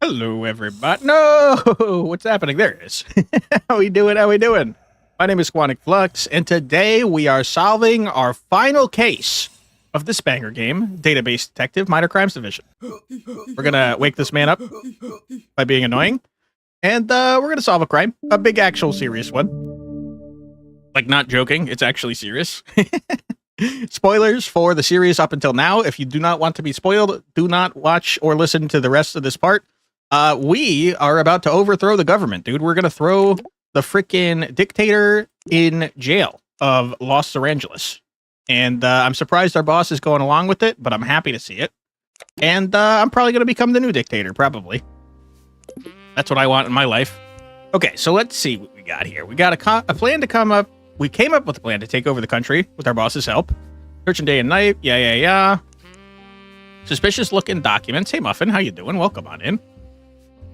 Hello, everybody. No, what's happening? There it is. How we doing? How we doing? My name is Quantic Flux, and today we are solving our final case of this banger game, Database Detective Minor Crimes Division. We're gonna wake this man up by being annoying, and we're gonna solve a crime, a big, actual, serious one. Like, not joking, it's actually serious. Spoilers for the series up until now. If you do not want to be spoiled, do not watch or listen to the rest of this part. We are about to overthrow the government, dude. We're going to throw the freaking dictator in jail of Los Zorangeles. And I'm surprised our boss is going along with it, but I'm happy to see it. And I'm probably going to become the new dictator, probably. That's what I want in my life. Okay, so let's see what we got here. We got a plan to come up. We came up with a plan to take over the country with our boss's help. Searching day and night. Yeah. Suspicious looking documents. Hey, Muffin, how you doing? Welcome on in.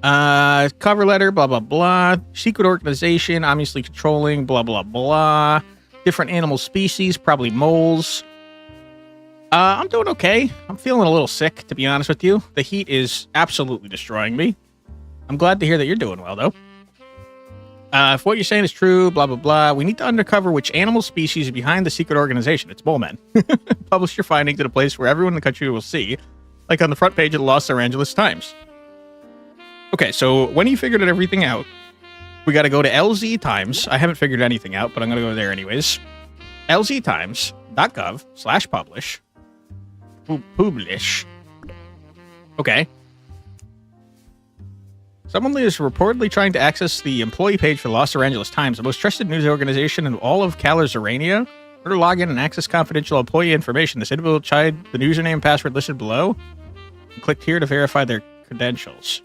Cover letter, blah, blah, blah. Secret organization, obviously controlling, blah, blah, blah. Different animal species, probably moles. I'm doing okay. I'm feeling a little sick, to be honest with you. The heat is absolutely destroying me. I'm glad to hear that you're doing well, though. If what you're saying is true, blah, blah, blah, we need to uncover which animal species is behind the secret organization. It's mole men. Publish your findings at a place where everyone in the country will see, like on the front page of the Los Zorangeles Times. Okay, so when you figured everything out, we got to go to LZ Times. I haven't figured anything out, but I'm going to go there anyways. lztimes.gov/publish. Publish. Okay. Someone is reportedly trying to access the employee page for the Los Zorangeles Times, the most trusted news organization in all of Calazurania. In order to log in and access confidential employee information, this individual tried the username and password listed below and clicked here to verify their credentials.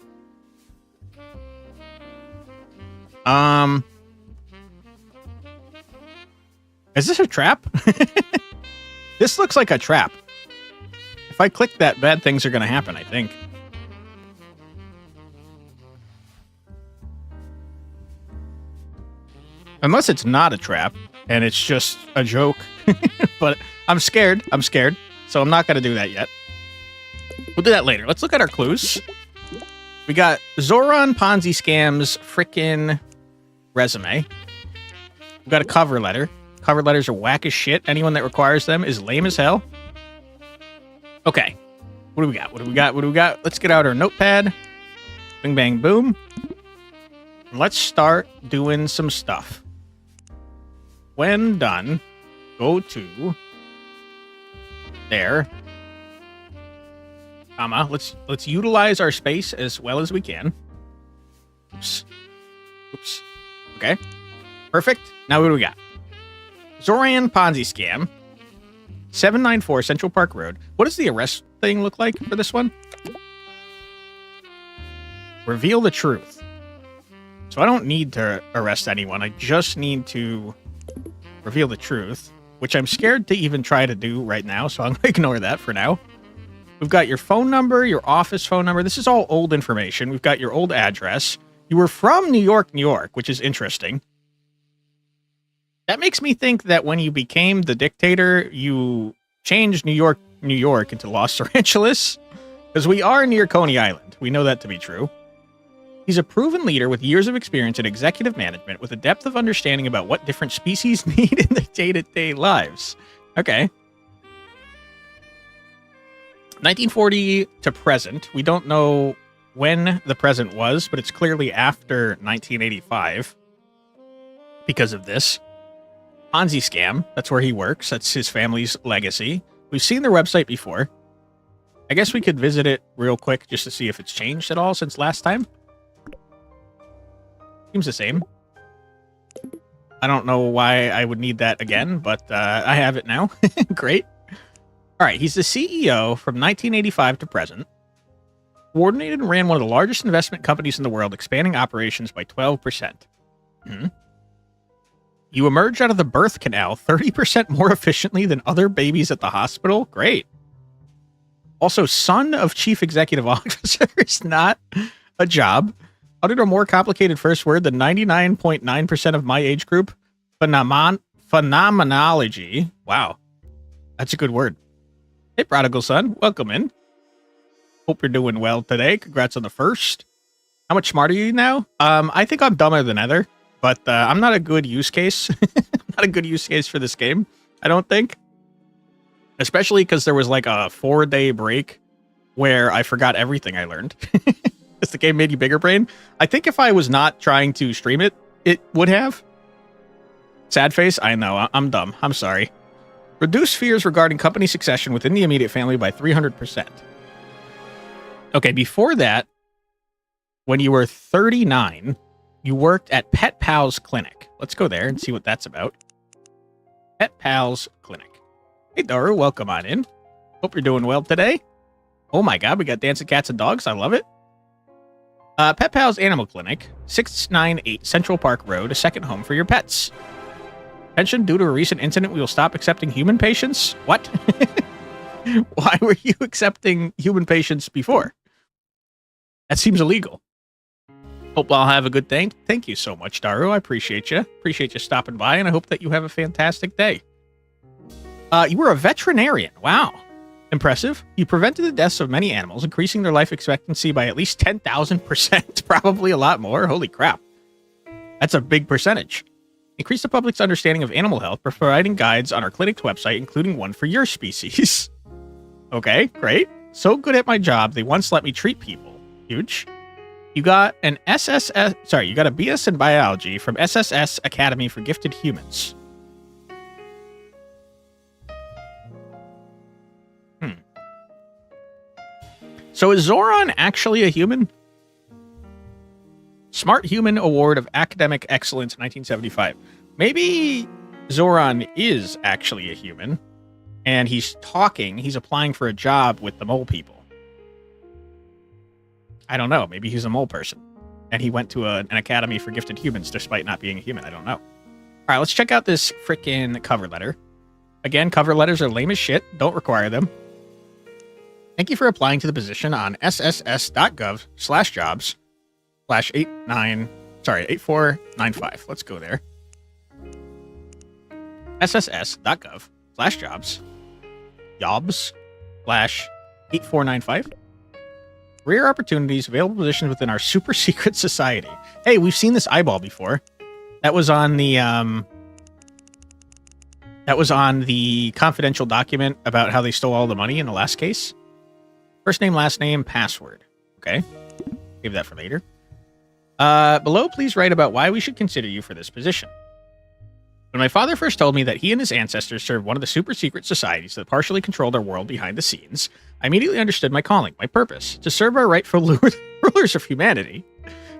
Is this a trap? This looks like a trap. If I click that, bad things are going to happen, I think. Unless it's not a trap, and it's just a joke. But I'm scared. So I'm not going to do that yet. We'll do that later. Let's look at our clues. We got Zoran Ponzi Scam's frickin' resume. We got a cover letter. Cover letters are whack as shit. Anyone that requires them is lame as hell. Okay. What do we got? Let's get out our notepad. Bing, bang, boom. Let's start doing some stuff. When done, go to there, comma. Let's utilize our space as well as we can. Oops. Okay. Perfect. Now what do we got? Zoran Ponzi Scam, 794 Central Park Road. What does the arrest thing look like for this one? Reveal the truth. So I don't need to arrest anyone. I just need to reveal the truth, which I'm scared to even try to do right now, so I'm going to ignore that for now. We've got your phone number, your office phone number. This is all old information. We've got your old address. You were from New York, which is interesting. That makes me think that when you became the dictator, you changed New York into Los Zorangeles, because we are near Coney Island. We know that to be true. He's a proven leader with years of experience in executive management with a depth of understanding about what different species need in their day-to-day lives. Okay. 1940 to present. We don't know when the present was, but it's clearly after 1985 because of this. Ponzi scam. That's where he works. That's his family's legacy. We've seen their website before. I guess we could visit it real quick just to see if it's changed at all since last time. Seems the same. I don't know why I would need that again, but I have it now. Great. All right, he's the CEO from 1985 to present. Coordinated and ran one of the largest investment companies in the world, expanding operations by 12%. You emerged out of the birth canal 30% more efficiently than other babies at the hospital. Great. Also, son of chief executive officer is not a job. Uttered a more complicated first word than 99.9% of my age group. Phenomenology. Wow. That's a good word. Hey, prodigal son. Welcome in. Hope you're doing well today. Congrats on the first. How much smarter are you now? I think I'm dumber than ever, but I'm not a good use case. Not a good use case for this game, I don't think. Especially because there was like a 4-day break where I forgot everything I learned. Because the game made you bigger brain. I think if I was not trying to stream it, it would have. Sad face? I know, I'm dumb. I'm sorry. Reduce fears regarding company succession within the immediate family by 300%. Okay, before that, when you were 39, you worked at Pet Pal's Clinic. Let's go there and see what that's about. Pet Pal's Clinic. Hey, Daru, welcome on in. Hope you're doing well today. Oh my god, we got dancing cats and dogs. I love it. Pet Pal's Animal Clinic, 698 Central Park Road, a second home for your pets. Pension due to a recent incident, we will stop accepting human patients? What? Why were you accepting human patients before? That seems illegal. Hope I'll have a good day. Thank you so much, Daru. I appreciate you. Appreciate you stopping by, and I hope that you have a fantastic day. You were a veterinarian. Wow. Impressive. You prevented the deaths of many animals, increasing their life expectancy by at least 10,000%. Probably a lot more. Holy crap. That's a big percentage. Increase the public's understanding of animal health by providing guides on our clinic's website, including one for your species. Okay, great. So good at my job, they once let me treat people. Huge. You got an you got a BS in biology from SSS Academy for Gifted Humans. So is Zoran actually a human? Smart Human Award of Academic Excellence, 1975. Maybe Zoran is actually a human, and he's applying for a job with the mole people. I don't know. Maybe he's a mole person, and he went to an academy for gifted humans despite not being a human. I don't know. All right, let's check out this frickin' cover letter. Again, cover letters are lame as shit. Don't require them. Thank you for applying to the position on sss.gov/jobs/8495. Let's go there. sss.gov/jobs/8495. Career opportunities, available positions within our super secret society. Hey, we've seen this eyeball before. That was on the confidential document about how they stole all the money in the last case. First name, last name, password. Okay. Save that for later. Below, please write about why we should consider you for this position. When my father first told me that he and his ancestors served one of the super secret societies that partially controlled our world behind the scenes, I immediately understood my calling, my purpose, to serve our rightful rulers of humanity.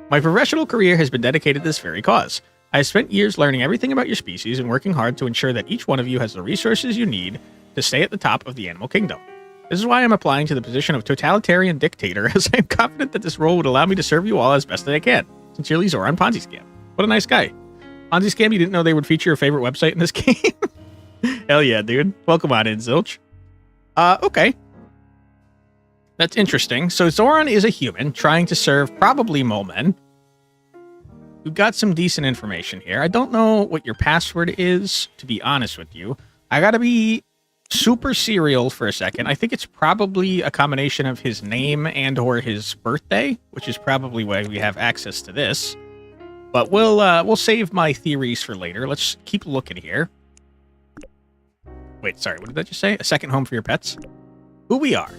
My professional career has been dedicated to this very cause. I have spent years learning everything about your species and working hard to ensure that each one of you has the resources you need to stay at the top of the animal kingdom. This is why I'm applying to the position of totalitarian dictator, as I am confident that this role would allow me to serve you all as best as I can. Sincerely, Zoran Ponzi Scam. What a nice guy. Ponzi Scam, you didn't know they would feature your favorite website in this game? Hell yeah, dude. Welcome on in, Zilch. Okay. That's interesting. So Zoran is a human trying to serve probably mole men. We've got some decent information here. I don't know what your password is, to be honest with you. I gotta be super serial for a second. I think it's probably a combination of his name and or his birthday, which is probably why we have access to this. But we'll save my theories for later. Let's keep looking here. Wait, sorry, what did that just say? A second home for your pets? Who we are?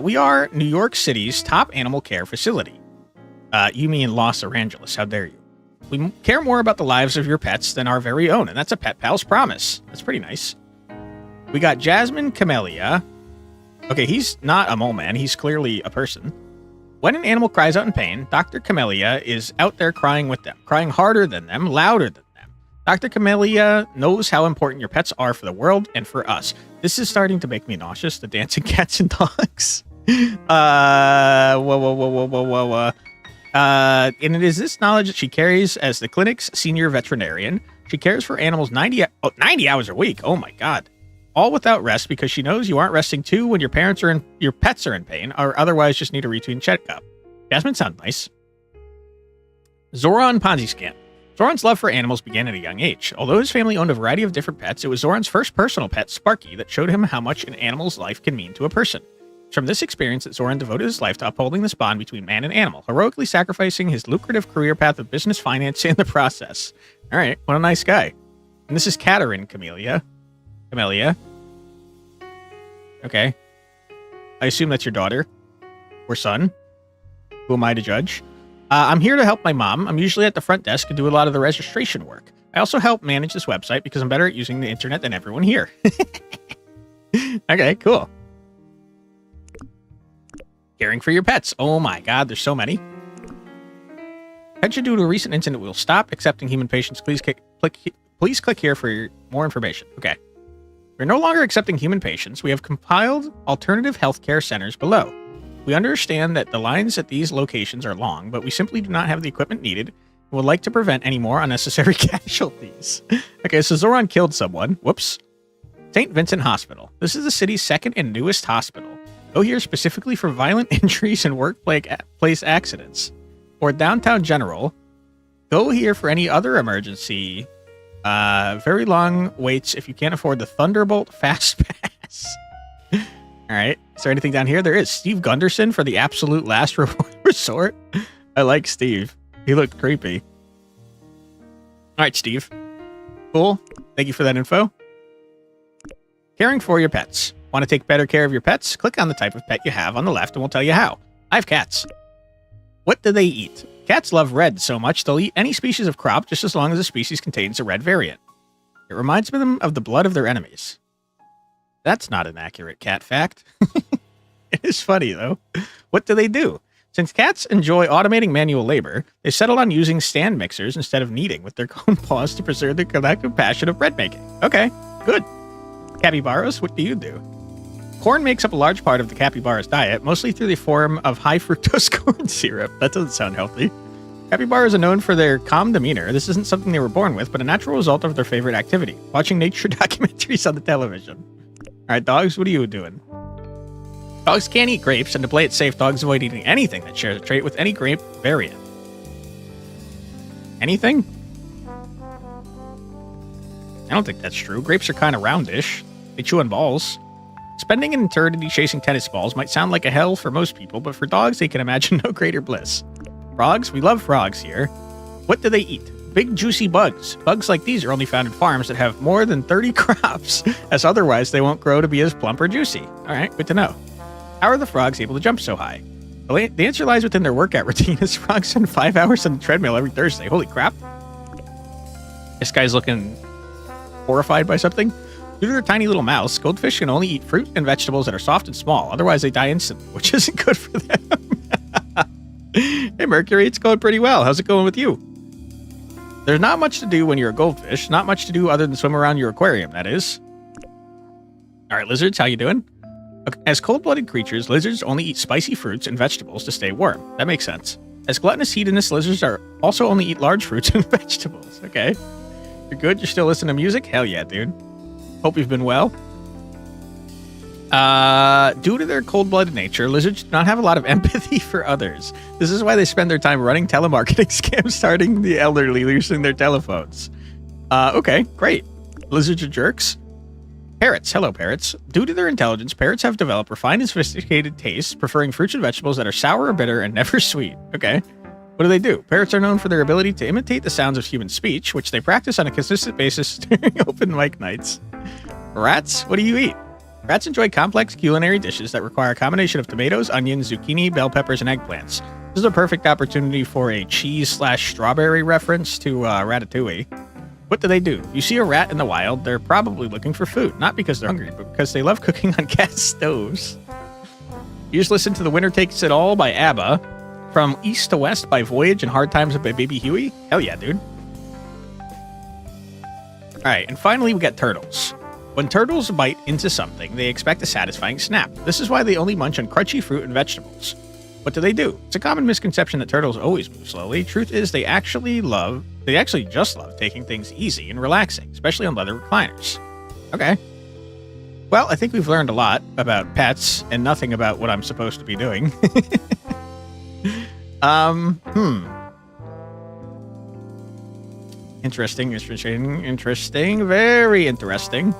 We are New York City's top animal care facility. You mean Los Zorangeles, how dare you? We care more about the lives of your pets than our very own, and that's a Pet Pal's promise. That's pretty nice. We got Jasmine Camellia. Okay, he's not a mole man. He's clearly a person. When an animal cries out in pain, Dr. Camellia is out there crying with them, crying harder than them, louder than them. Dr. Camellia knows how important your pets are for the world and for us. This is starting to make me nauseous, the dancing cats and dogs. And it is this knowledge that she carries as the clinic's senior veterinarian. She cares for animals 90 hours a week. Oh my God. All without rest, because she knows you aren't resting too when your pets are in pain, or otherwise just need a routine checkup. Jasmine sounds nice. Zoran Ponzi Scam. Zoran's love for animals began at a young age. Although his family owned a variety of different pets, it was Zoran's first personal pet, Sparky, that showed him how much an animal's life can mean to a person. It's from this experience that Zoran devoted his life to upholding this bond between man and animal, heroically sacrificing his lucrative career path of business finance in the process. All right, what a nice guy. And this is Katerin Camellia. Camellia. Okay. I assume that's your daughter or son. Who am I to judge? I'm here to help my mom. I'm usually at the front desk and do a lot of the registration work. I also help manage this website because I'm better at using the internet than everyone here. Okay, cool. Caring for your pets. Oh my god, there's so many. Attention due to a recent incident, we'll stop accepting human patients. Please click here for more information. Okay. We're no longer accepting human patients. We have compiled alternative healthcare centers below. We understand that the lines at these locations are long, but we simply do not have the equipment needed and would like to prevent any more unnecessary casualties. Okay, so Zoran killed someone. Whoops. St. Vincent Hospital. This is the city's second and newest hospital. Go here specifically for violent injuries and workplace accidents. Or Downtown General. Go here for any other emergency. Very long waits if you can't afford the Thunderbolt Fast Pass. All right. Is there anything down here? There is. Steve Gunderson for the absolute last resort. I like Steve. He looked creepy. All right, Steve. Cool. Thank you for that info. Caring for your pets. Want to take better care of your pets? Click on the type of pet you have on the left and we'll tell you how. I have cats. What do they eat? Cats love red so much they'll eat any species of crop just as long as the species contains a red variant. It reminds them of the blood of their enemies. That's not an accurate cat fact. It is funny, though. What do they do? Since cats enjoy automating manual labor, they settled on using stand mixers instead of kneading with their own paws to preserve their collective passion of bread making. Okay, good. Capybaras, what do you do? Corn makes up a large part of the capybara's diet, mostly through the form of high fructose corn syrup. That doesn't sound healthy. Capybaras are known for their calm demeanor. This isn't something they were born with, but a natural result of their favorite activity, watching nature documentaries on the television. All right, dogs, what are you doing? Dogs can't eat grapes, and to play it safe, dogs avoid eating anything that shares a trait with any grape variant. Anything? I don't think that's true. Grapes are kind of roundish. They chew on balls. Spending an eternity chasing tennis balls might sound like a hell for most people, but for dogs, they can imagine no greater bliss. Frogs? We love frogs here. What do they eat? Big, juicy bugs. Bugs like these are only found in farms that have more than 30 crops, as otherwise they won't grow to be as plump or juicy. All right, good to know. How are the frogs able to jump so high? The answer lies within their workout routine, as frogs spend 5 hours on the treadmill every Thursday. Holy crap. This guy's looking horrified by something. Due to their tiny little mouths, goldfish can only eat fruit and vegetables that are soft and small. Otherwise, they die instantly, which isn't good for them. Hey, Mercury, it's going pretty well. How's it going with you? There's not much to do when you're a goldfish. Not much to do other than swim around your aquarium, that is. All right, lizards, how you doing? As cold-blooded creatures, lizards only eat spicy fruits and vegetables to stay warm. That makes sense. As gluttonous hedonists, lizards are also only eat large fruits and vegetables. Okay. You're good? You're still listening to music? Hell yeah, dude. Hope you've been well. Due to their cold-blooded nature, lizards do not have a lot of empathy for others. This is why they spend their time running telemarketing scams, starting the elderly using their telephones. Okay, great. Lizards are jerks. Parrots. Hello, parrots. Due to their intelligence, parrots have developed refined and sophisticated tastes, preferring fruits and vegetables that are sour or bitter and never sweet. Okay. What do? Parrots are known for their ability to imitate the sounds of human speech, which they practice on a consistent basis during open mic nights. Rats. What do you eat? Rats enjoy complex culinary dishes that require a combination of tomatoes, onions, zucchini, bell peppers, and eggplants. This is a perfect opportunity for a cheese/strawberry reference to Ratatouille. What do? You see a rat in the wild, they're probably looking for food, not because they're hungry, but because they love cooking on gas stoves. You just listen to The Winner Takes It All by ABBA, From East to West by Voyage, and Hard Times by Baby Huey. Hell yeah, dude. All right, and finally we got turtles. When turtles bite into something, they expect a satisfying snap. This is why they only munch on crunchy fruit and vegetables. What do? It's a common misconception that turtles always move slowly. Truth is, they actually just love taking things easy and relaxing, especially on leather recliners. Okay. Well, I think we've learned a lot about pets and nothing about what I'm supposed to be doing. Interesting. Very interesting.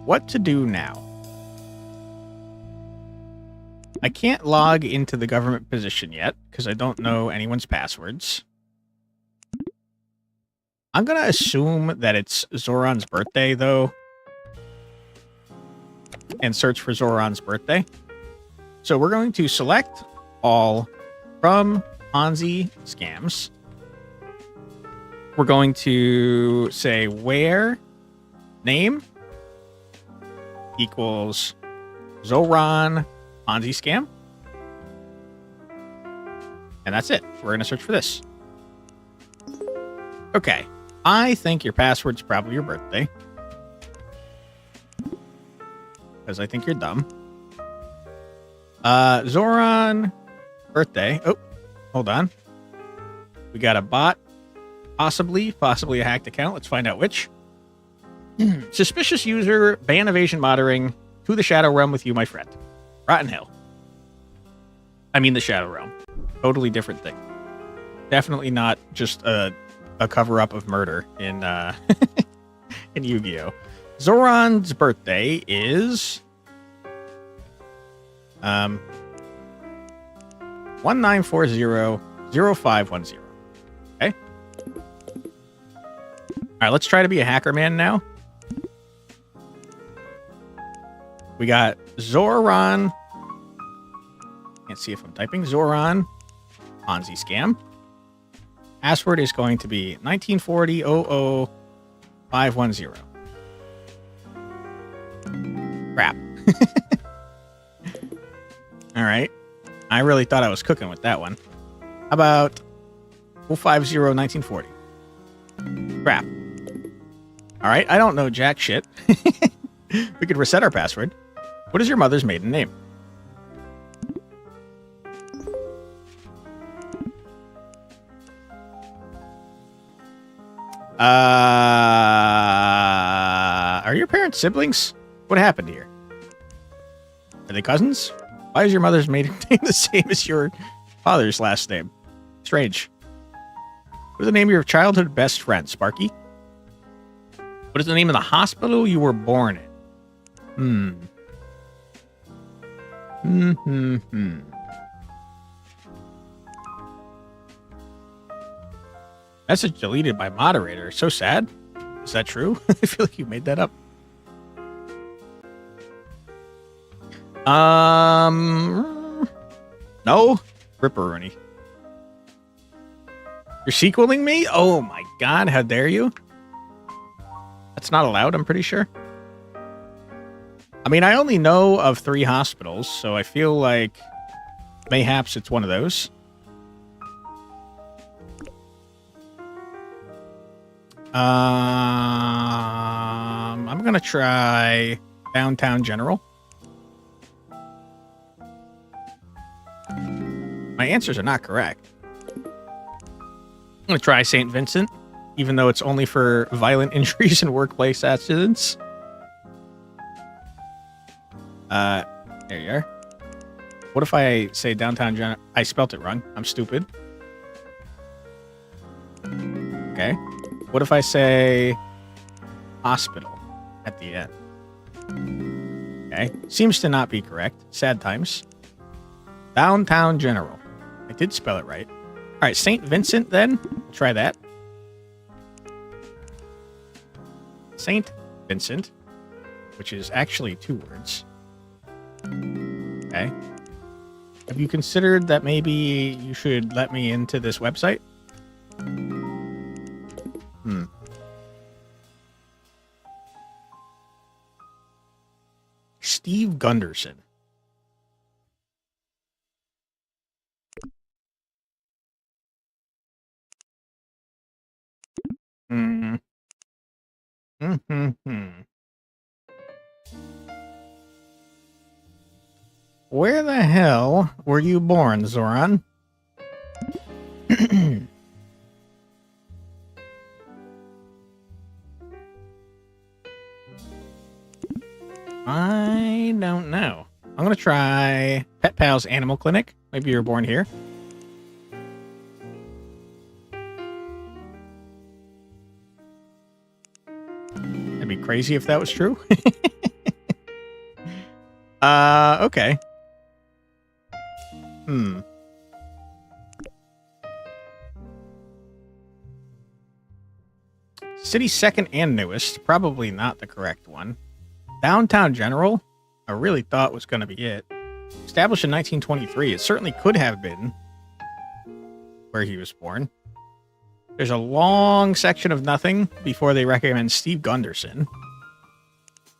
What to do now? I can't log into the government position yet because I don't know anyone's passwords. I'm going to assume that it's Zoran's birthday, though, and search for Zoran's birthday. So we're going to select all from Ponzi scams. We're going to say where name equals Zoran Ponzi scam. And that's it. We're going to search for this. Okay. I think your password's probably your birthday. Because I think you're dumb. Zoran birthday. Oh, hold on. We got a bot. Possibly a hacked account. Let's find out which. Suspicious user, ban evasion monitoring, to the Shadow Realm with you, my friend. Rotten hell. I mean the Shadow Realm. Totally different thing. Definitely not just a cover-up of murder in in Yu-Gi-Oh! Zoran's birthday is 1940-0510. Okay. All right, let's try to be a hacker man now. We got Zoran. Can't see if I'm typing. Zoran Ponzi scam. Password is going to be 1940-00-510. Crap. All right. I really thought I was cooking with that one. How about 050-1940? Crap. All right. I don't know jack shit. We could reset our password. What is your mother's maiden name? Are your parents siblings? What happened here? Are they cousins? Why is your mother's maiden name the same as your father's last name? Strange. What is the name of your childhood best friend, Sparky? What is the name of the hospital you were born in? Message deleted by moderator. So sad. Is that true? I feel like you made that up. No. Ripperoni. You're sequeling me? Oh my god, how dare you? That's not allowed, I'm pretty sure. I mean, I only know of 3 hospitals, so I feel like mayhaps it's one of those. I'm gonna try Downtown General. My answers are not correct. I'm gonna try St. Vincent, even though it's only for violent injuries and workplace accidents. There you are. What if I say Downtown General? I spelt it wrong. I'm stupid. Okay. What if I say hospital at the end? Okay. Seems to not be correct. Sad times. Downtown General. I did spell it right. All right, St. Vincent then. Try that. St. Vincent, which is actually 2 words. Okay. Have you considered that maybe you should let me into this website? Steve Gunderson. Where the hell were you born, Zoran? I don't know. I'm going to try Pet Pal's Animal Clinic. Maybe you were born here. bit crazy if that was true. Okay. City's second and newest. Probably not the correct one. Downtown General, I really thought was going to be it. Established in 1923. It certainly could have been where he was born. There's a long section of nothing before they recommend Steve Gunderson.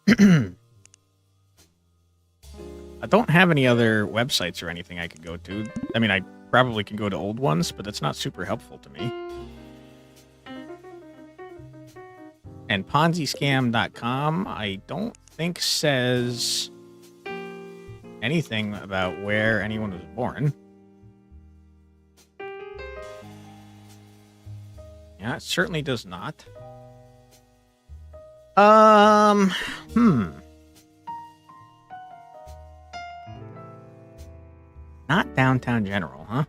I don't have any other websites or anything I could go to. I mean, I probably can go to old ones, but that's not super helpful to me. And PonziScam.com, I don't think says anything about where anyone was born. Yeah, it certainly does not. Not Downtown General, huh?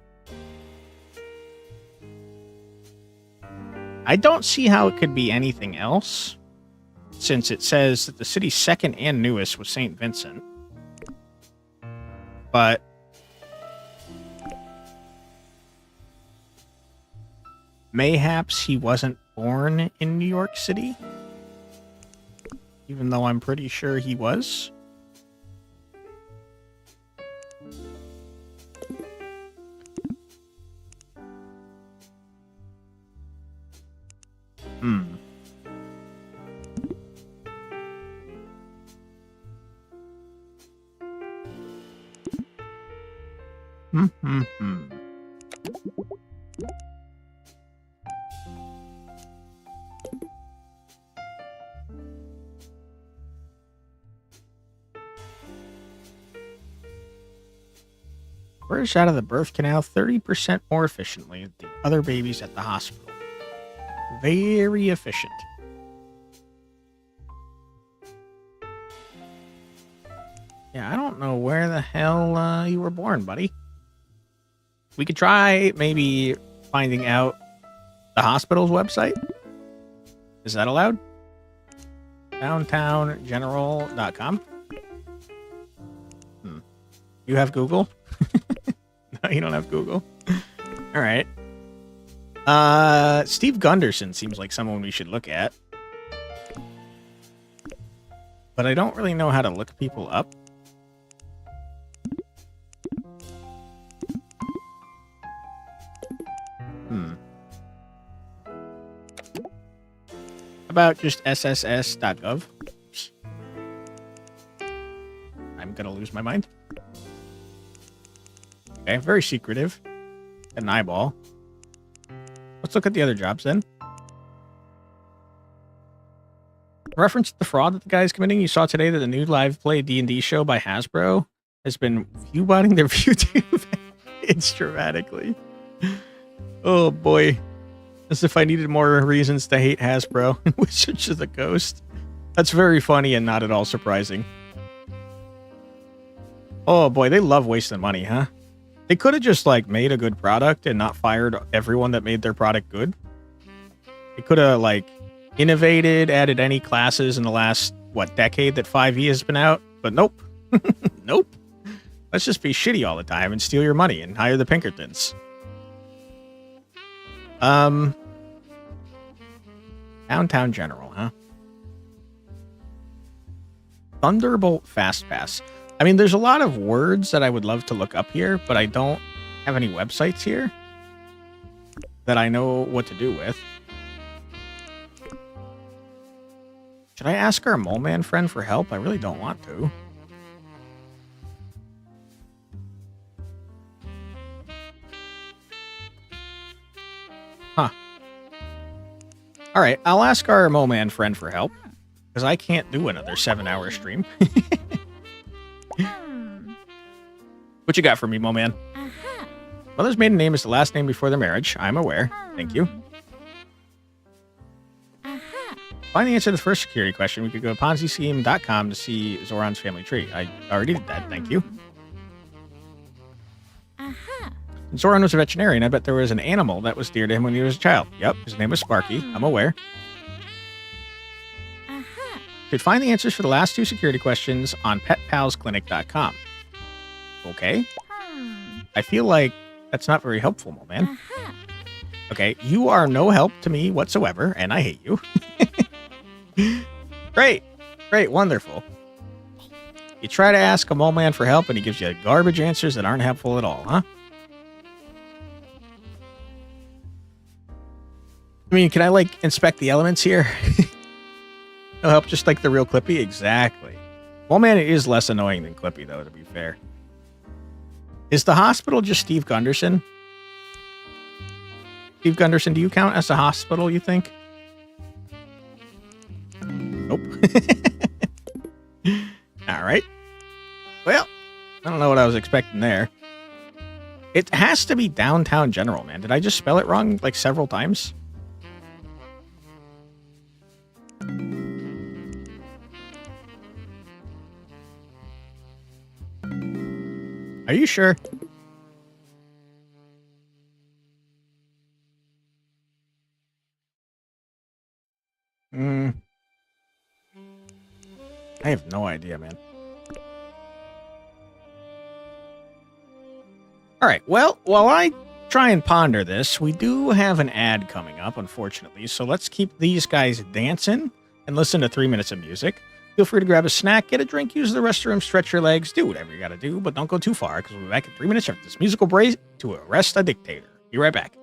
I don't see how it could be anything else, since it says that the city's second and newest was St. Vincent. But mayhaps he wasn't born in New York City, even though I'm pretty sure he was. Birth out of the birth canal 30% more efficiently than other babies at the hospital. Very efficient. Yeah, I don't know where the hell you were born, buddy. We could try maybe finding out the hospital's website. Is that allowed? DowntownGeneral.com. You have Google? No, you don't have Google. All right. Steve Gunderson seems like someone we should look at. But I don't really know how to look people up. About just sss.gov. I'm gonna lose my mind. Okay, very secretive. An eyeball. Let's look at the other jobs then. Reference to the fraud that the guy is committing. You saw today that the new live play D&D show by Hasbro has been viewbotting their YouTube page dramatically. Oh boy. As if I needed more reasons to hate Hasbro and Wizards of the Coast. That's very funny and not at all surprising. Oh boy, they love wasting money, huh? They could have just like made a good product and not fired everyone that made their product good. They could have like innovated, added any classes in the last, what, decade that 5e has been out? But nope. Nope. Let's just be shitty all the time and steal your money and hire the Pinkertons. Downtown General, huh? Thunderbolt Fast Pass. I mean, there's a lot of words that I would love to look up here, but I don't have any websites here that I know what to do with. Should I ask our mole man friend for help? I really don't want to. Huh. All right, I'll ask our mole man friend for help, because I can't do another 7-hour stream. What you got for me, mole man? Mother's maiden name is the last name before their marriage. I'm aware. Thank you. Find the answer to the first security question. We could go to ponzischeme.com to see Zoran's family tree. I already did that. Thank you. Zoran was a veterinarian. I bet there was an animal that was dear to him when he was a child. Yep, his name was Sparky. I'm aware. Could find the answers for the last 2 security questions on petpalsclinic.com. Okay. I feel like that's not very helpful, my man. Okay, you are no help to me whatsoever, and I hate you. Great. Great, wonderful. You try to ask a mole man for help, and he gives you garbage answers that aren't helpful at all, huh? I mean, can I, like, inspect the elements here? No help, just like the real Clippy? Exactly. Mole man is less annoying than Clippy, though, to be fair. Is the hospital just Steve Gunderson? Steve Gunderson, do you count as a hospital, you think? Nope. All right. Well, I don't know what I was expecting there. It has to be Downtown General, man. Did I just spell it wrong like several times? Are you sure? I have no idea, man. All right, well, while I try and ponder this, we do have an ad coming up, unfortunately, so let's keep these guys dancing and listen to 3 minutes of music. Feel free to grab a snack, get a drink, use the restroom, stretch your legs, do whatever you gotta do, but don't go too far, because we'll be back in 3 minutes after this musical break to arrest a dictator. Be right back.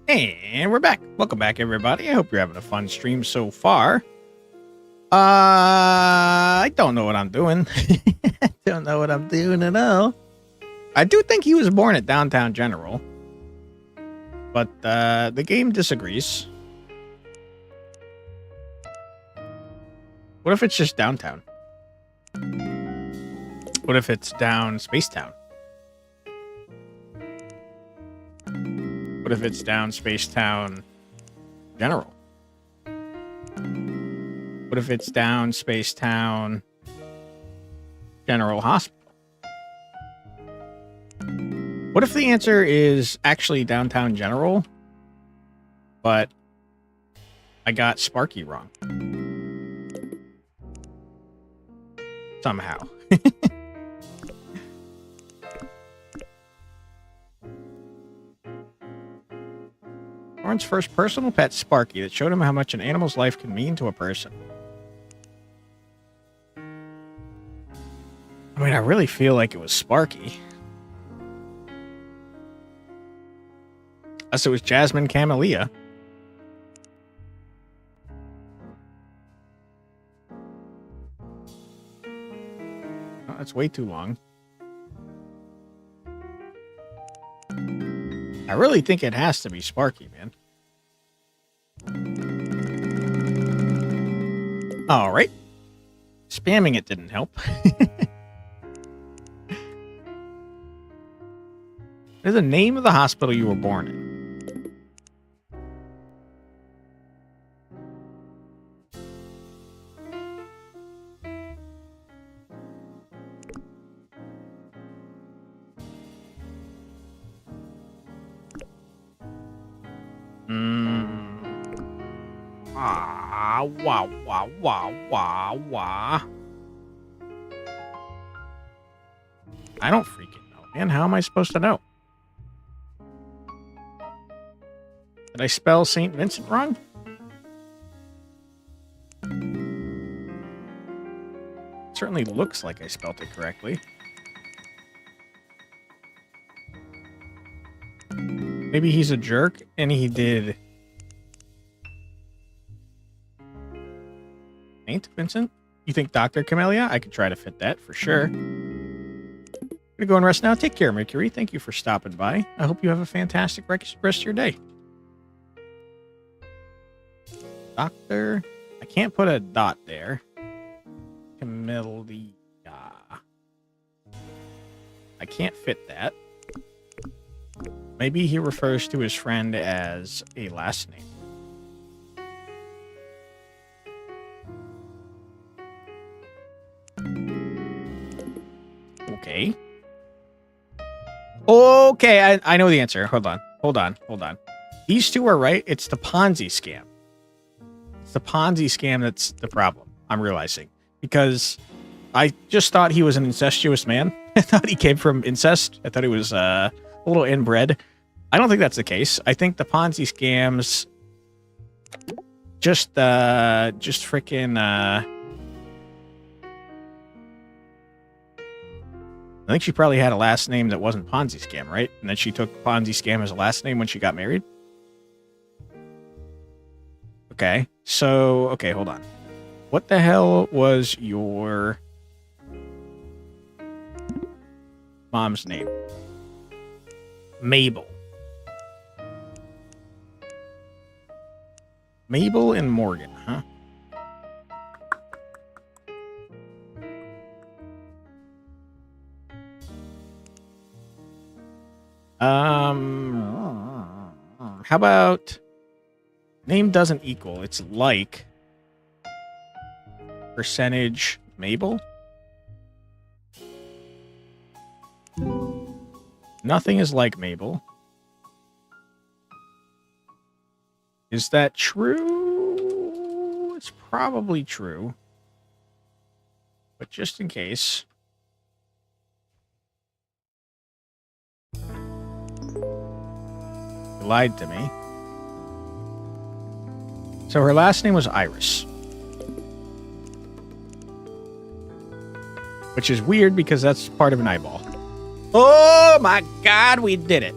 And we're back. Welcome back, everybody. I hope you're having a fun stream so far. I don't know what I'm doing. I don't know what I'm doing at all. I do think he was born at Downtown General, but the game disagrees. What if it's just downtown? What if it's down Spacetown? What if it's down Spacetown General? What if it's down Spacetown General Hospital? What if the answer is actually downtown General, but I got Sparky wrong? Somehow. Warren's first personal pet, Sparky, that showed him how much an animal's life can mean to a person. I mean, I really feel like it was Sparky. Unless it was Jasmine Camellia. Oh, that's way too long. I really think it has to be Sparky, man. All right. Spamming it didn't help. What is the name of the hospital you were born in? Wah. I don't freaking know, man. How am I supposed to know? Did I spell St. Vincent wrong? Certainly looks like I spelled it correctly. Maybe he's a jerk and he did St. Vincent? You think Dr. Camellia? I could try to fit that for sure. I'm gonna go and rest now. Take care, Mercury. Thank you for stopping by. I hope you have a fantastic rest of your day. Doctor. I can't put a dot there. Camellia. I can't fit that. Maybe he refers to his friend as a last name. Okay. Okay, I know the answer. Hold on. These two are right. It's the Ponzi scam. It's the Ponzi scam that's the problem, I'm realizing. Because I just thought he was an incestuous man. I thought he came from incest. I thought he was a little inbred. I don't think that's the case. I think the Ponzi scams just freaking I think she probably had a last name that wasn't Ponzi scam, right? And then she took Ponzi scam as a last name when she got married. Okay. So, okay, hold on. What the hell was your mom's name? Mabel. Mabel and Morgan, huh? How about name doesn't equal, it's like percentage Mabel? Nothing is like Mabel. Is that true? It's probably true. But just in case. You lied to me. So her last name was Iris. Which is weird because that's part of an eyeball. Oh my god, we did it.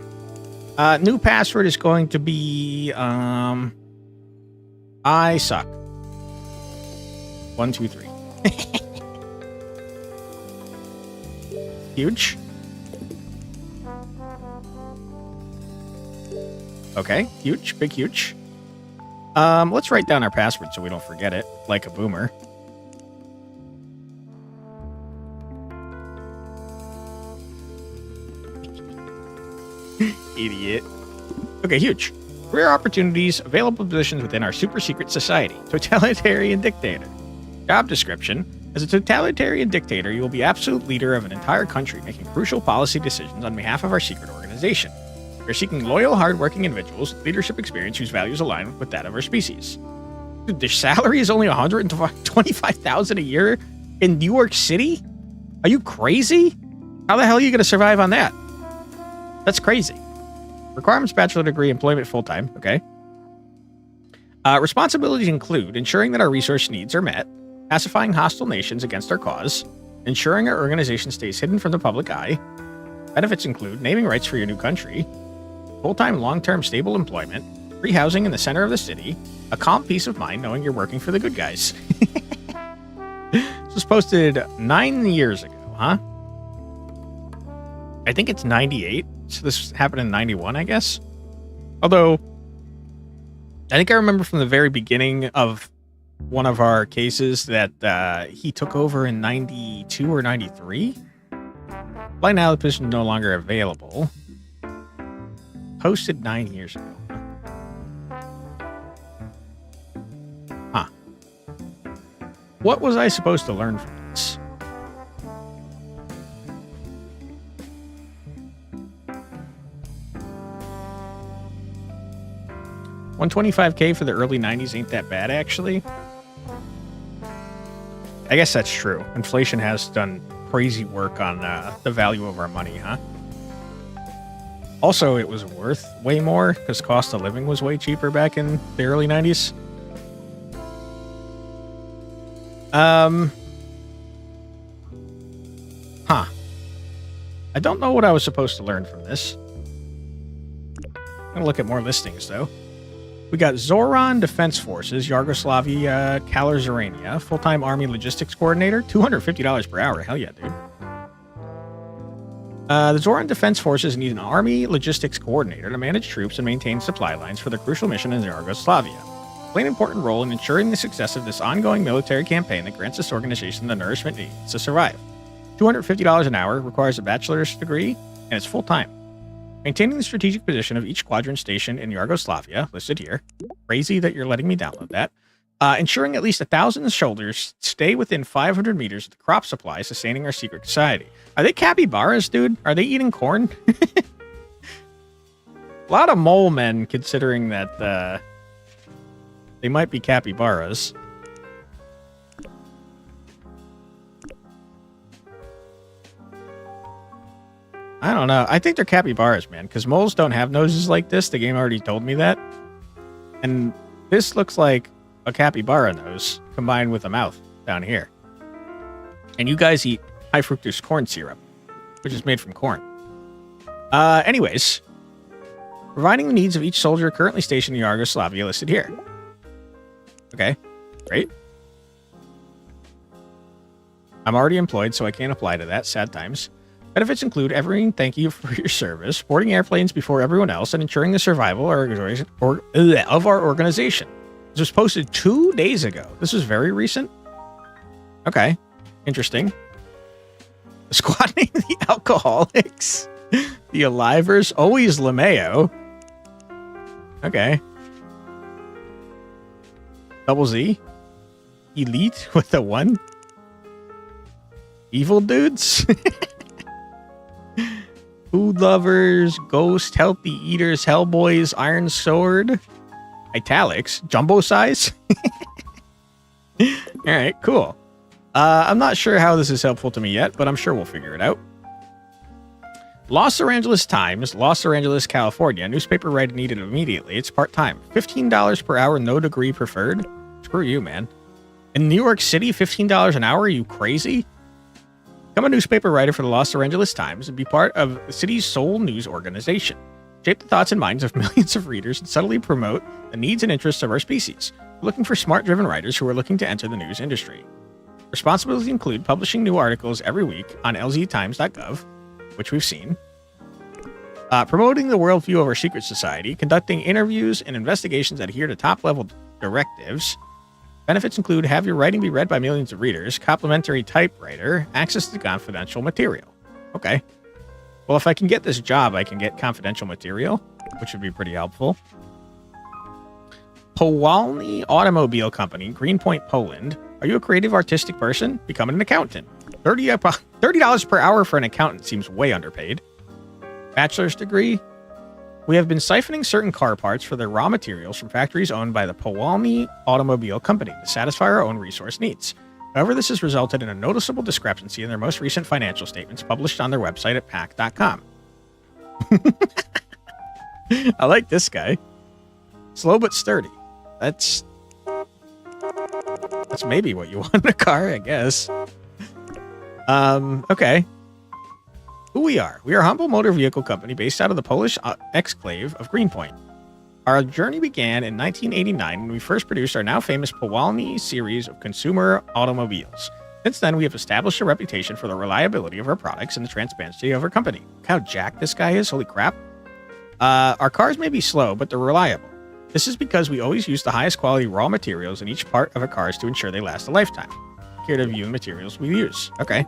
New password is going to be I suck. 1, 2, 3. Huge. Okay, huge, big huge. Let's write down our password so we don't forget it, like a boomer. Idiot. Okay, huge. Career opportunities, available positions within our super secret society. Totalitarian dictator. Job description. As a totalitarian dictator, you will be absolute leader of an entire country, making crucial policy decisions on behalf of our secret organization. We are seeking loyal, hardworking individuals with leadership experience whose values align with that of our species. Dude, their salary is only $125,000 a year in New York City? Are you crazy? How the hell are you going to survive on that? That's crazy. Requirements: bachelor degree, employment full-time. Okay. Responsibilities include ensuring that our resource needs are met, pacifying hostile nations against our cause, ensuring our organization stays hidden from the public eye. Benefits include naming rights for your new country, full-time, long-term, stable employment, free housing in the center of the city, a calm peace of mind knowing you're working for the good guys. This was posted 9 years ago, huh? I think it's 98, so this happened in 91, I guess. Although, I think I remember from the very beginning of one of our cases that he took over in 92 or 93. By now, the position is no longer available. Posted 9 years ago. Huh. What was I supposed to learn from this? $125K for the early 90s ain't that bad, actually. I guess that's true. Inflation has done crazy work on the value of our money, huh? Also, it was worth way more because cost of living was way cheaper back in the early 90s. Huh. I don't know what I was supposed to learn from this. I'm going to look at more listings, though. We got Zoran Defense Forces, Yugoslavia, Kalazarania, full-time Army Logistics Coordinator, $250 per hour. Hell yeah, dude. The Zoran Defense Forces need an Army Logistics Coordinator to manage troops and maintain supply lines for the crucial mission in Yugoslavia. Play an important role in ensuring the success of this ongoing military campaign that grants this organization the nourishment it needs to survive. $250 an hour, requires a bachelor's degree, and it's full-time. Maintaining the strategic position of each squadron station in Yugoslavia, listed here. Crazy that you're letting me download that. Ensuring at least 1,000 soldiers stay within 500 meters of the crop supply, sustaining our secret society. Are they capybaras, dude? Are they eating corn? A lot of mole men, considering that they might be capybaras. I don't know. I think they're capybaras, man, because moles don't have noses like this. The game already told me that. And this looks like a capybara nose combined with a mouth down here. And you guys eat high fructose corn syrup, which is made from corn. Anyways, providing the needs of each soldier currently stationed in Yugoslavia, listed here. Okay, great. I'm already employed, so I can't apply to that. Sad times. Benefits include everything thank you for your service, boarding airplanes before everyone else, and ensuring the survival of our organization. This was posted 2 days ago. This was very recent. Okay, interesting. The squad name, the Alcoholics. The Alivers, always LeMayo. Okay. Double Z. Elite with a 1. Evil dudes. Food lovers, ghost, healthy eaters, hellboys, iron sword, italics, jumbo size. All right, cool. I'm not sure how this is helpful to me yet, but I'm sure we'll figure it out. Los Zorangeles Times, Los Zorangeles, California. Newspaper writer needed immediately. It's part-time. $15 per hour, no degree preferred. Screw you, man. In New York City, $15 an hour? Are you crazy? Become a newspaper writer for the Los Zorangeles Times and be part of the city's sole news organization. Shape the thoughts and minds of millions of readers and subtly promote the needs and interests of our species. We're looking for smart, driven writers who are looking to enter the news industry. Responsibilities include publishing new articles every week on lztimes.gov, which we've seen, promoting the worldview of our secret society, conducting interviews and investigations that adhere to top-level directives. Benefits include have your writing be read by millions of readers, complimentary typewriter, access to confidential material. Okay. Well, if I can get this job, I can get confidential material, which would be pretty helpful. Powalny Automobile Company, Greenpoint, Poland. Are you a creative, artistic person? Become an accountant. $30 per hour for an accountant seems way underpaid. Bachelor's degree. We have been siphoning certain car parts for their raw materials from factories owned by the Powalny Automobile Company to satisfy our own resource needs. However, this has resulted in a noticeable discrepancy in their most recent financial statements published on their website at pack.com. I like this guy. Slow but sturdy. That's maybe what you want in a car, I guess. Okay. Who we are. We are a humble motor vehicle company based out of the Polish exclave of Greenpoint. Our journey began in 1989 when we first produced our now famous Powalny series of consumer automobiles. Since then, we have established a reputation for the reliability of our products and the transparency of our company. Look how jacked this guy is. Holy crap. Our cars may be slow, but they're reliable. This is because we always use the highest quality raw materials in each part of our cars to ensure they last a lifetime. Here to view the materials we use. Okay.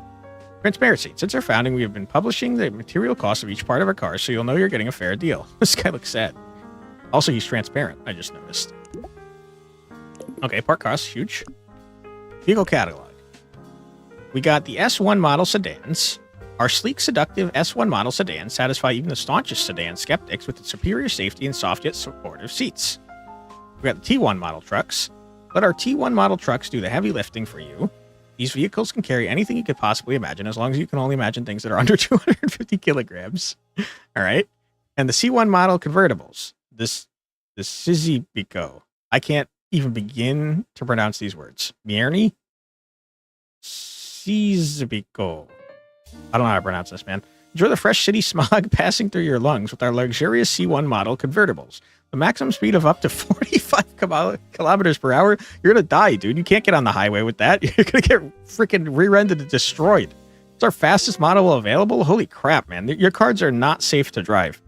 Transparency. Since our founding, we have been publishing the material costs of each part of our cars, so you'll know you're getting a fair deal. This guy looks sad. Also, he's transparent. I just noticed. Okay, part costs. Huge. Vehicle catalog. We got the S1 model sedans. Our sleek, seductive S1 model sedans satisfy even the staunchest sedan skeptics with its superior safety and soft yet supportive seats. We got the T1 model trucks. Let our T1 model trucks do the heavy lifting for you. These vehicles can carry anything you could possibly imagine, as long as you can only imagine things that are under 250 kilograms. All right. And the C1 model convertibles. The Sizibico. I can't even begin to pronounce these words. Mierny? Sizibico. I don't know how to pronounce this, man. Enjoy the fresh city smog passing through your lungs with our luxurious C1 model convertibles. The maximum speed of up to 45 kilometers per hour. You're going to die, dude. You can't get on the highway with that. You're going to get freaking rear-ended and destroyed. It's our fastest model available. Holy crap, man. Your cars are not safe to drive.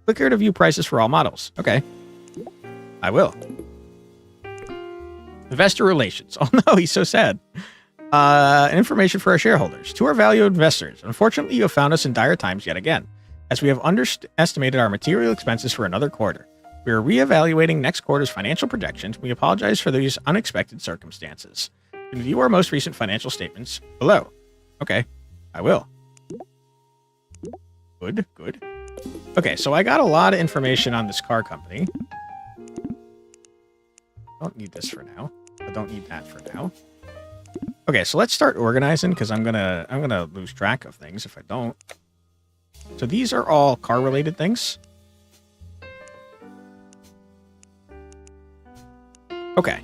Click here to view prices for all models. Okay. I will. Investor relations. Oh no, he's so sad. Information for our shareholders. To our valued investors, unfortunately, you have found us in dire times yet again, as we have underestimated our material expenses for another quarter. We are reevaluating next quarter's financial projections. We apologize for these unexpected circumstances. You can view our most recent financial statements below. Okay, I will. Good, good. Okay, so I got a lot of information on this car company. Don't need this for now. I don't need that for now. Okay, so let's start organizing, because I'm gonna lose track of things if I don't. So these are all car-related things. Okay.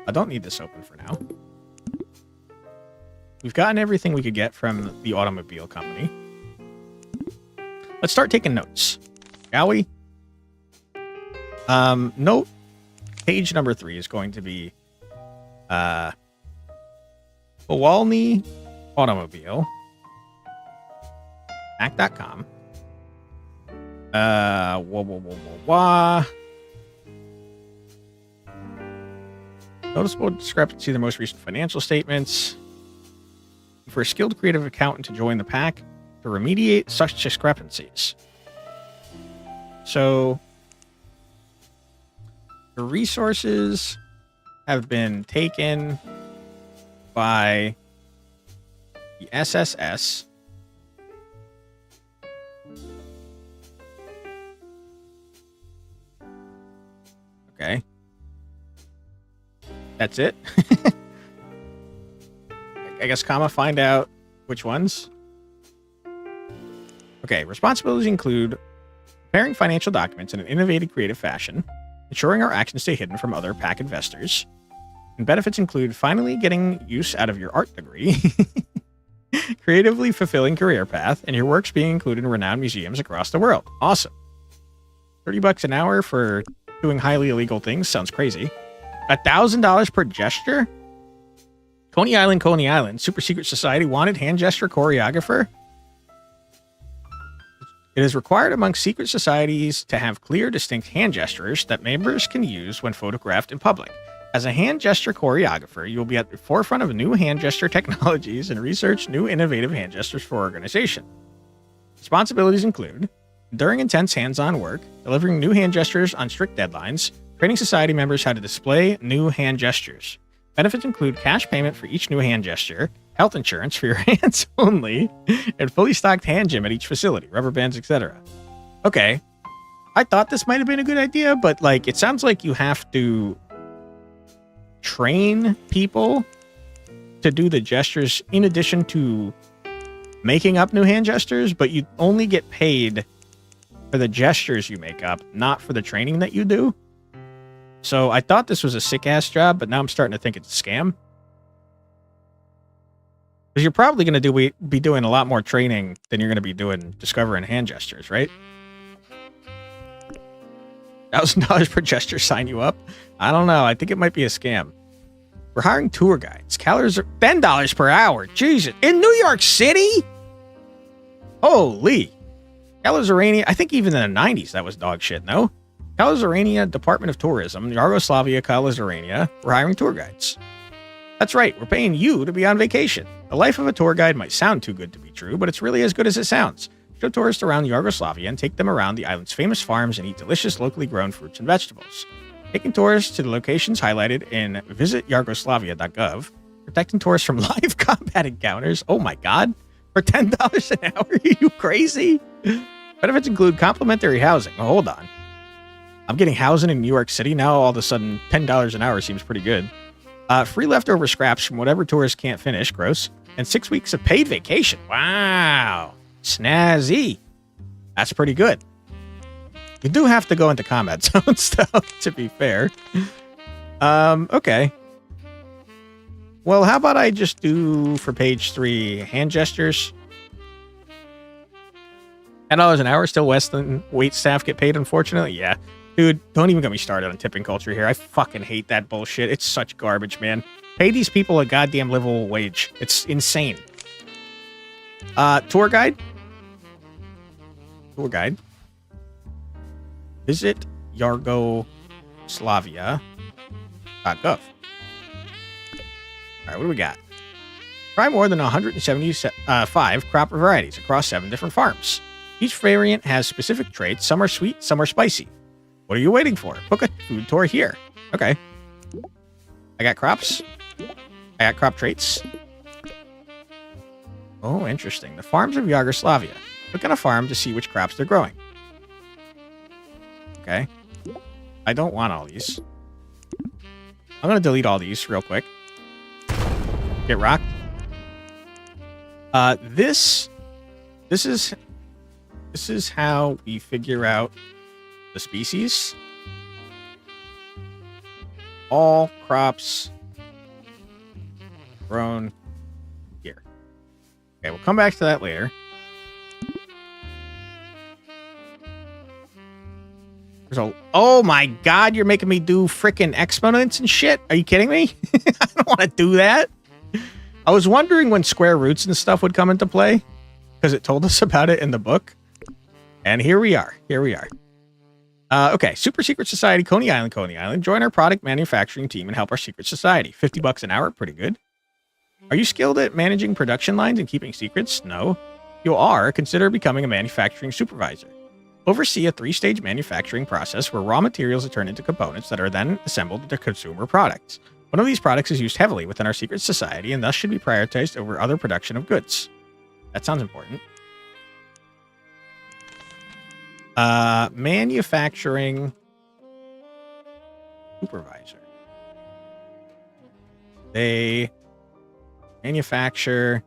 I don't need this open for now. We've gotten everything we could get from the automobile company. Let's start taking notes, shall we? Note page number 3 is going to be Powalny Automobile, Mac.com. Noticeable discrepancy in the most recent financial statements. For a skilled creative accountant to join the pack to remediate such discrepancies. So the resources have been taken by the SSS. Okay. That's it. I guess, find out which ones. Okay, responsibilities include preparing financial documents in an innovative, creative fashion, ensuring our actions stay hidden from other PAC investors, and benefits include finally getting use out of your art degree, creatively fulfilling career path, and your works being included in renowned museums across the world. Awesome. $30 an hour for doing highly illegal things sounds crazy. $1,000 per gesture? Coney Island, super secret society, wanted hand gesture choreographer. It is required among secret societies to have clear, distinct hand gestures that members can use when photographed in public. As a hand gesture choreographer, you will be at the forefront of new hand gesture technologies and research new innovative hand gestures for organization. Responsibilities include enduring intense hands-on work, delivering new hand gestures on strict deadlines, training society members how to display new hand gestures. Benefits include cash payment for each new hand gesture, health insurance for your hands only, and fully stocked hand gym at each facility, rubber bands, etc. Okay. I thought this might have been a good idea, but like it sounds like you have to train people to do the gestures in addition to making up new hand gestures, but you only get paid for the gestures you make up, not for the training that you do. So I thought this was a sick-ass job, but now I'm starting to think it's a scam. Because you're probably going to be doing a lot more training than you're going to be doing discovering hand gestures, right? $1,000 per gesture sign you up? I don't know. I think it might be a scam. We're hiring tour guides. Calories are $10 per hour. Jesus. In New York City? Holy. Los Zorangeles, I think even in the 90s that was dog shit, no? Los Zorangeles Department of Tourism, Yugoslavia, Los Zorangeles, we're hiring tour guides. That's right, we're paying you to be on vacation. The life of a tour guide might sound too good to be true, but it's really as good as it sounds. Show tourists around Yugoslavia and take them around the island's famous farms and eat delicious locally grown fruits and vegetables. Taking tourists to the locations highlighted in visityugoslavia.gov, protecting tourists from live combat encounters. Oh my god, for $10 an hour? Are you crazy? Benefits include complimentary housing. Oh, hold on. I'm getting housing in New York City. Now all of a sudden $10 an hour seems pretty good. Free leftover scraps from whatever tourists can't finish. Gross. And 6 weeks of paid vacation. Wow. Snazzy. That's pretty good. You do have to go into combat zones, though, to be fair. Okay. Well, how about I just do, for page 3, hand gestures? $10 an hour, still less than wait staff get paid, unfortunately? Yeah. Dude, don't even get me started on tipping culture here. I fucking hate that bullshit. It's such garbage, man. Pay these people a goddamn livable wage. It's insane. Tour guide? Tour guide. Visit Yugoslavia.gov. Alright, what do we got? Try more than 175 crop varieties across 7 different farms. Each variant has specific traits. Some are sweet, some are spicy. What are you waiting for? Book a food tour here. Okay. I got crops. I got crop traits. Oh, interesting. The farms of Yugoslavia. Click on a farm to see which crops they're growing. Okay. I don't want all these. I'm going to delete all these real quick. Get rocked. This is how we figure out the species. All crops grown here. Okay, we'll come back to that later. Oh my god, you're making me do freaking exponents and shit? Are you kidding me? I don't want to do that. I was wondering when square roots and stuff would come into play, because it told us about it in the book. And here we are. Okay, Super Secret Society, Coney Island. Join our product manufacturing team and help our secret society. $50 an hour, pretty good. Are you skilled at managing production lines and keeping secrets? No. You are. Consider becoming a manufacturing supervisor. Oversee a 3-stage manufacturing process where raw materials are turned into components that are then assembled into consumer products. One of these products is used heavily within our secret society and thus should be prioritized over other production of goods. That sounds important. Manufacturing supervisor. They manufacture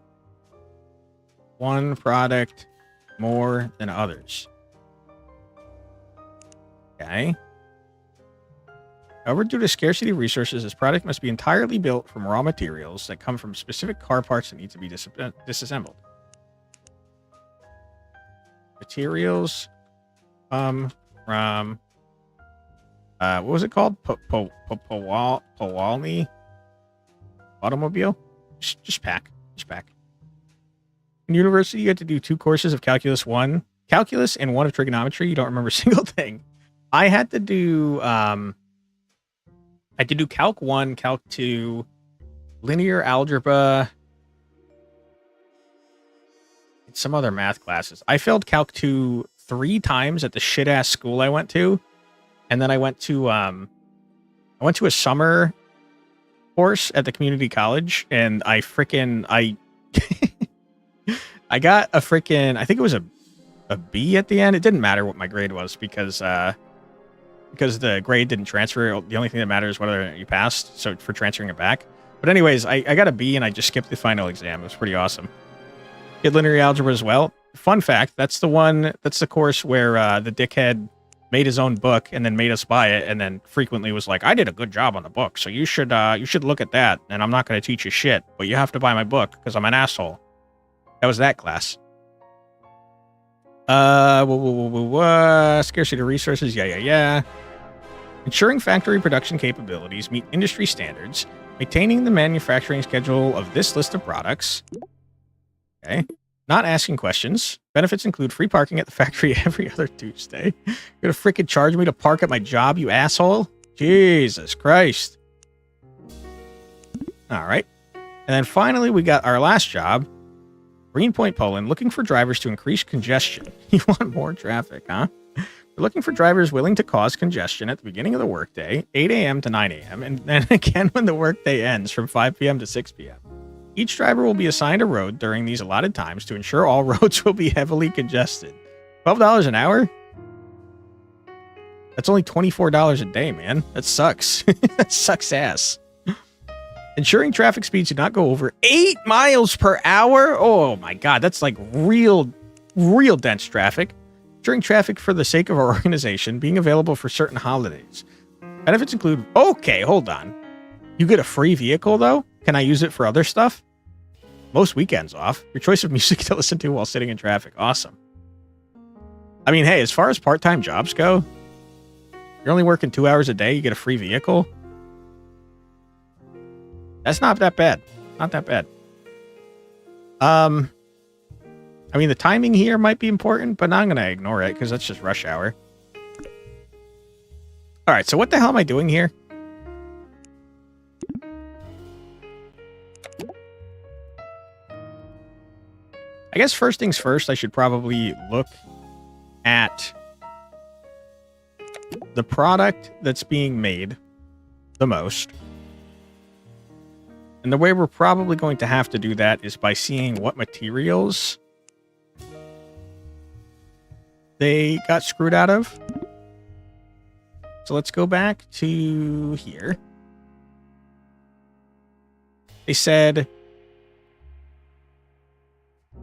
one product more than others. Okay. However, due to scarcity of resources, this product must be entirely built from raw materials that come from specific car parts that need to be disassembled. Materials come from what was it called? Powalny automobile. Just pack. In university, you had to do 2 courses of calculus and 1 of trigonometry. You don't remember a single thing. I had to do Calc 1, Calc 2, linear algebra. some other math classes. I failed Calc 2 3 times at the shit-ass school I went to. And then I went to a summer course at the community college, and I I got a freaking, I think it was a B at the end. It didn't matter what my grade was because the grade didn't transfer. The only thing that matters is whether you passed. So for transferring it back. But anyways, I got a B and I just skipped the final exam. It was pretty awesome. Did linear algebra as well. Fun fact, that's the course where the dickhead made his own book and then made us buy it, and then frequently was like, I did a good job on the book, so you should look at that, and I'm not going to teach you shit, but you have to buy my book because I'm an asshole. That was that class. Scarcity of resources, yeah. Ensuring factory production capabilities meet industry standards, maintaining the manufacturing schedule of this list of products. Okay. Not asking questions. Benefits include free parking at the factory every other Tuesday. You're gonna freaking charge me to park at my job, you asshole? Jesus Christ. All right. And then finally, we got our last job. Greenpoint, Poland, looking for drivers to increase congestion. You want more traffic, huh? We're looking for drivers willing to cause congestion at the beginning of the workday, 8 a.m. to 9 a.m., and then again when the workday ends from 5 p.m. to 6 p.m. Each driver will be assigned a road during these allotted times to ensure all roads will be heavily congested. $12 an hour? That's only $24 a day, man. That sucks. That sucks ass. Ensuring traffic speeds do not go over 8 miles per hour? Oh my god, that's like real dense traffic. Ensuring traffic for the sake of our organization, being available for certain holidays. Benefits include... Okay, hold on. You get a free vehicle, though? Can I use it for other stuff? Most weekends off. Your choice of music to listen to while sitting in traffic. Awesome. I mean, hey, as far as part-time jobs go, you're only working 2 hours a day, you get a free vehicle. That's not that bad. Not that bad. I mean, the timing here might be important, but I'm going to ignore it because that's just rush hour. All right, so what the hell am I doing here? I guess first things first, I should probably look at the product that's being made the most. And the way we're probably going to have to do that is by seeing what materials they got screwed out of. So let's go back to here. They said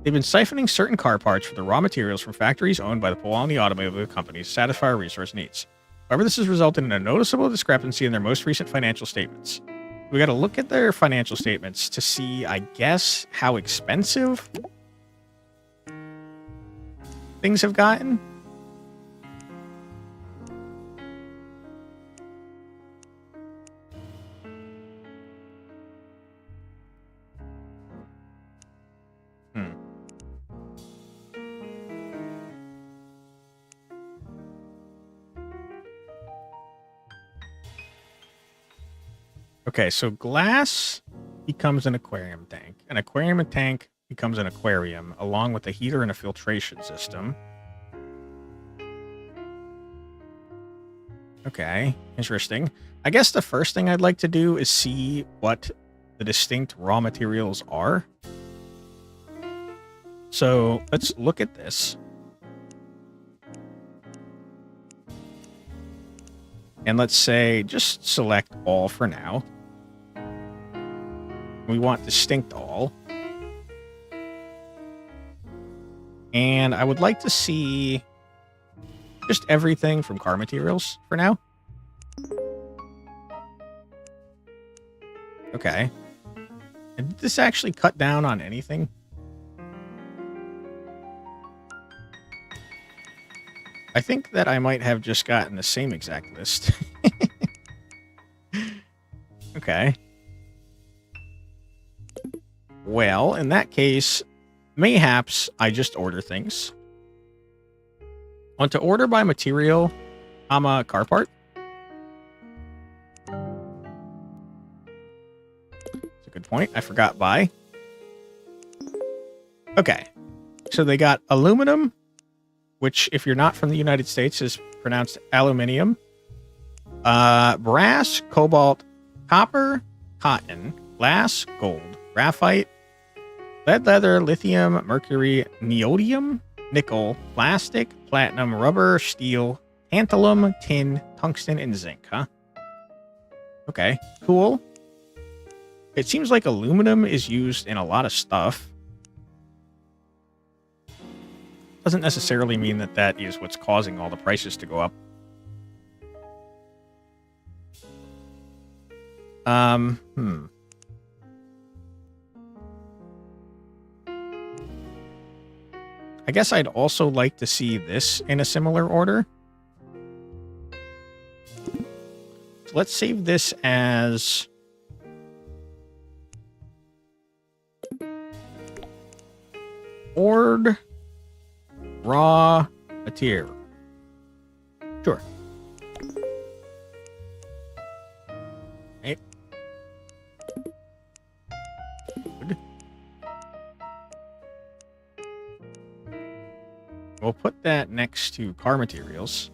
they've been siphoning certain car parts for the raw materials from factories owned by the Polanyi automotive companies to satisfy our resource needs. However, this has resulted in a noticeable discrepancy in their most recent financial statements. We got to look at their financial statements to see, I guess, how expensive things have gotten. Okay, so glass becomes an aquarium tank. An aquarium tank becomes an aquarium, along with a heater and a filtration system. Okay, interesting. I guess the first thing I'd like to do is see what the distinct raw materials are. So let's look at this. And let's say, just select all for now. We want distinct all. And I would like to see just everything from car materials for now. Okay. And did this actually cut down on anything? I think that I might have just gotten the same exact list. Okay. Well, in that case, mayhaps I just order things. Want to order by material, comma, car part? That's a good point. I forgot by. Okay. So they got aluminum, which, if you're not from the United States, is pronounced aluminium. Brass, cobalt, copper, cotton, glass, gold, graphite, lead, leather, lithium, mercury, neodymium, nickel, plastic, platinum, rubber, steel, tantalum, tin, tungsten, and zinc, huh? Okay, cool. It seems like aluminum is used in a lot of stuff. Doesn't necessarily mean that that is what's causing all the prices to go up. I guess I'd also like to see this in a similar order. So let's save this as ord raw material. Sure. Okay. Good. We'll put that next to car materials.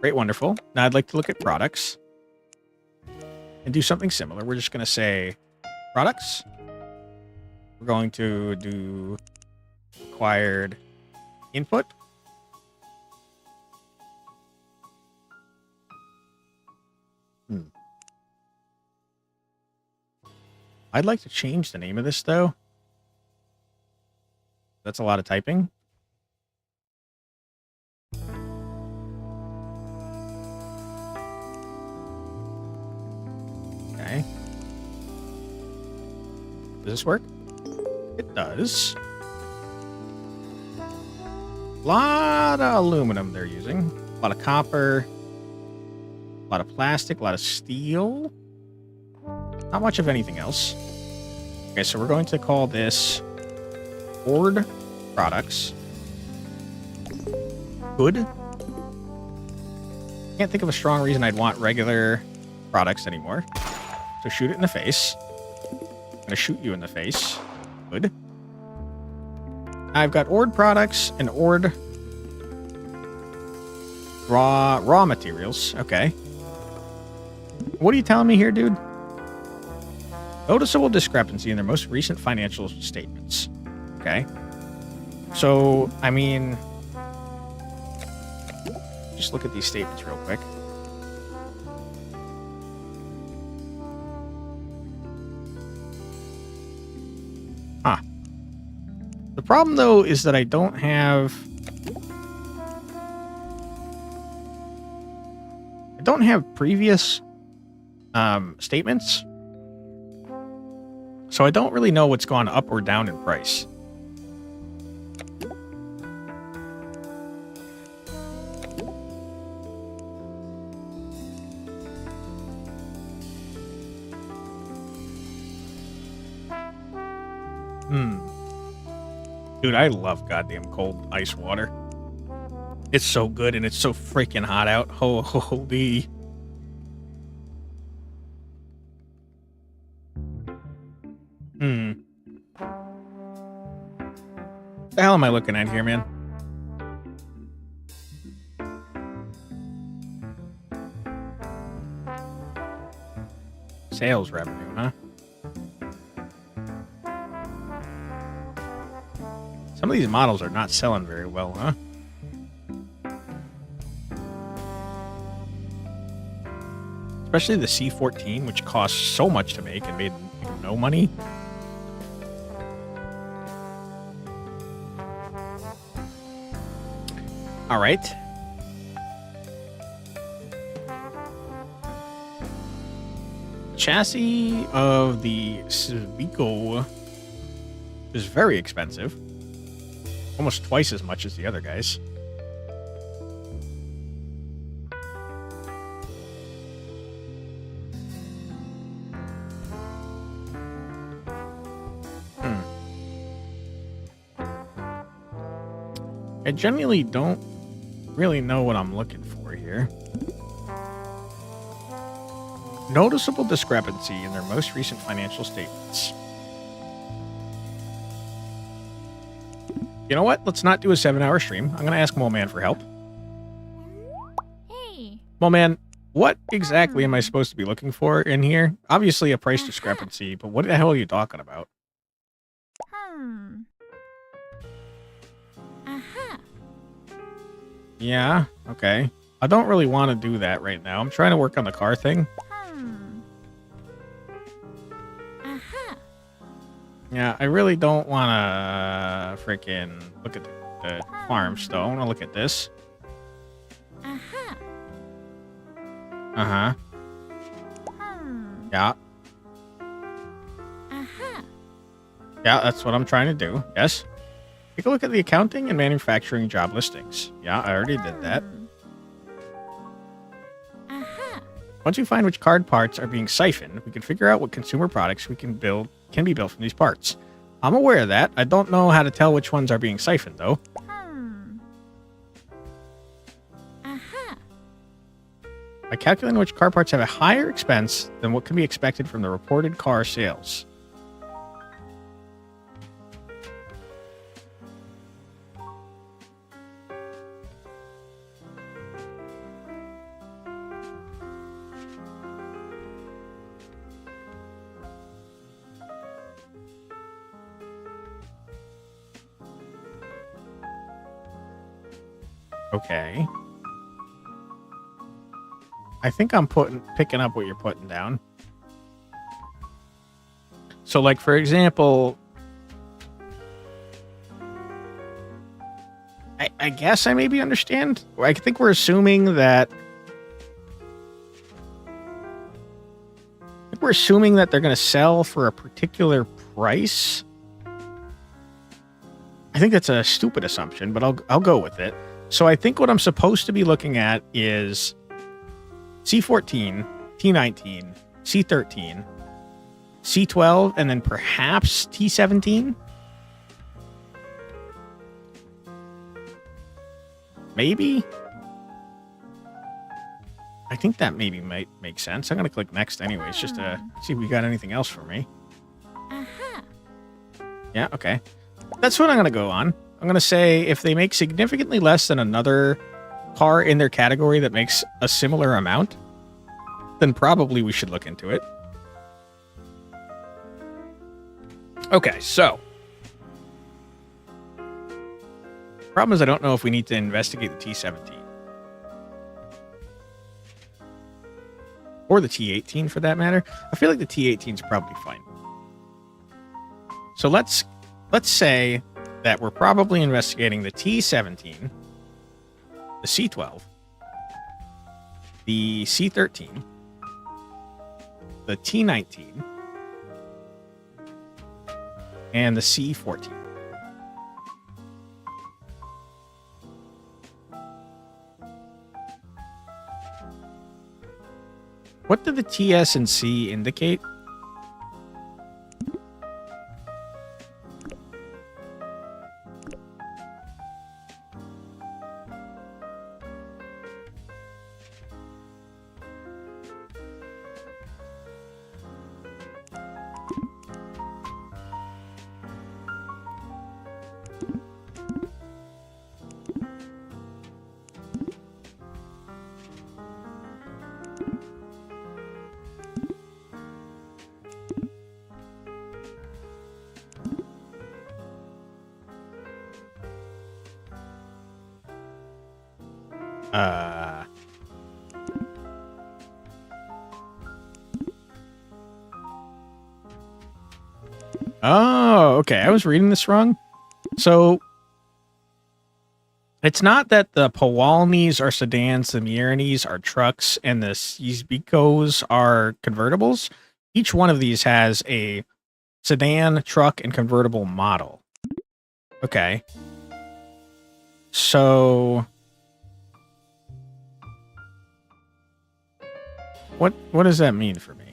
Great, wonderful. Now I'd like to look at products and do something similar. We're just going to say products. We're going to do required input. I'd like to change the name of this, though. That's a lot of typing. Okay. Does this work? It does. A lot of aluminum they're using. A lot of copper. A lot of plastic. A lot of steel. Not much of anything else. Okay, so we're going to call this Ord Products. Good. Can't think of a strong reason I'd want regular products anymore. So shoot it in the face. I'm gonna shoot you in the face. Good. I've got Ord Products and Ord raw materials. Okay. What are you telling me here, dude? Noticeable discrepancy in their most recent financial statements. Okay. So, I mean, just look at these statements real quick. Huh. The problem, though, is that I don't have previous statements. So I don't really know what's gone up or down in price. Dude, I love goddamn cold ice water. It's so good and it's so freaking hot out. Holy. The hell am I looking at here, man? Sales revenue, huh? Some of these models are not selling very well, huh? Especially the C14, which costs so much to make and made no money. All right. Chassis of the Civico is very expensive. Almost twice as much as the other guys. I genuinely don't really know what I'm looking for here. Noticeable discrepancy in their most recent financial statements. You know what? Let's not do a 7-hour stream. I'm going to ask Mole Man for help. Hey. Mole Man, what exactly am I supposed to be looking for in here? Obviously a price discrepancy, but what the hell are you talking about? Yeah, okay. I don't really want to do that right now. I'm trying to work on the car thing. Yeah, I really don't want to freaking look at the farm still. I want to look at this. Uh-huh. Yeah. Yeah, that's what I'm trying to do. Yes. Take a look at the accounting and manufacturing job listings. Yeah, I already did that. Once we find which card parts are being siphoned, we can figure out what consumer products we can be built from these parts. I'm aware of that. I don't know how to tell which ones are being siphoned, though. By calculating which car parts have a higher expense than what can be expected from the reported car sales. Okay. I think I'm picking up what you're putting down. So, like, for example, I guess I maybe understand. I think we're assuming that they're going to sell for a particular price. I think that's a stupid assumption, but I'll go with it. So I think what I'm supposed to be looking at is C14, T19, C13, C12, and then perhaps T17? Maybe? I think that maybe might make sense. I'm going to click next anyways, just to see if we got anything else for me. Yeah, okay. That's what I'm going to go on. I'm going to say if they make significantly less than another car in their category that makes a similar amount, then probably we should look into it. Okay, so. Problem is I don't know if we need to investigate the T17. Or the T18 for that matter. I feel like the T18 is probably fine. So let's say that we're probably investigating the T17, the C12, the C13, the T19, and the C14. What do the TS and C indicate? Oh, okay. I was reading this wrong. So it's not that the Powalnis are sedans, the Mieranis are trucks, and the Zbikos are convertibles. Each one of these has a sedan, truck, and convertible model. Okay. So what does that mean for me?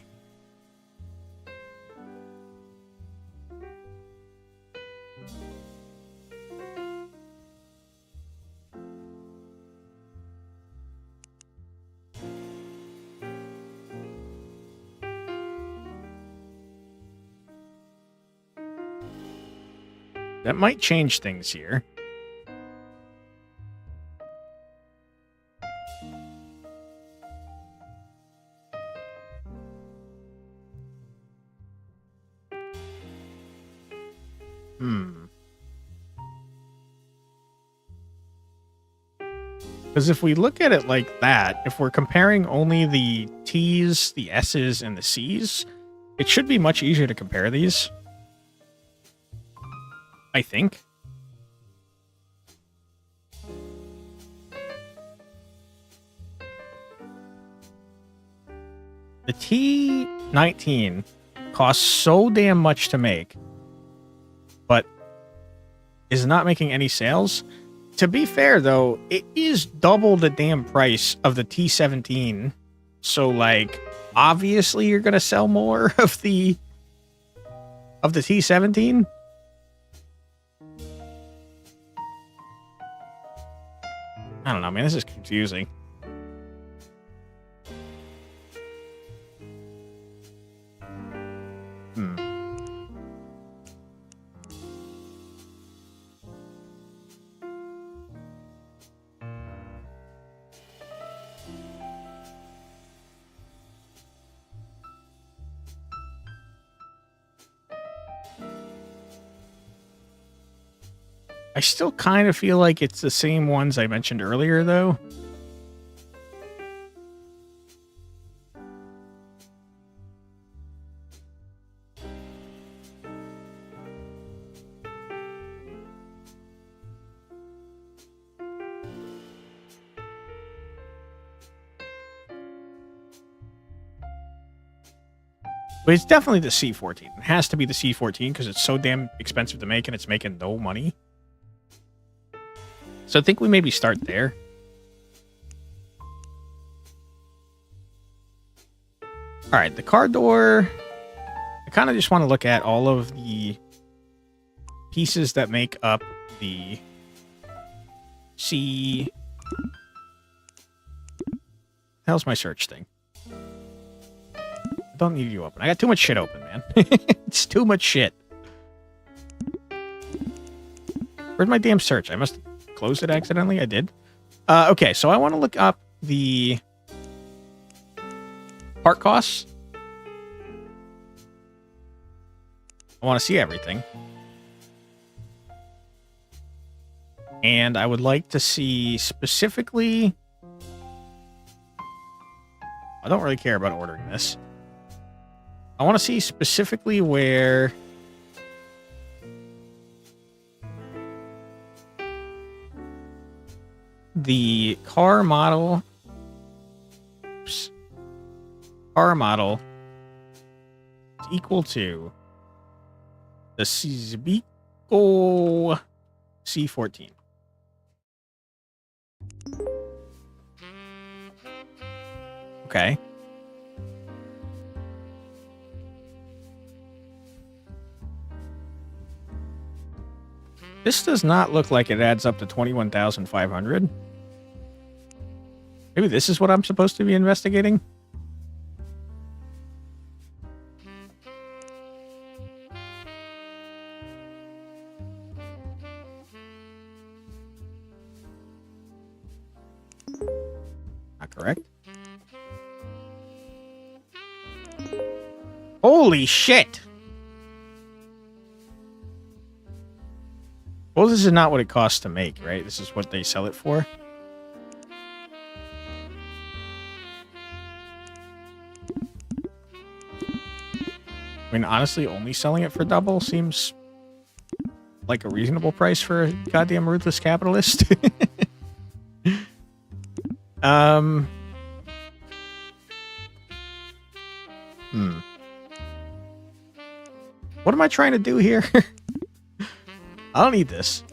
That might change things here. Because if we look at it like that, if we're comparing only the T's, the S's, and the C's, it should be much easier to compare these. I think. The T19 costs so damn much to make, but is not making any sales. To be fair, though, it is double the damn price of the T17. So, like, obviously you're going to sell more of the T17. I don't know, man. This is confusing. I still kind of feel like it's the same ones I mentioned earlier, though. But it's definitely the C14. It has to be the C14 because it's so damn expensive to make and it's making no money. So I think we maybe start there. All right, the car door. I kind of just want to look at all of the pieces that make up the C. How's my search thing? I don't need you open. I got too much shit open, man. It's too much shit. Where's my damn search? I must have closed it accidentally. I did. Okay, so I want to look up the part costs. I want to see everything. And I would like to see specifically... I don't really care about ordering this. I want to see specifically where the car model is equal to the Civico C14. Okay. This does not look like it adds up to 21,500. Maybe this is what I'm supposed to be investigating? Not correct. Holy shit! Well, this is not what it costs to make, right? This is what they sell it for. I mean, honestly, only selling it for double seems like a reasonable price for a goddamn ruthless capitalist. What am I trying to do here? I don't need this.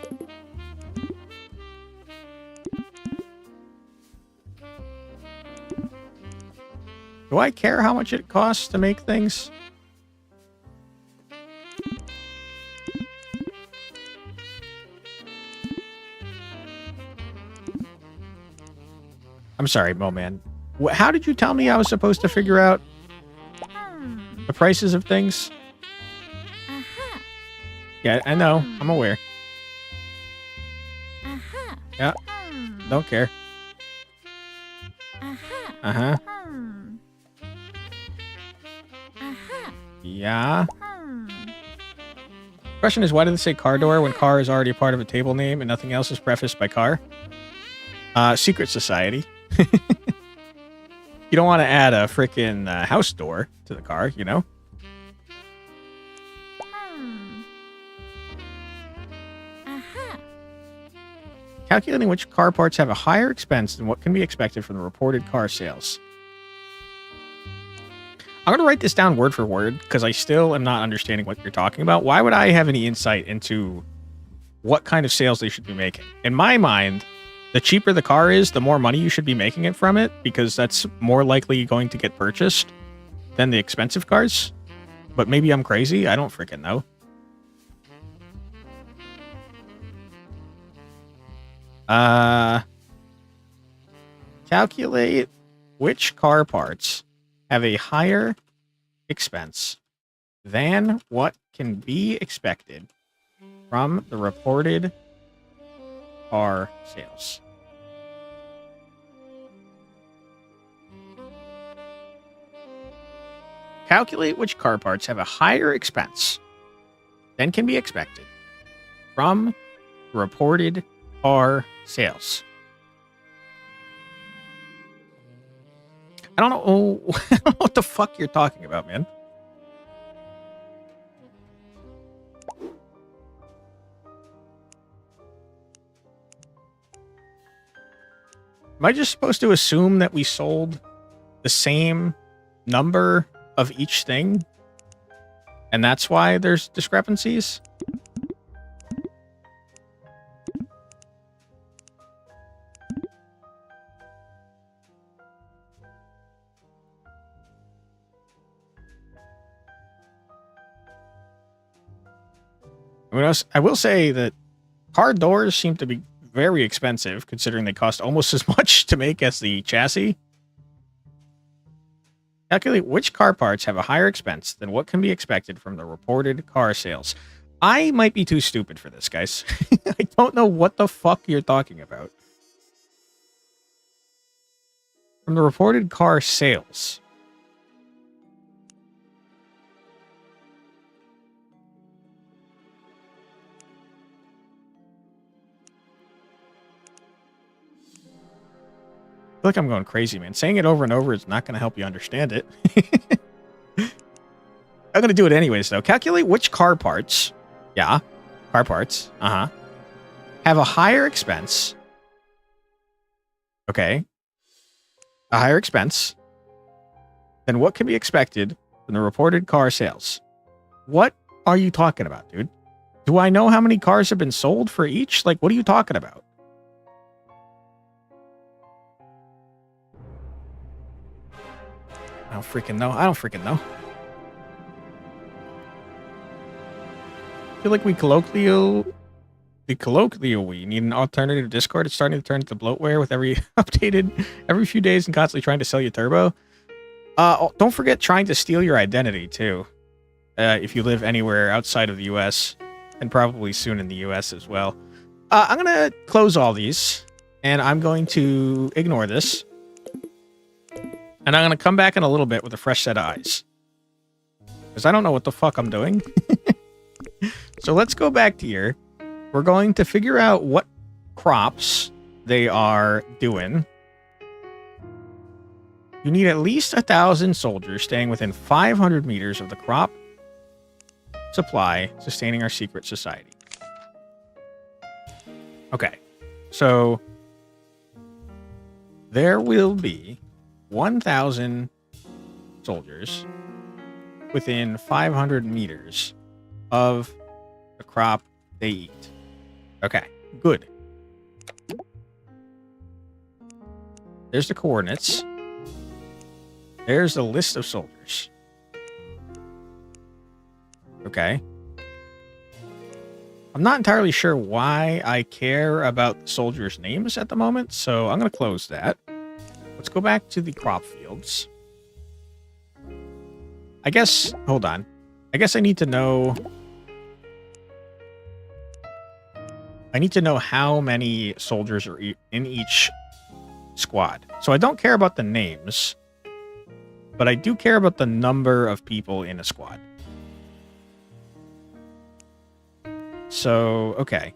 Do I care how much it costs to make things? I'm sorry, Mo Man. How did you tell me I was supposed to figure out the prices of things? Yeah, I know. I'm aware. Yeah. Don't care. Uh-huh. Yeah. Question is, why did it say car door when car is already a part of a table name and nothing else is prefaced by car? Secret society. You don't want to add a freaking house door to the car, you know? Calculating which car parts have a higher expense than what can be expected from the reported car sales. I'm going to write this down word for word because I still am not understanding what you're talking about. Why would I have any insight into what kind of sales they should be making? In my mind, the cheaper the car is, the more money you should be making it from it because that's more likely going to get purchased than the expensive cars. But maybe I'm crazy. I don't freaking know. Calculate which car parts have a higher expense than what can be expected from the reported car sales. Calculate which car parts have a higher expense than can be expected from reported car sales. I don't know, I don't know what the fuck you're talking about, man. Am I just supposed to assume that we sold the same number of each thing? And that's why there's discrepancies? I will say that car doors seem to be very expensive, considering they cost almost as much to make as the chassis. Calculate which car parts have a higher expense than what can be expected from the reported car sales. I might be too stupid for this, guys. I don't know what the fuck you're talking about. From the reported car sales. I feel like I'm going crazy, man. Saying it over and over is not going to help you understand it. I'm going to do it anyways, though. Calculate which car parts, car parts, have a higher expense. Okay. A higher expense than what can be expected from the reported car sales. What are you talking about, dude? Do I know how many cars have been sold for each? Like, what are you talking about? I don't freaking know. I feel like we need an alternative Discord. It's starting to turn into bloatware with every updated every few days and constantly trying to sell you turbo. Don't forget trying to steal your identity too. If you live anywhere outside of the US and probably soon in the US as well. I'm going to close all these and I'm going to ignore this. And I'm going to come back in a little bit with a fresh set of eyes. Because I don't know what the fuck I'm doing. So let's go back to here. We're going to figure out what crops they are doing. You need at least 1,000 soldiers staying within 500 meters of the crop supply, sustaining our secret society. Okay. So there will be 1,000 soldiers within 500 meters of the crop they eat. Okay, good. There's the coordinates. There's the list of soldiers. Okay. I'm not entirely sure why I care about the soldiers' names at the moment, so I'm going to close that. Let's go back to the crop fields. I guess, hold on. I guess I need to know... how many soldiers are in each squad. So I don't care about the names, but I do care about the number of people in a squad. So, okay.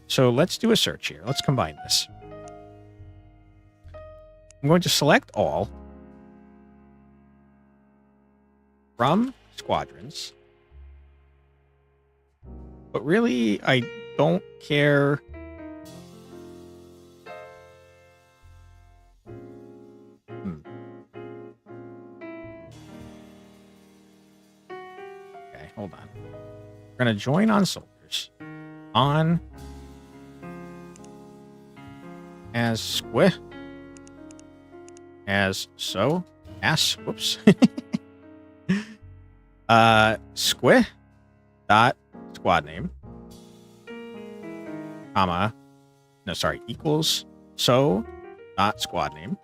So let's do a search here. Let's combine this. I'm going to select all from squadrons. But really, I don't care. Okay, hold on. We're going to join on soldiers. On as squid. As so. As, whoops. Squid dot squad name. Comma. No, sorry. Equals so dot squad name.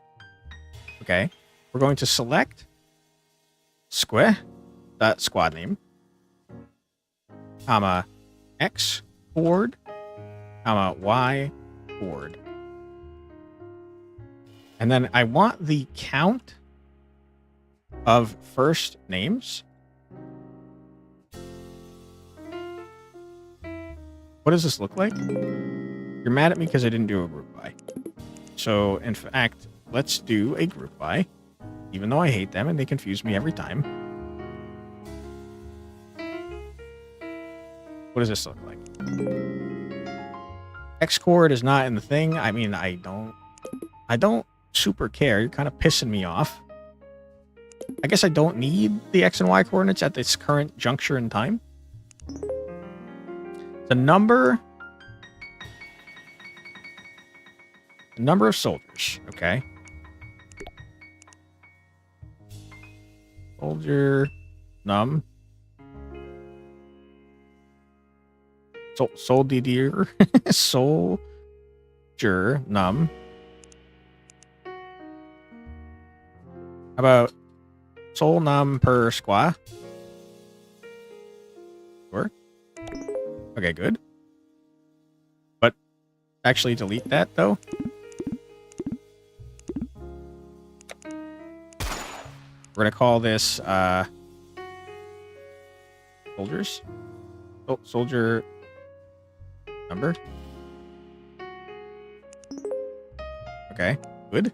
Okay. We're going to select squid dot squad name. Comma. X board. Comma. Y board. And then I want the count of first names. What does this look like? You're mad at me because I didn't do a group by. So, in fact, let's do a group by, even though I hate them and they confuse me every time. What does this look like? X chord is not in the thing. I mean, I don't super care. You're kind of pissing me off. I guess I don't need the X and Y coordinates at this current juncture in time. The number of soldiers, okay. Soldier num. Soldier soldier num. How about sol num per squad? Sure. Okay, good. But actually delete that, though. We're going to call this soldiers. Oh, soldier number. Okay, good.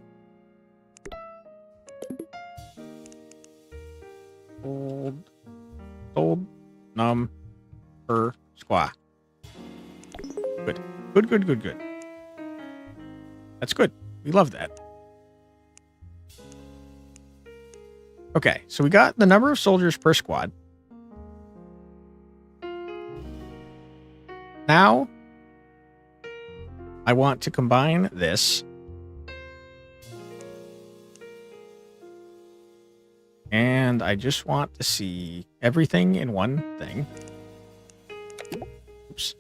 Sold num per squad. Good. Good. That's good. We love that. Okay, so we got the number of soldiers per squad. Now, I want to combine this. And I just want to see everything in one thing. Oops.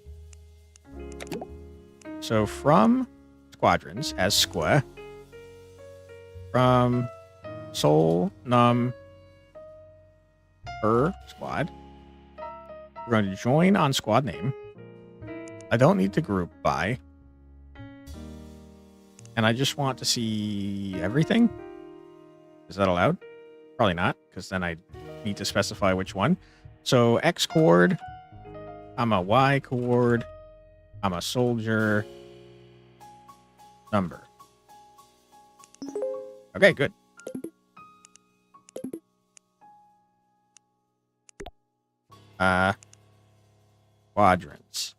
So from squadrons as squa, from sol num per squad, we're going to join on squad name. I don't need to group by. And I just want to see everything. Is that allowed? Probably not, because then I need to specify which one. So X chord, I'm a Y chord, I'm a soldier number. Okay, good. Quadrants.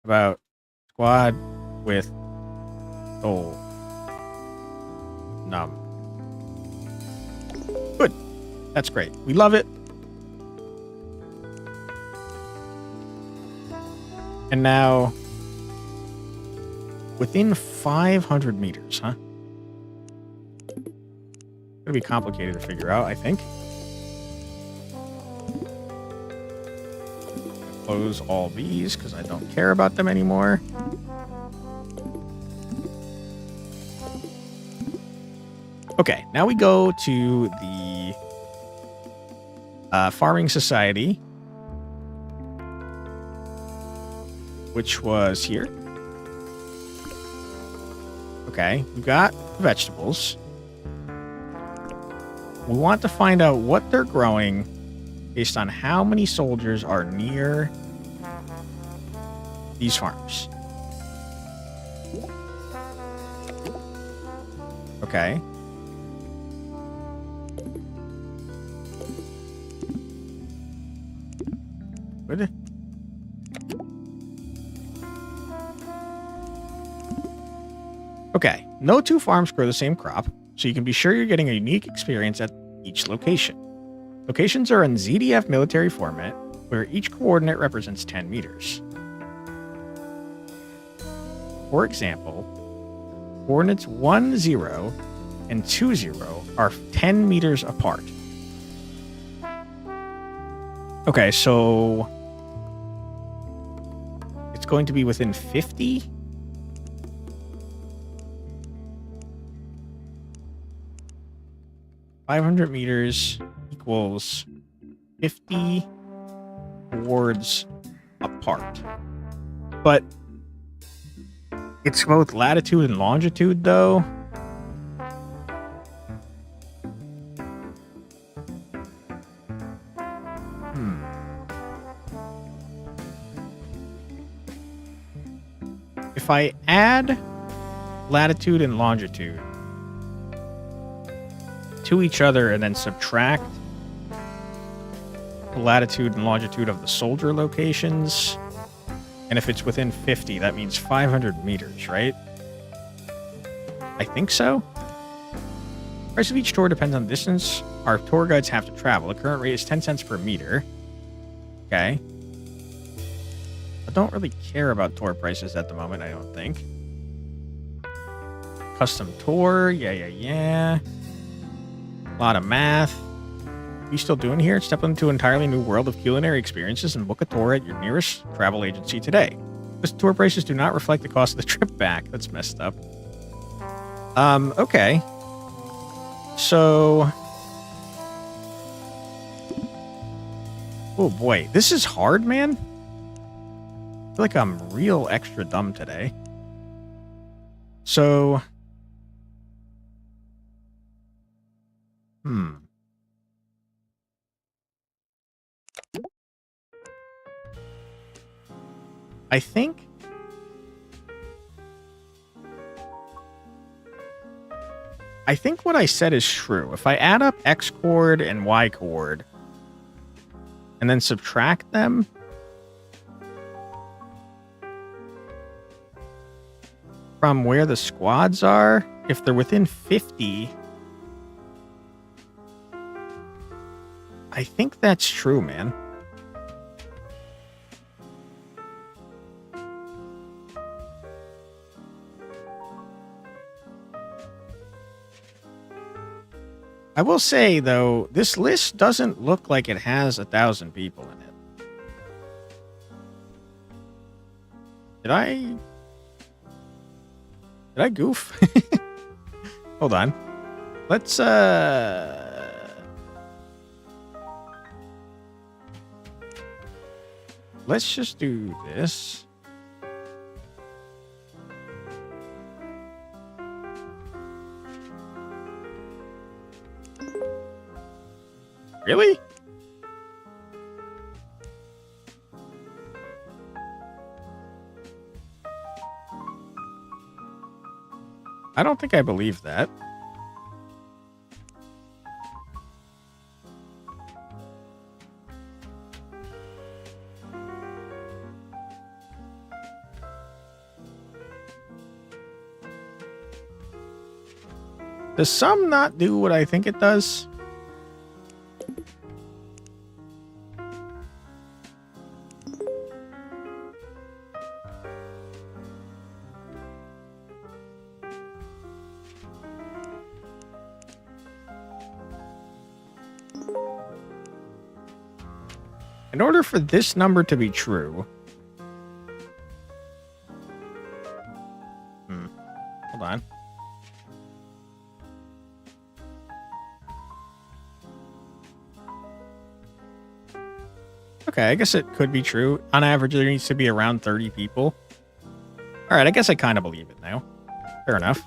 About squad with soul num. Good. That's great. We love it. And now, within 500 meters, huh? Gonna be complicated to figure out, I think. Close all these because I don't care about them anymore. Okay, now we go to the Farming Society, which was here. Okay, we got vegetables. We want to find out what they're growing based on how many soldiers are near these farms. Okay. Good. Okay. No two farms grow the same crop, so you can be sure you're getting a unique experience at each location. Locations are in ZDF military format, where each coordinate represents 10 meters. For example, coordinates 1, 0, and 2, 0 are 10 meters apart. Okay, so it's going to be within 50? $500 meters equals 50 wards apart. But it's both latitude and longitude, though. If I add latitude and longitude to each other and then subtract the latitude and longitude of the soldier locations, and if it's within 50, that means 500 meters, right? I think so. Price of each tour depends on the distance our tour guides have to travel. The current rate is 10 cents per meter. Okay. I don't really care about tour prices at the moment, I don't think. Custom tour. Yeah. A lot of math. What are you still doing here? Step into an entirely new world of culinary experiences and book a tour at your nearest travel agency today. This tour prices do not reflect the cost of the trip back. That's messed up. Okay. So... oh boy. This is hard, man. I feel like I'm real extra dumb today. So... I think what I said is true. If I add up X chord and Y chord and then subtract them, from where the squads are, if they're within 50, I think that's true, man. I will say, though, this list doesn't look like it has 1,000 people in it. Did I goof? Hold on. Let's just do this. Really? I don't think I believe that. Does some not do what I think it does? In order for this number to be true... Hold on. Okay, I guess it could be true. On average, there needs to be around 30 people. Alright, I guess I kind of believe it now. Fair enough.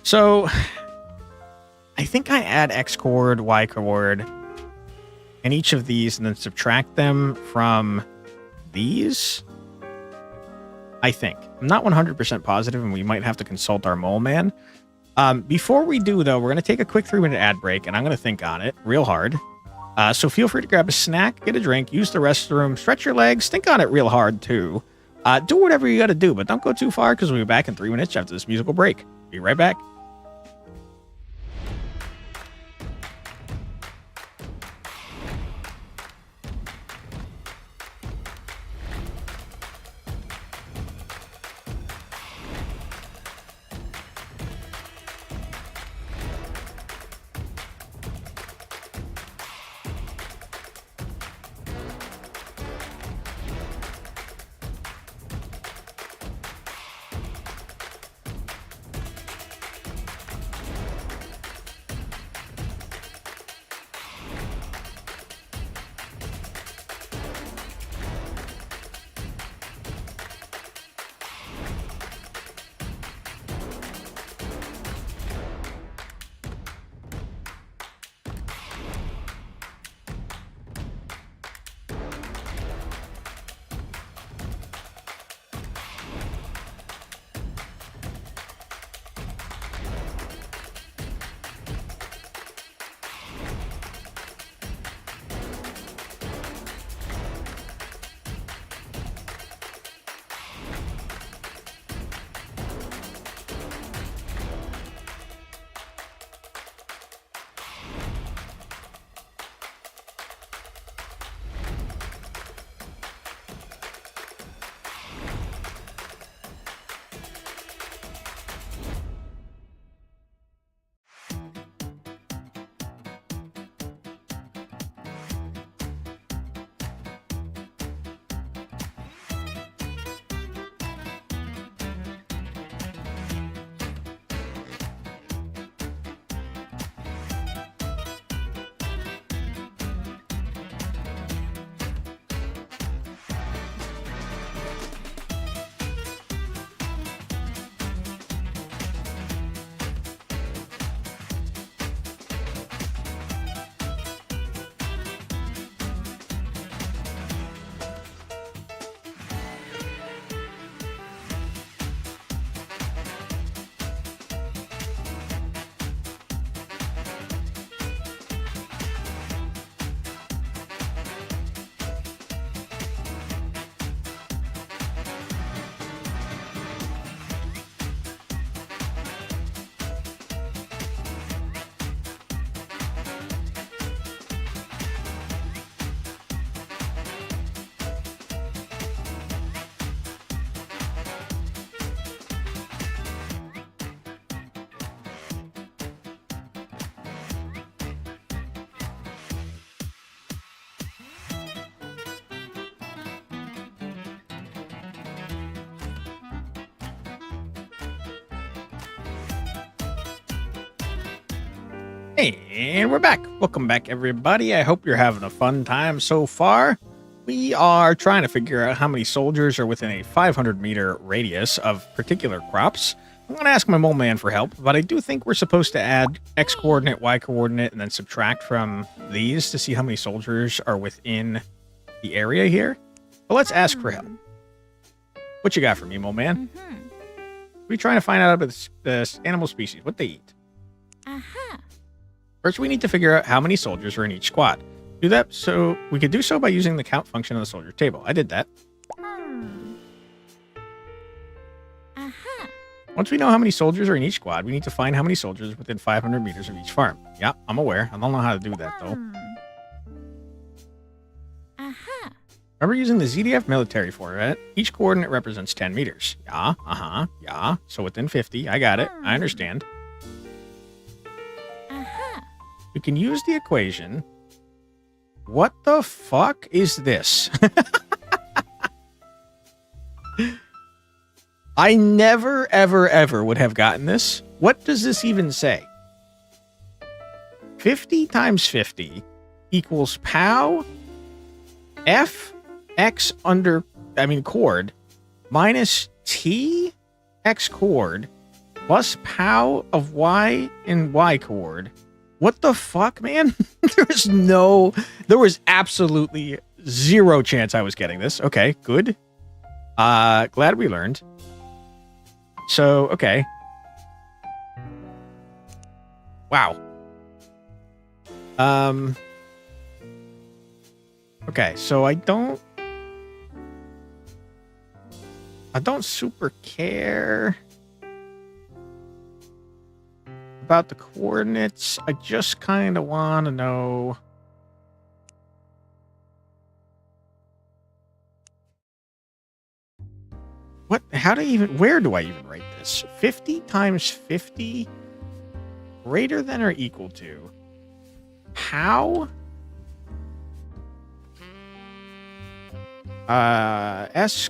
So... I think I add X chord, Y chord, and each of these, and then subtract them from these. I think. I'm not 100% positive, and we might have to consult our mole man. Before we do, though, we're going to take a quick 3-minute ad break, and I'm going to think on it real hard. So feel free to grab a snack, get a drink, use the restroom, stretch your legs, think on it real hard, too. Do whatever you got to do, but don't go too far, because we'll be back in 3 minutes after this musical break. Be right back. And we're back. Welcome back, everybody. I hope you're having a fun time so far. We are trying to figure out how many soldiers are within a 500-meter radius of particular crops. I'm going to ask my mole man for help, but I do think we're supposed to add X coordinate, Y coordinate, and then subtract from these to see how many soldiers are within the area here. But let's ask for help. What you got for me, mole man? We're trying to find out about this animal species, what they eat. First, we need to figure out how many soldiers are in each squad. Do that so we could do so by using the count function of the soldier table. I did that. Once we know how many soldiers are in each squad, we need to find how many soldiers within 500 meters of each farm. Yeah, I'm aware. I don't know how to do that, though. Remember using the ZDF military format? Each coordinate represents 10 meters. Yeah, yeah. So within 50. I got it. I understand. We can use the equation. What the fuck is this? I never, ever, ever would have gotten this. What does this even say? 50 times 50 equals POW F X chord minus T X chord plus POW of Y in Y chord What the fuck, man? There was absolutely zero chance I was getting this. Okay, good. Glad we learned. So, okay. Wow. Okay, so I don't super care about the coordinates. I just kind of want to know. What? How do I even? Where do I even write this? 50 times 50 greater than or equal to? How? S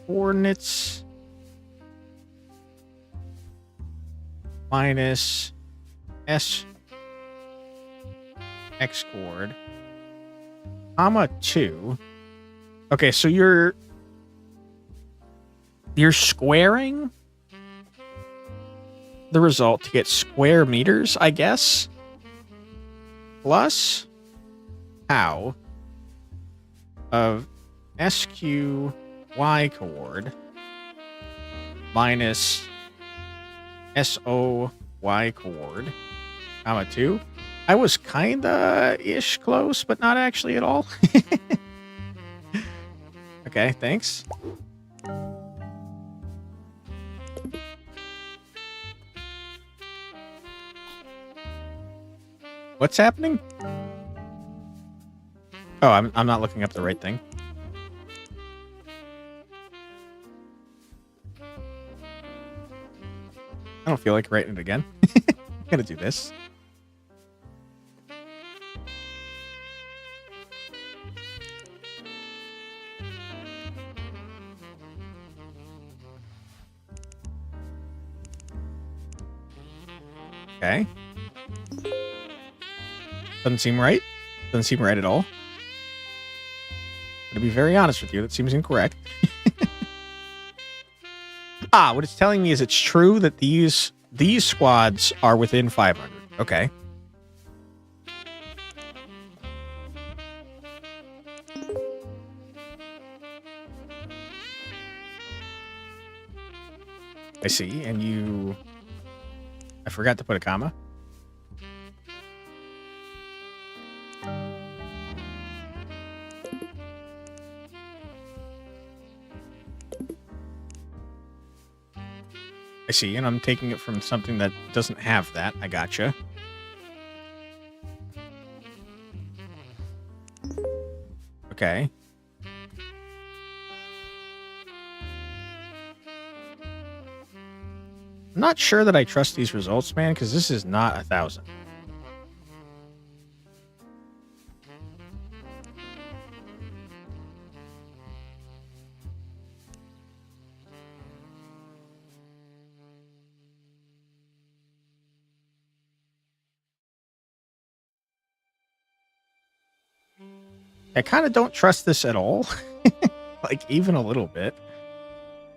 coordinates minus S X coord, comma 2. Okay, so you're squaring the result to get square meters, I guess. Plus how of SQY coord minus SOY coord, comma 2. I was kinda-ish close, but not actually at all. Okay, thanks. What's happening? Oh, I'm not looking up the right thing. I don't feel like writing it again. I'm gonna do this. Okay. Doesn't seem right. Doesn't seem right at all. To be very honest with you, that seems incorrect. What it's telling me is it's true that these squads are within 500. Okay. I see, and I forgot to put a comma. I see, and I'm taking it from something that doesn't have that. I gotcha. Okay. I'm not sure that I trust these results, man, because this is not 1,000. I kind of don't trust this at all. Like, even a little bit.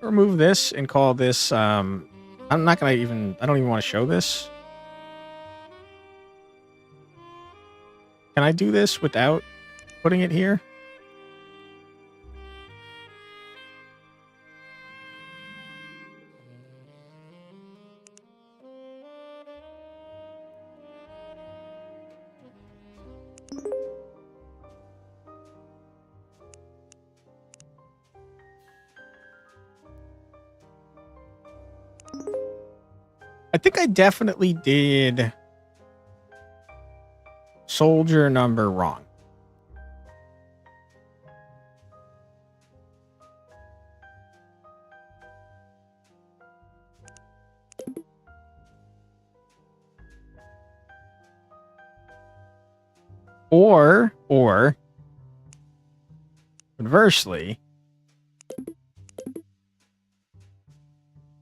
Remove this and call this, I'm not gonna even, I don't even want to show this. Can I do this without putting it here? I think I definitely did soldier number wrong. Or conversely,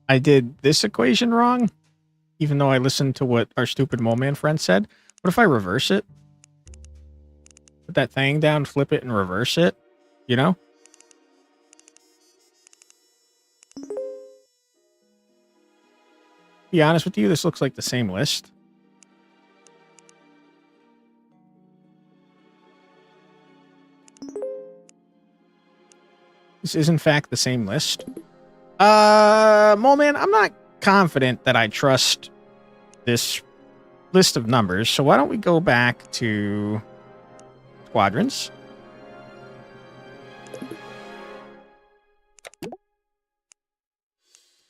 I did this equation wrong, even though I listened to what our stupid mole man friend said. What if I reverse it? Put that thing down, flip it, and reverse it, you know? Be honest with you, this looks like the same list. This is in fact the same list. Mole Man, I'm not confident that I trust this list of numbers, so why don't we go back to squadrons?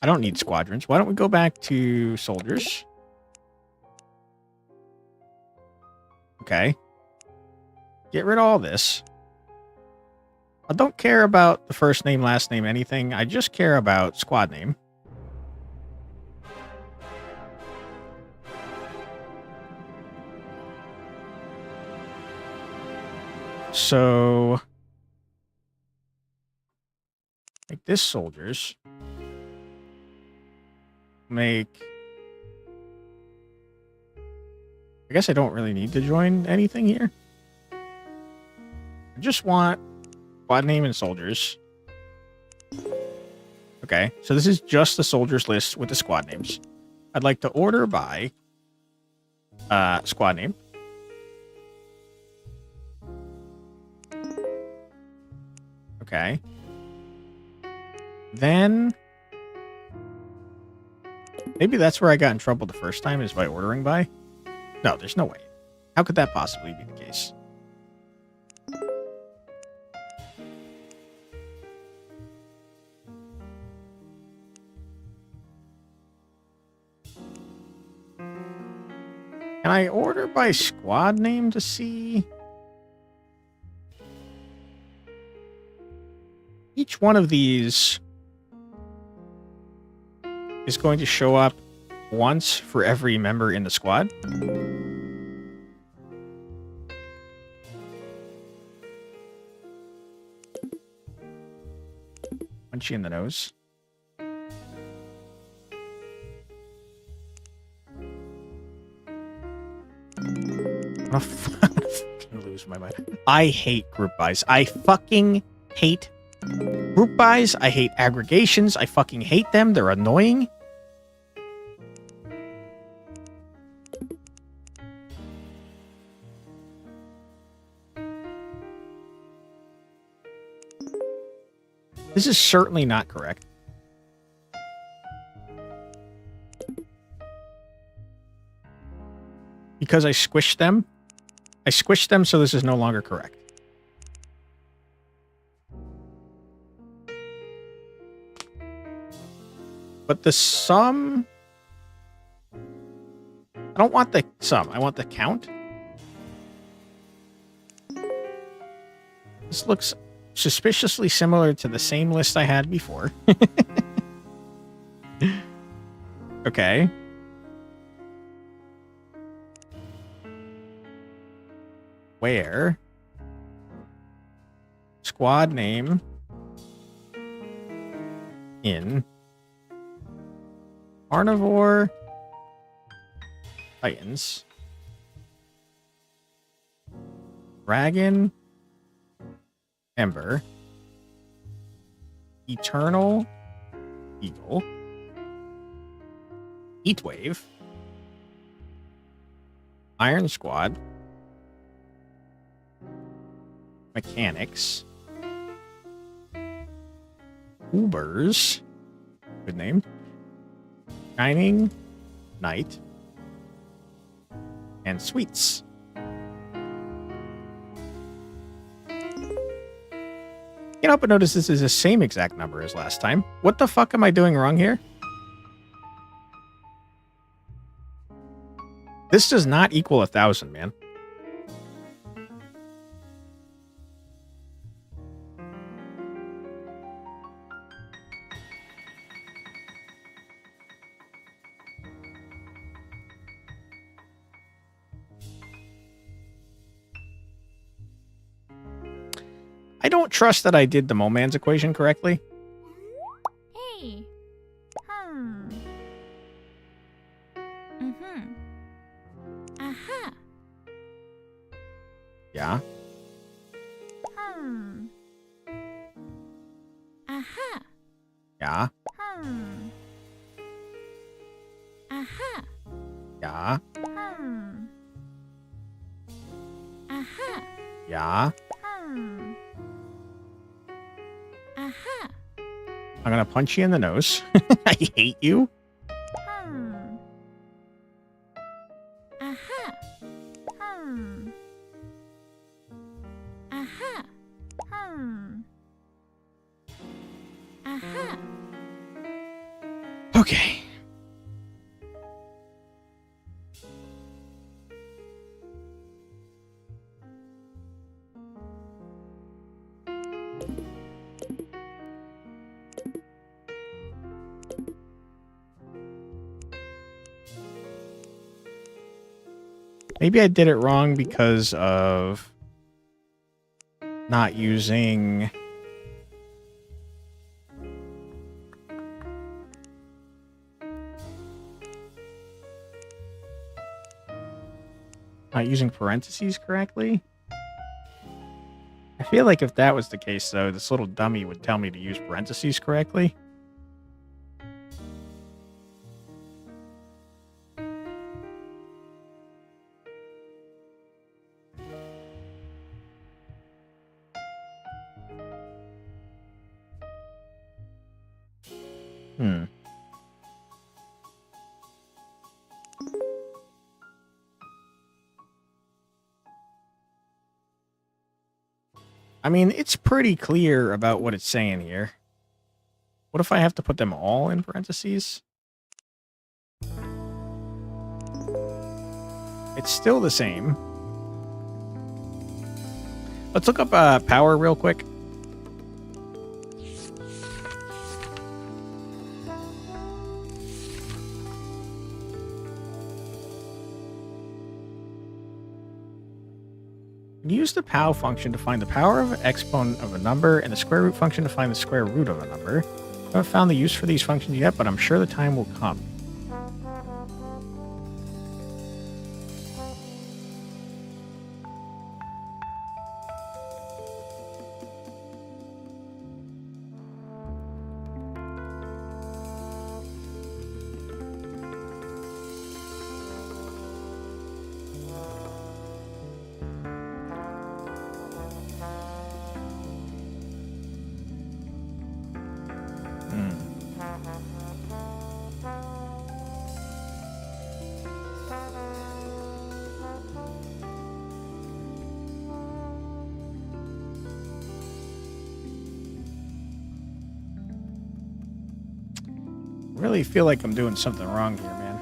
I don't need squadrons. Why don't we go back to soldiers? Okay. Get rid of all this. I don't care about the first name, last name, anything. I just care about squad name. So, make this soldiers. Make... I guess I don't really need to join anything here. I just want squad name and soldiers. Okay, so this is just the soldiers list with the squad names. I'd like to order by squad name. Okay. Then maybe that's where I got in trouble the first time, is by ordering by. No, there's no way. How could that possibly be the case? Can I order by squad name to see? Each one of these is going to show up once for every member in the squad. Punch you in the nose. I'm gonna lose my mind. I hate group buys. I fucking hate group buys. I hate aggregations. I fucking hate them. They're annoying. This is certainly not correct. Because I squished them. I squished them, so this is no longer correct. But the sum... I don't want the sum. I want the count. This looks suspiciously similar to the same list I had before. Okay. Where squad name in Carnivore Titans Dragon Ember Eternal Eagle Heatwave Iron Squad Mechanics Ubers, good name, Shining Knight, and Sweets. Can't help but notice this is the same exact number as last time. What the fuck am I doing wrong here? This does not equal 1,000, man. I don't trust that I did the Moman's equation correctly. Hey. Aha. Yeah. Aha. Yeah. Aha. Yeah. Aha. Yeah. Aha. Aha. I'm gonna punch you in the nose. I hate you. Hmm. Aha. Hmm. Aha. Hmm. Aha. Okay. Maybe I did it wrong because of not using... Not using parentheses correctly? I feel like if that was the case, though, this little dummy would tell me to use parentheses correctly. Hmm. I mean, it's pretty clear about what it's saying here. What if I have to put them all in parentheses? It's still the same. Let's look up power real quick. Use the pow function to find the power of an exponent of a number and the square root function to find the square root of a number. I haven't found the use for these functions yet, but I'm sure the time will come. Really feel like I'm doing something wrong here, man.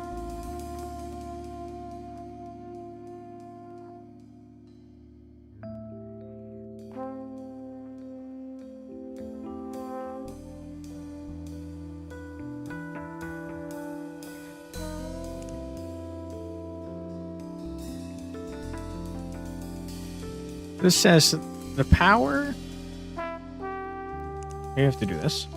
This says the power... We have to do this.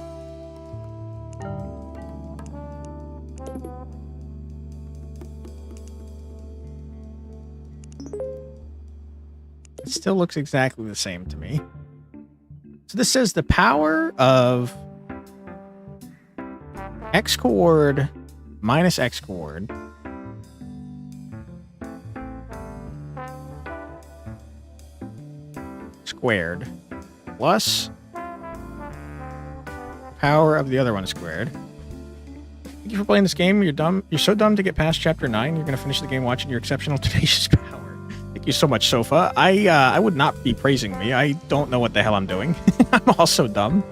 It still looks exactly the same to me. So this says the power of x coord minus x coord squared plus power of the other one squared. Thank you for playing this game. You're dumb. You're so dumb to get past chapter 9. You're going to finish the game watching your exceptional tenacious power. Thank you so much, Sofa. I would not be praising me. I don't know what the hell I'm doing. I'm also dumb.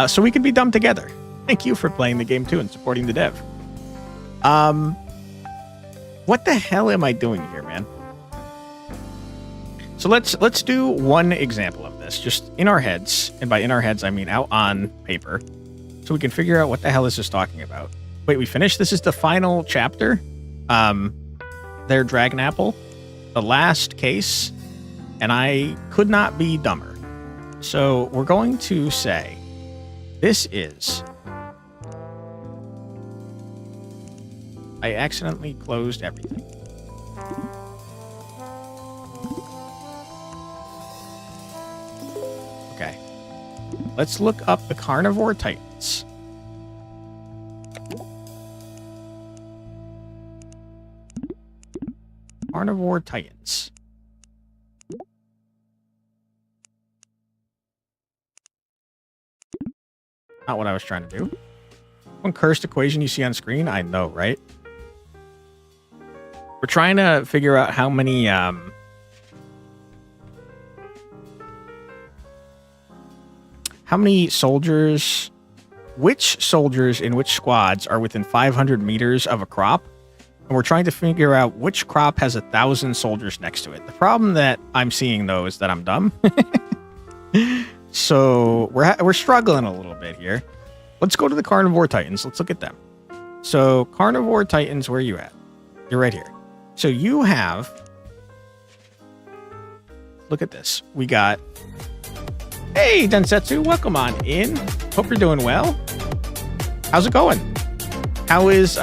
So we can be dumb together. Thank you for playing the game too and supporting the dev. What the hell am I doing here, man? So let's do one example of this, just in our heads, and by in our heads I mean out on paper, so we can figure out what the hell is this talking about. Wait, we finished? This is the final chapter. Their Dragon Apple, the last case, and I could not be dumber. So we're going to say this is... I accidentally closed everything. Okay. Let's look up the Carnivore Titans. Carnivore Titans. Not what I was trying to do. One cursed equation you see on screen? I know, right? We're trying to figure out how many soldiers, which soldiers in which squads are within 500 meters of a crop. And we're trying to figure out which crop has 1,000 soldiers next to it. The problem that I'm seeing, though, is that I'm dumb. So we're struggling a little bit here. Let's go to the Carnivore Titans. Let's look at them. So Carnivore Titans, where are you at? You're right here. So you have... Look at this. We got... Hey, Densetsu, welcome on in. Hope you're doing well. How's it going? How is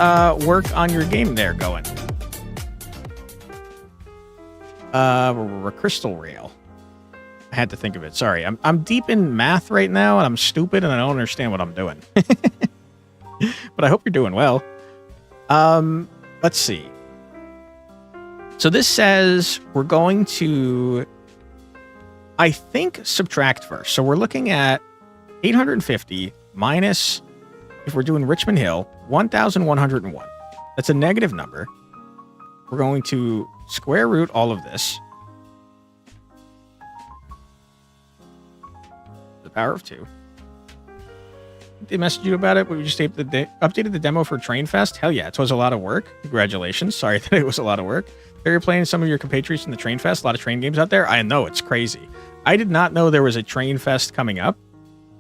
work on your game there going? Crystal Rail. I had to think of it. Sorry. I'm deep in math right now, and I'm stupid, and I don't understand what I'm doing. But I hope you're doing well. Let's see. So this says we're going to, I think, subtract first. So we're looking at 850 minus, if we're doing Richmond Hill, 1,101. That's a negative number. We're going to square root all of this. The power of 2. They messaged you about it, but we just updated the demo for Train Fest. Hell yeah, it was a lot of work. Congratulations. Sorry that it was a lot of work. You're playing some of your compatriots in the Train Fest. A lot of train games out there. I know, it's crazy. I did not know there was a Train Fest coming up.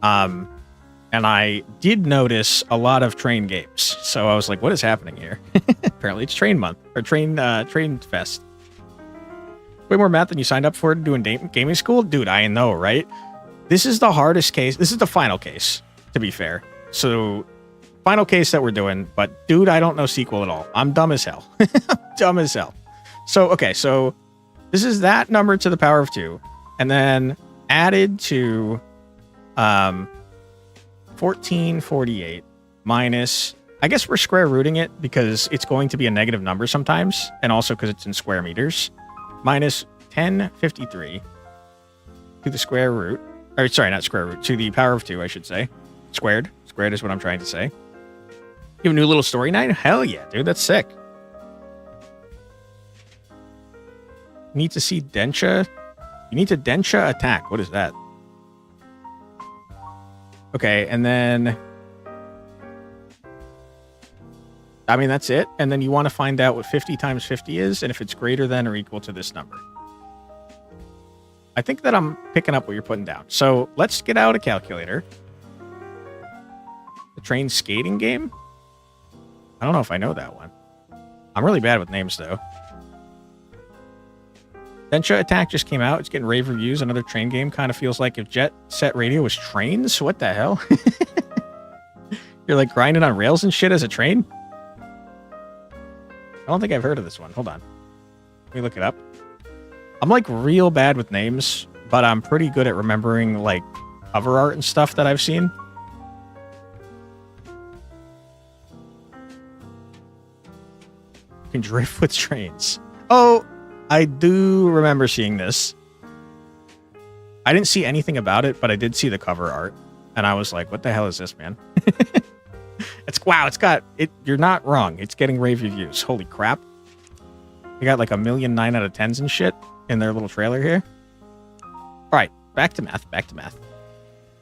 And I did notice a lot of train games. So I was like, what is happening here? Apparently it's train month, or train fest. Way more math than you signed up for doing gaming school? Dude, I know, right? This is the hardest case. This is the final case, to be fair. So, final case that we're doing, but dude, I don't know SQL at all. I'm dumb as hell. Dumb as hell. So, okay, so this is that number to the power of 2, and then added to 1448 minus, I guess we're square rooting it because it's going to be a negative number sometimes, and also because it's in square meters, minus 1053 to the square root. Or, sorry, not square root, to the power of 2, I should say. Squared. Squared is what I'm trying to say. You have a new little story night? Hell yeah, dude, that's sick. Need to see Densha. You need to Densha attack. What is that? Okay, and then... I mean, that's it. And then you want to find out what 50 times 50 is, and if it's greater than or equal to this number. I think that I'm picking up what you're putting down. So let's get out a calculator. The train skating game? I don't know if I know that one. I'm really bad with names, though. Densha Attack just came out. It's getting rave reviews. Another train game. Kind of feels like if Jet Set Radio was trains. What the hell? You're like grinding on rails and shit as a train? I don't think I've heard of this one. Hold on. Let me look it up. I'm like real bad with names, but I'm pretty good at remembering like cover art and stuff that I've seen. You can drift with trains. Oh, I do remember seeing this. I didn't see anything about it, but I did see the cover art, and I was like, what the hell is this, man? Wow, it's got it. You're not wrong. It's getting rave reviews. Holy crap. You got like 1,000,000 9 out of 10s and shit in their little trailer here. All right, back to math.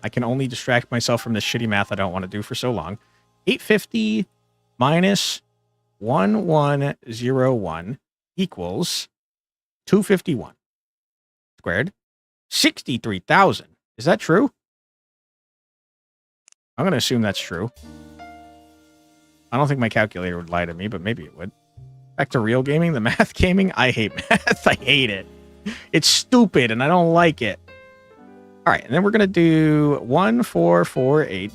I can only distract myself from this shitty math I don't want to do for so long. 850 minus 1101 equals 251 squared. 63,000. Is that true? I'm going to assume that's true. I don't think my calculator would lie to me, but maybe it would. Back to real gaming, the math gaming. I hate math. I hate it. It's stupid, and I don't like it. All right, and then we're going to do 1448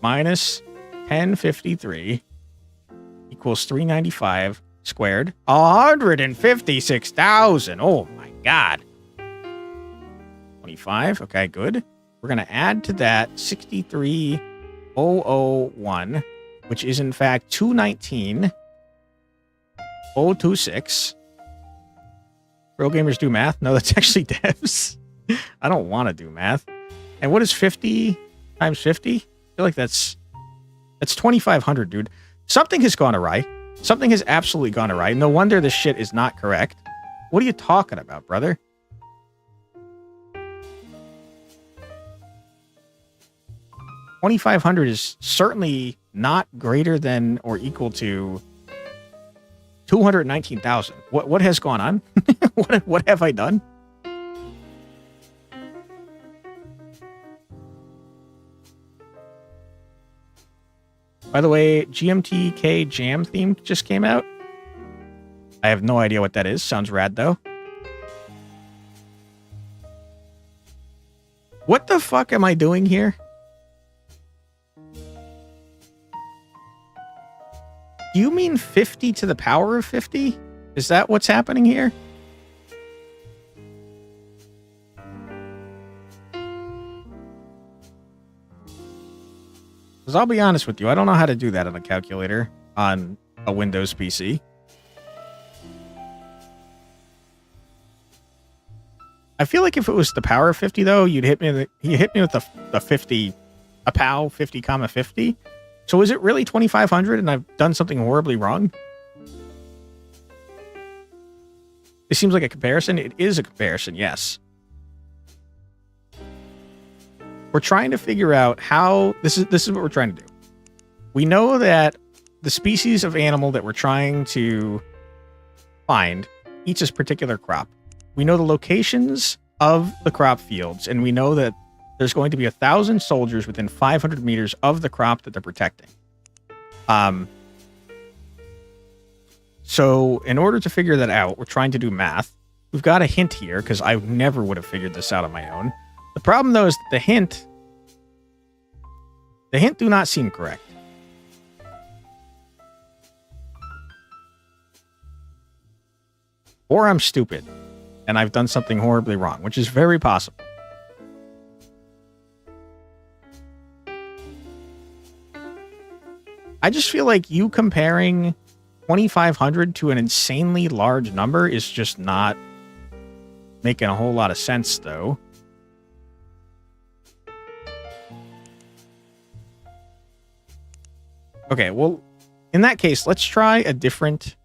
minus 1053 equals 395 squared. 156,000. Oh, my God. 25. Okay, good. We're going to add to that 63,001, which is in fact 219,026. Real gamers do math? No, that's actually devs. I don't want to do math. And what is 50 times 50? feel like that's 2,500, dude. Something has gone awry. Something has absolutely gone awry. No wonder this shit is not correct. What are you talking about, brother? $2,500 is certainly not greater than or equal to 219,000. What has gone on? What have I done? By the way, GMTK Jam theme just came out. I have no idea what that is. Sounds rad, though. What the fuck am I doing here? Do you mean 50 to the power of 50? Is that what's happening here? Because I'll be honest with you, I don't know how to do that on a calculator on a Windows PC. I feel like if it was the power of 50, though, you hit me with the 50, a POW 50, comma 50. So is it really 2,500 and I've done something horribly wrong? It seems like a comparison. It is a comparison, yes. We're trying to figure out how... This is what we're trying to do. We know that the species of animal that we're trying to find eats this particular crop. We know the locations of the crop fields, and we know that there's going to be 1,000 soldiers within 500 meters of the crop that they're protecting. So in order to figure that out, we're trying to do math. We've got a hint here, because I never would have figured this out on my own. The problem, though, is that the hint do not seem correct. Or I'm stupid, and I've done something horribly wrong, which is very possible. I just feel like you comparing 2,500 to an insanely large number is just not making a whole lot of sense, though. Okay, well, in that case, let's try a different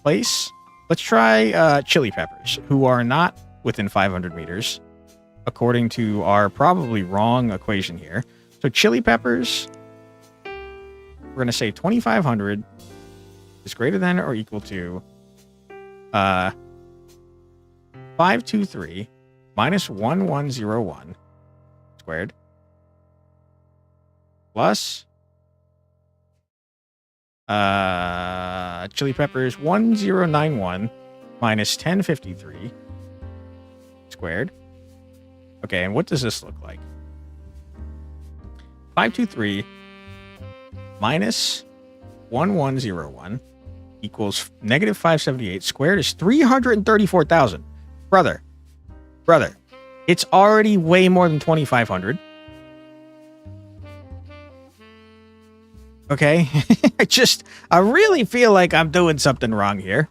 place. Let's try chili peppers, who are not within 500 meters, according to our probably wrong equation here. So chili peppers, we're going to say 2,500 is greater than or equal to 523 minus 1101 squared plus chili peppers 1091 minus 1053 squared. Okay, and what does this look like? 523 minus 1101 equals negative 578 squared is 334,000. Brother, it's already way more than 2,500. Okay, I really feel like I'm doing something wrong here.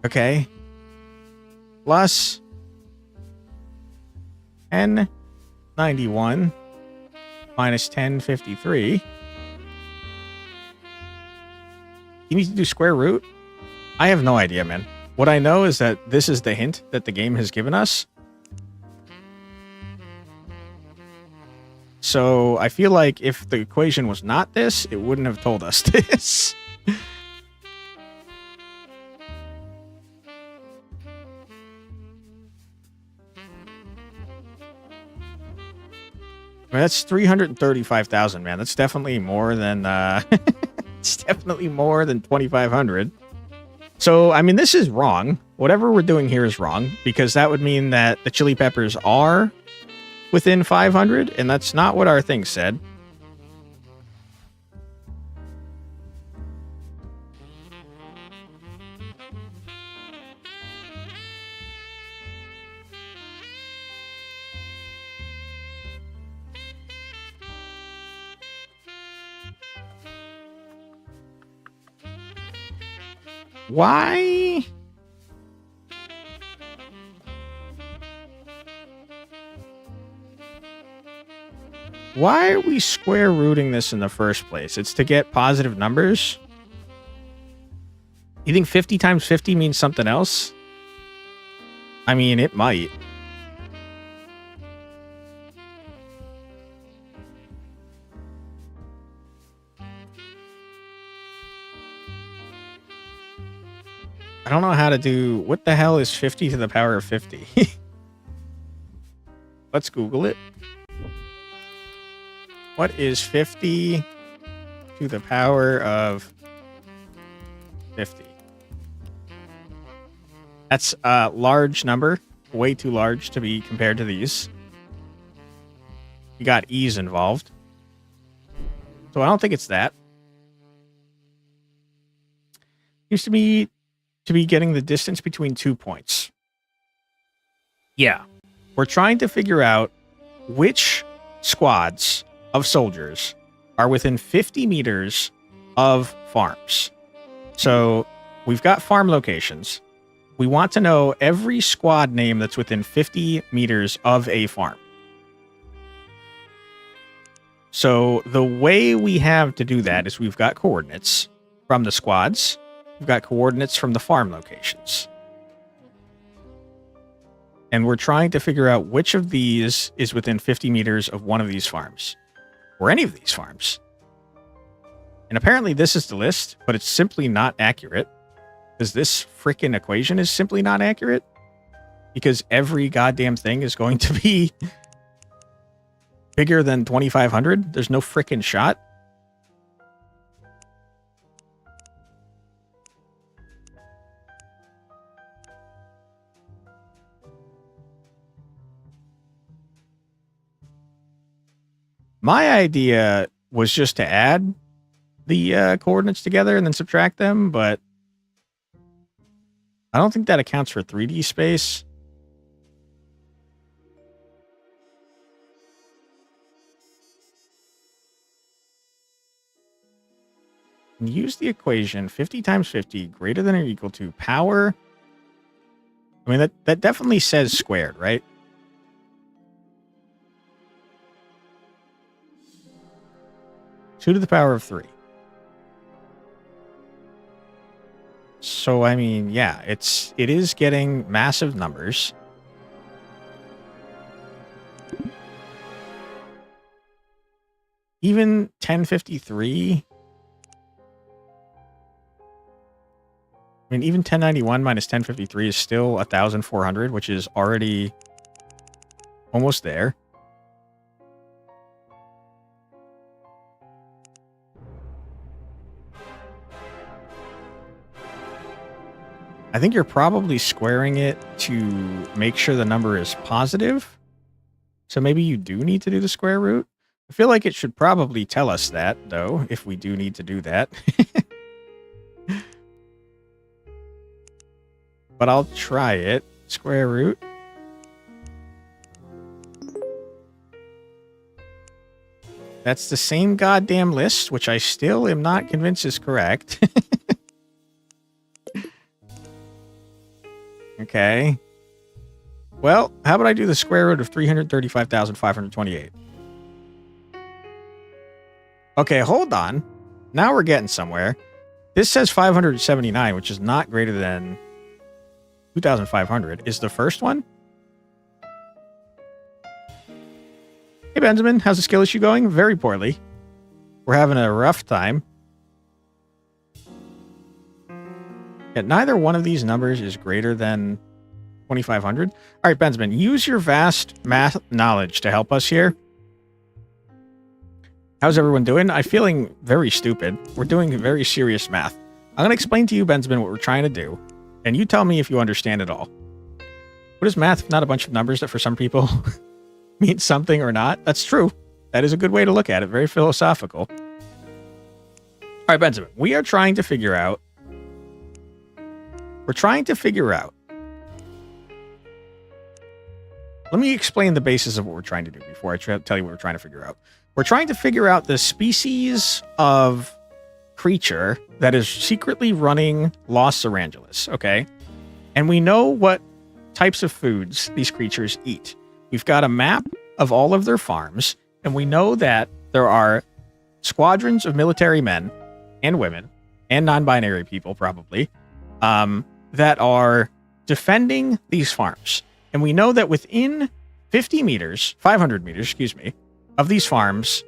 Okay. Plus 1091 minus 1053. You need to do square root? I have no idea, man. What I know is that this is the hint that the game has given us. So I feel like if the equation was not this, it wouldn't have told us this. That's 335,000, man. That's definitely more than it's definitely more than 2,500. So, I mean, this is wrong. Whatever we're doing here is wrong, because that would mean that the chili peppers are within 500, and that's not what our thing said. Why? Why are we square rooting this in the first place? It's to get positive numbers? You think 50 times 50 means something else? I mean, it might. I don't know how to do... What the hell is 50 to the power of 50? Let's Google it. What is 50 to the power of 50? That's a large number. Way too large to be compared to these. You got e's involved. So I don't think it's that. Used to be getting the distance between 2 points. Yeah. We're trying to figure out which squads of soldiers are within 50 meters of farms. So we've got farm locations. We want to know every squad name that's within 50 meters of a farm. So the way we have to do that is we've got coordinates from the squads. We've got coordinates from the farm locations. And we're trying to figure out which of these is within 50 meters of one of these farms. Or any of these farms. And apparently this is the list, but it's simply not accurate. Because this freaking equation is simply not accurate. Because every goddamn thing is going to be bigger than 2,500. There's no freaking shot. My idea was just to add the coordinates together and then subtract them, but I don't think that accounts for 3D space. And use the equation 50 times 50 greater than or equal to power. I mean, that definitely says squared, right? Two to the power of 3. So, I mean, yeah, it is getting massive numbers. Even 1053. I mean, even 1091 minus 1053 is still 1,400, which is already almost there. I think you're probably squaring it to make sure the number is positive. So maybe you do need to do the square root. I feel like it should probably tell us that, though, if we do need to do that. But I'll try it. Square root. That's the same goddamn list, which I still am not convinced is correct. Okay. Well, how about I do the square root of 335,528? Okay, hold on. Now we're getting somewhere. This says 579, which is not greater than 2,500. Is the first one? Hey, Benjamin. How's the skill issue going? Very poorly. We're having a rough time. Yeah, neither one of these numbers is greater than 2,500. All right, Benjamin, use your vast math knowledge to help us here. How's everyone doing? I'm feeling very stupid. We're doing very serious math. I'm going to explain to you, Benjamin, what we're trying to do, and you tell me if you understand it all. What is math if not a bunch of numbers that for some people mean something or not? That's true. That is a good way to look at it. Very philosophical. All right, Benjamin, we are trying to figure out. Let me explain the basis of what we're trying to do before I tell you what we're trying to figure out. We're trying to figure out the species of creature that is secretly running Los Zorangeles, okay? And we know what types of foods these creatures eat. We've got a map of all of their farms, And we know that there are squadrons of military men and women and non-binary people probably that are defending these farms. And we know that within 500 meters, of these farms,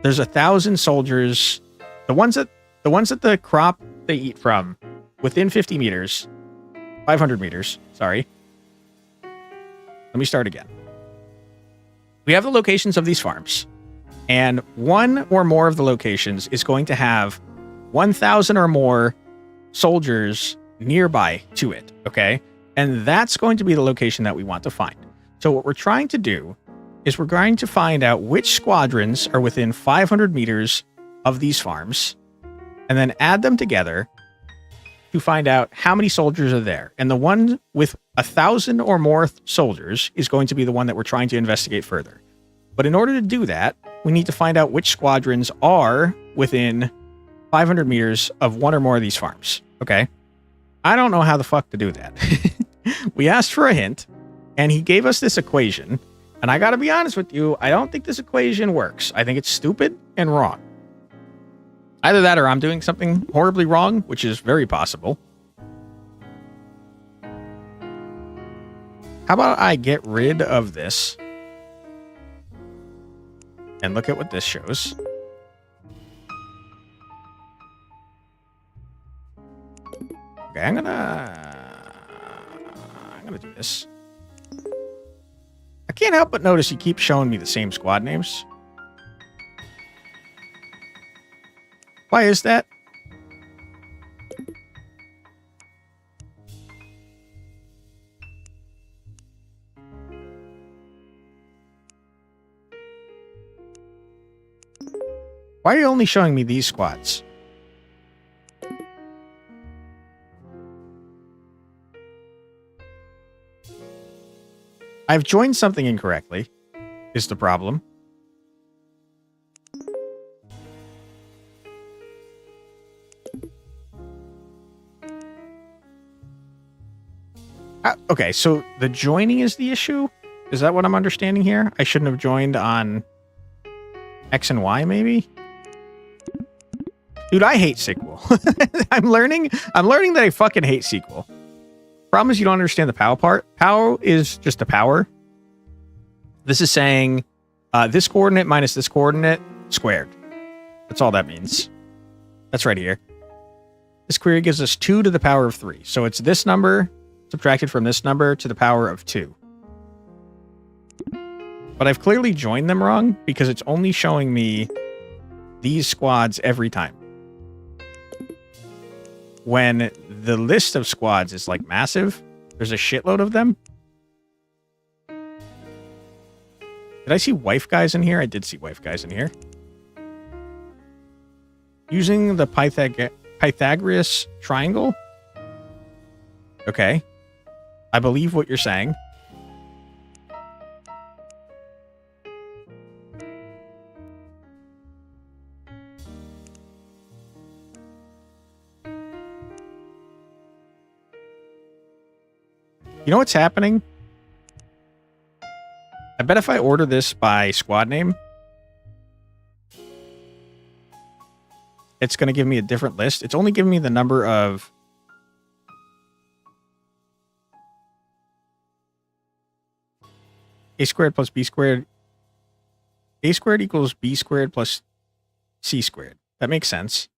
there's 1,000 soldiers. The ones that the crop they eat from within 50 meters, 500 meters, sorry. Let me start again. We have the locations of these farms, and one or more of the locations is going to have 1,000 or more soldiers nearby to it, okay? And that's going to be the location that we want to find. So what we're trying to do is we're going to find out which squadrons are within 500 meters of these farms, and then add them together to find out how many soldiers are there. And the one with 1,000 or more soldiers is going to be the one that we're trying to investigate further. But in order to do that, we need to find out which squadrons are within 500 meters of one or more of these farms. Okay? I don't know how the fuck to do that. We asked for a hint, and he gave us this equation. And I gotta be honest with you, I don't think this equation works. I think it's stupid and wrong. Either that or I'm doing something horribly wrong, which is very possible. How about I get rid of this and look at what this shows. Okay, I'm gonna do this. I can't help but notice you keep showing me the same squad names. Why is that? Why are you only showing me these squads? I've joined something incorrectly, is the problem. Okay, so the joining is the issue? Is that what I'm understanding here? I shouldn't have joined on X and Y, maybe? Dude, I hate SQL. I'm learning that I fucking hate SQL. Problem is you don't understand the power part. Power is just a power. This is saying this coordinate minus this coordinate squared. That's all that means. That's right here. This query gives us 2 to the power of 3. So it's this number subtracted from this number to the power of 2. But I've clearly joined them wrong because it's only showing me these squads every time. When the list of squads is like massive, there's a shitload of them. Did I see wife guys in here? I did see wife guys in here. Using the Pythagoras triangle? Okay. I believe what you're saying. You know what's happening? I bet if I order this by squad name, it's going to give me a different list. It's only giving me the number of... A squared plus B squared. A squared equals B squared plus C squared. That makes sense.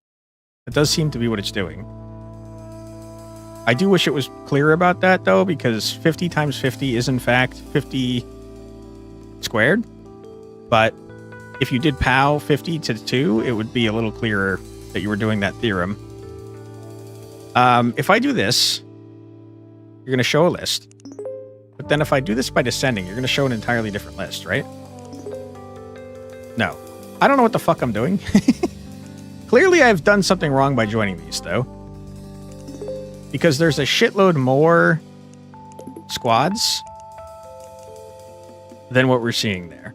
That does seem to be what it's doing. I do wish it was clearer about that, though, because 50 times 50 is, in fact, 50 squared. But if you did POW 50 to 2, it would be a little clearer that you were doing that theorem. If I do this, you're going to show a list. But then if I do this by descending, you're going to show an entirely different list, right? No. I don't know what the fuck I'm doing. Clearly, I've done something wrong by joining these, though. Because there's a shitload more squads than what we're seeing there.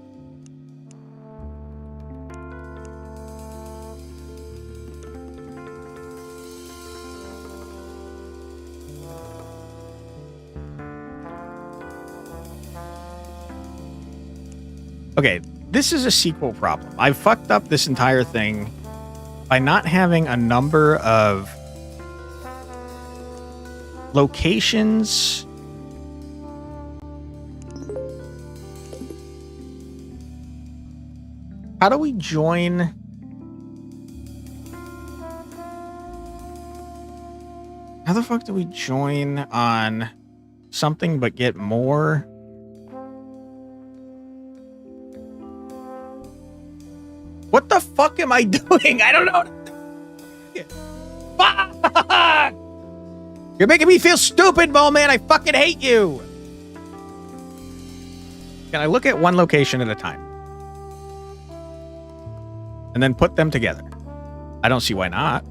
Okay, this is a SQL problem. I fucked up this entire thing by not having a number of locations. How do we join? How the fuck do we join on something but get more? What the fuck am I doing? I don't know. Fuck! You're making me feel stupid, Bowman. I fucking hate you. Can I look at one location at a time? And then put them together? I don't see why not.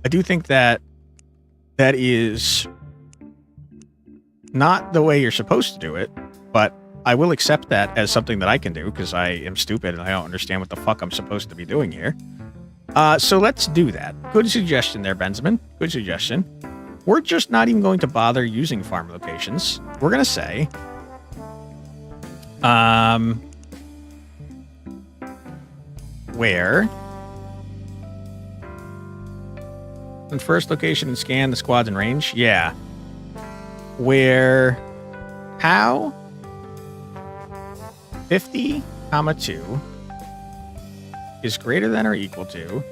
I do think that that is not the way you're supposed to do it, but I will accept that as something that I can do because I am stupid and I don't understand what the fuck I'm supposed to be doing here. So let's do that. Good suggestion there, Benjamin. Good suggestion. We're just not even going to bother using farm locations. We're going to say, where in first location and scan the squads in range. Yeah. Where how 50, 2 is greater than or equal to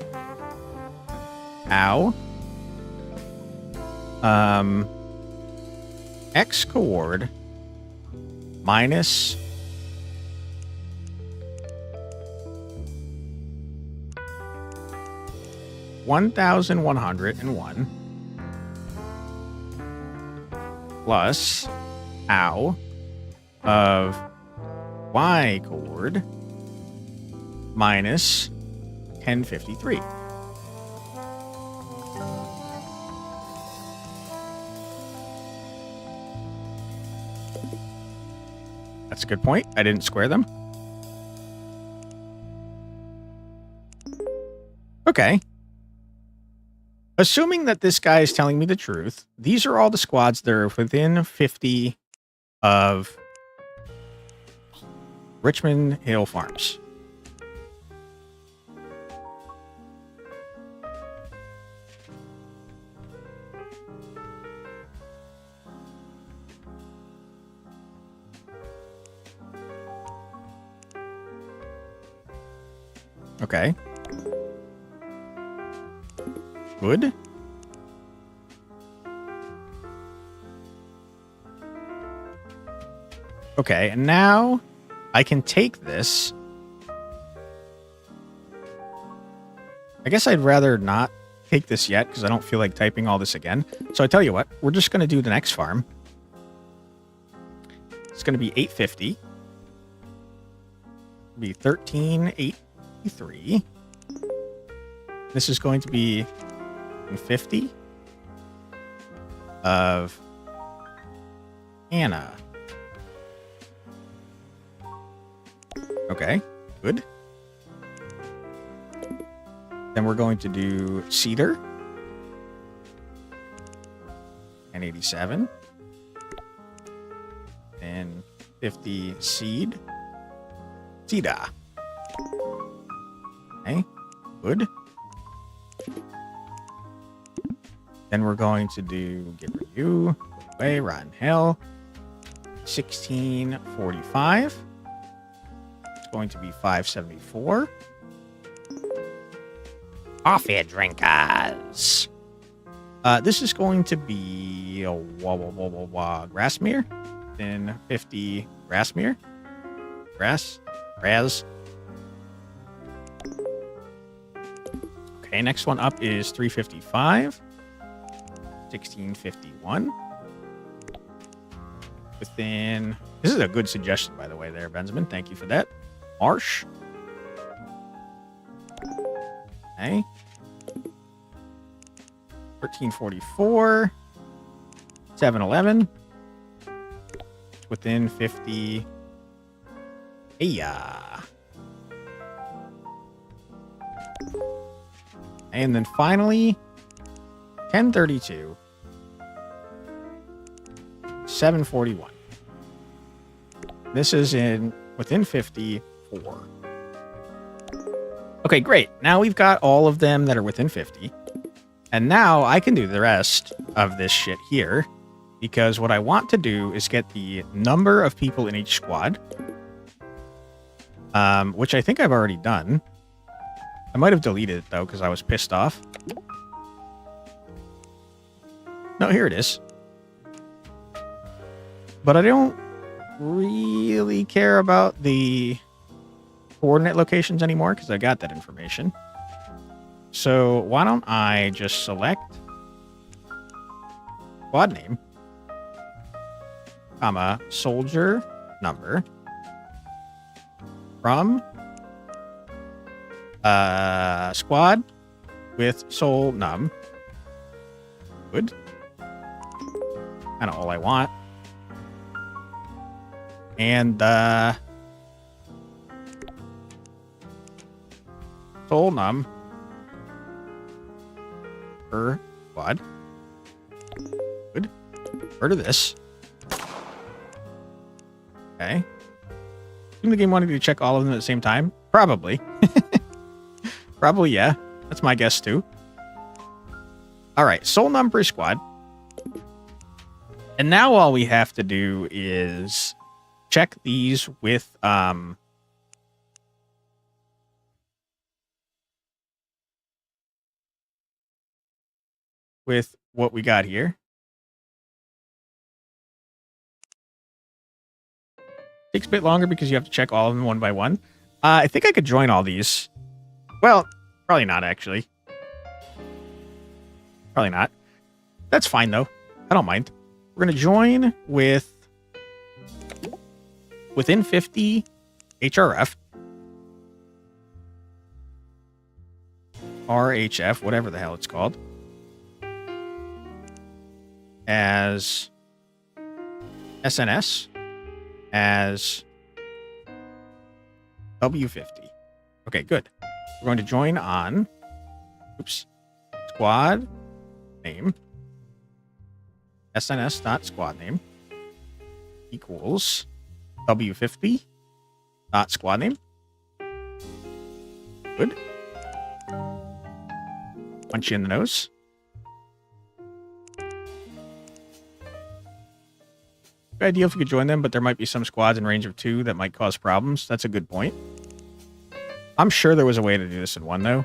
how x coord minus $1,101 plus how of y coord minus 1053. That's a good point. I didn't square them. Okay. Assuming that this guy is telling me the truth, these are all the squads that are within 50 of Richmond Hill Farms. Okay. Good. Okay, and now I can take this. I guess I'd rather not take this yet because I don't feel like typing all this again. So I tell you what, we're just going to do the next farm. It's going to be 850. It'll be 13,853. This is going to be 50 of Anna. Okay, good. Then we're going to do Cedar. And 87. And 50 Seed. Cedar. Okay, good. Then we're going to do get rid of you, go away, rotten hell. 1645. It's going to be 574. Coffee drinkers. This is going to be a Grassmere. Then 50 Grassmere. Raz. Okay, next one up is 355. 1651. Within... This is a good suggestion, by the way, there, Benjamin. Thank you for that. Marsh. Okay. 1344. 711. Within 50. Hey-ya. And then finally, 1032. 741. This is in within 54. Okay, great. Now we've got all of them that are within 50. And now I can do the rest of this shit here. Because what I want to do is get the number of people in each squad. Which I think I've already done. I might have deleted it, though, because I was pissed off. No, here it is. But I don't really care about the coordinate locations anymore because I got that information. So why don't I just select squad name, comma, soldier number from squad with sol num. Good. Kind of all I want. And sol num per squad. Good. Heard of this. Okay. Assume the game wanted me to check all of them at the same time? Probably. Probably, yeah. That's my guess, too. Alright, sol num per squad. And now all we have to do is check these with what we got here. Takes a bit longer because you have to check all of them one by one. I think I could join all these. Well, probably not, actually. Probably not. That's fine, though. I don't mind. We're going to join with within 50 HRF. RHF, whatever the hell it's called. As SNS. As W50. Okay, good. We're going to join on squad name SNS.squad name equals W50 dot squad name. Good. Punch you in the nose. Good idea if we could join them, but there might be some squads in range of 2 that might cause problems. That's a good point. I'm sure there was a way to do this in 1, though.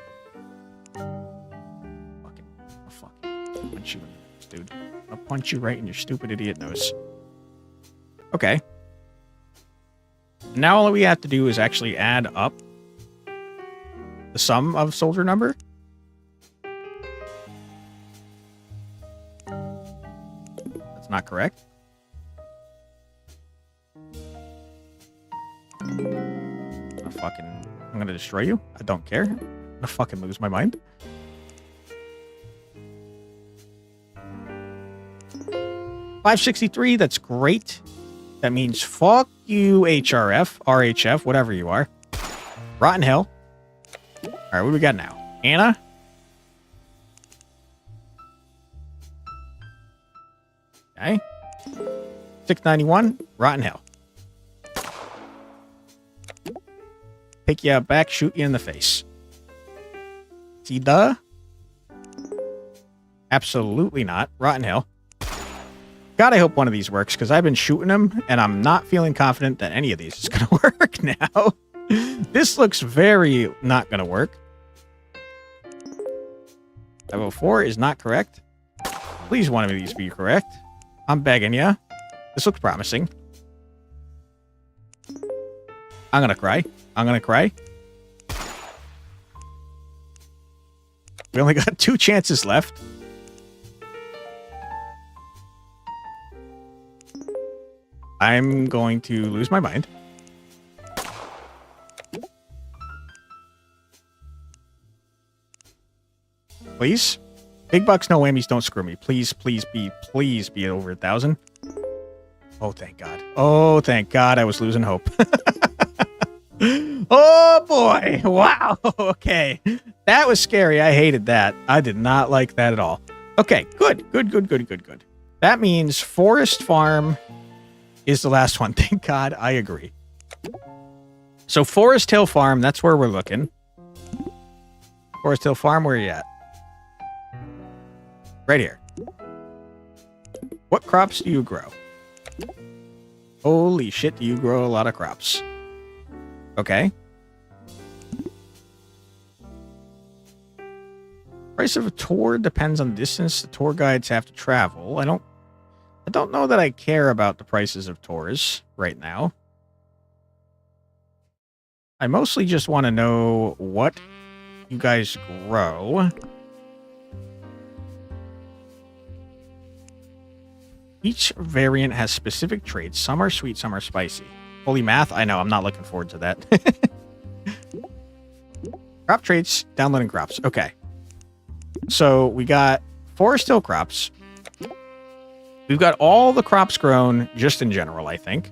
Fucking punch you in the nose, dude. I'll punch you right in your stupid idiot nose. Okay. Now all we have to do is actually add up the sum of soldier number. That's not correct. I'm gonna destroy you. I don't care. I'm gonna fucking lose my mind. $563, that's great. That means fuck you, HRF, RHF, whatever you are. Rotten hell. Alright, what do we got now? Anna? Okay. 691, rotten hell. Take you out back, shoot you in the face. See duh? Absolutely not. Rotten hell. God, I hope one of these works, because I've been shooting them, and I'm not feeling confident that any of these is going to work now. This looks very not going to work. 504 is not correct. Please one of these be correct. I'm begging you. This looks promising. I'm going to cry. I'm going to cry. We only got 2 chances left. I'm going to lose my mind. Please? Big bucks, no whammies, don't screw me. Please be over 1,000. Oh, thank God. Oh, thank God I was losing hope. Oh, boy. Wow. Okay. That was scary. I hated that. I did not like that at all. Okay, good. That means Forest Farm is the last one. Thank God. I agree. So Forest Hill Farm, that's where we're looking. Forest Hill Farm, where are you at? Right here. What crops do you grow? Holy shit, do you grow a lot of crops? Okay. Price of a tour depends on the distance the tour guides have to travel. I don't know that I care about the prices of tours right now. I mostly just want to know what you guys grow. Each variant has specific traits. Some are sweet, some are spicy. Holy math, I know, I'm not looking forward to that. Crop traits, downloading crops. Okay. So we got Forest Hill crops. We've got all the crops grown just in general, I think.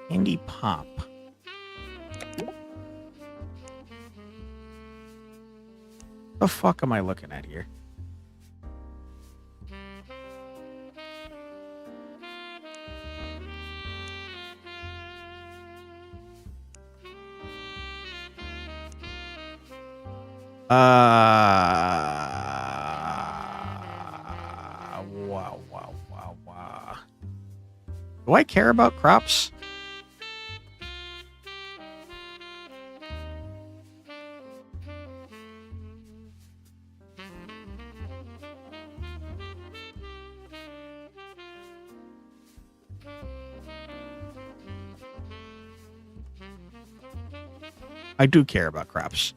Candy Pop. The fuck am I looking at here? Wow. Do I care about crops? I do care about crops.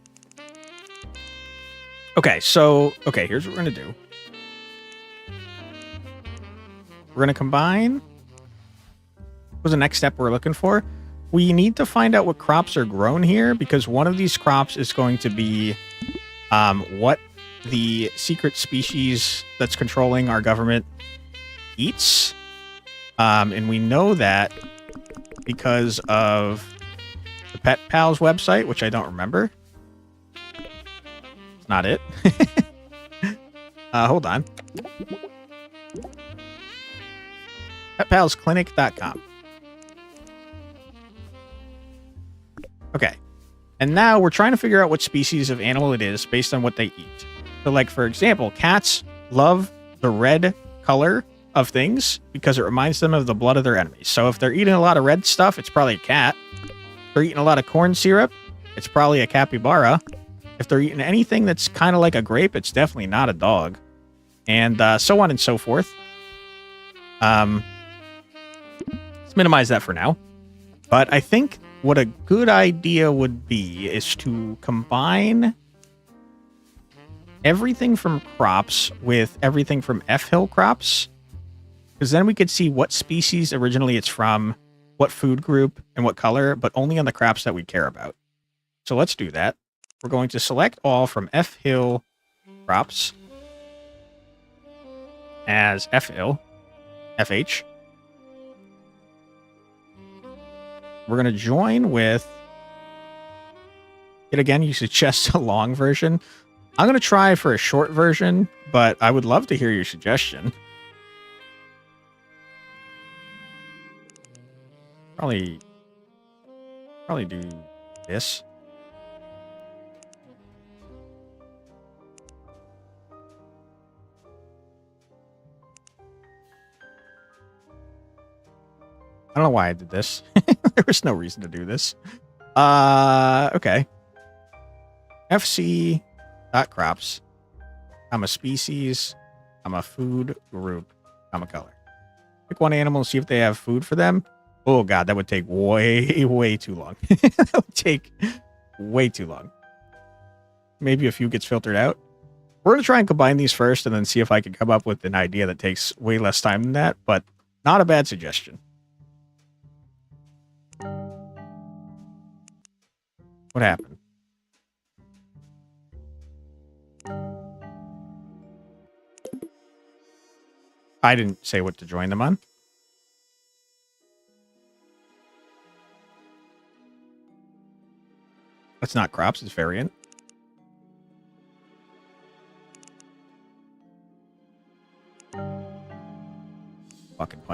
Okay, so, here's what we're going to do. We're going to combine. What was the next step we're looking for? We need to find out what crops are grown here, because one of these crops is going to be what the secret species that's controlling our government eats. And we know that because of the Pet Pals website, which I don't remember. It's not it. Hold on. PetPalsClinic.com. Okay. And now we're trying to figure out what species of animal it is based on what they eat. So, like, for example, cats love the red color of things because it reminds them of the blood of their enemies. So if they're eating a lot of red stuff, it's probably a cat. If they're eating a lot of corn syrup, it's probably a capybara. If they're eating anything that's kind of like a grape, it's definitely not a dog. And so on and so forth. Let's minimize that for now. But I think what a good idea would be is to combine everything from crops with everything from F-Hill crops. Because then we could see what species originally it's from, what food group, and what color, but only on the crops that we care about. So let's do that. We're going to select all from F-Hill crops as F-Hill, FH. We're going to join with, yet again, you suggest a long version. I'm going to try for a short version, but I would love to hear your suggestion. Probably do this. I don't know why I did this. There was no reason to do this. Okay. FC.crops. I'm a species. I'm a food group. I'm a color. Pick one animal and see if they have food for them. Oh, God, that would take way too long. That would take way too long. Maybe a few gets filtered out. We're going to try and combine these first and then see if I can come up with an idea that takes way less time than that, but not a bad suggestion. What happened? I didn't say what to join them on. That's not crops, it's variant.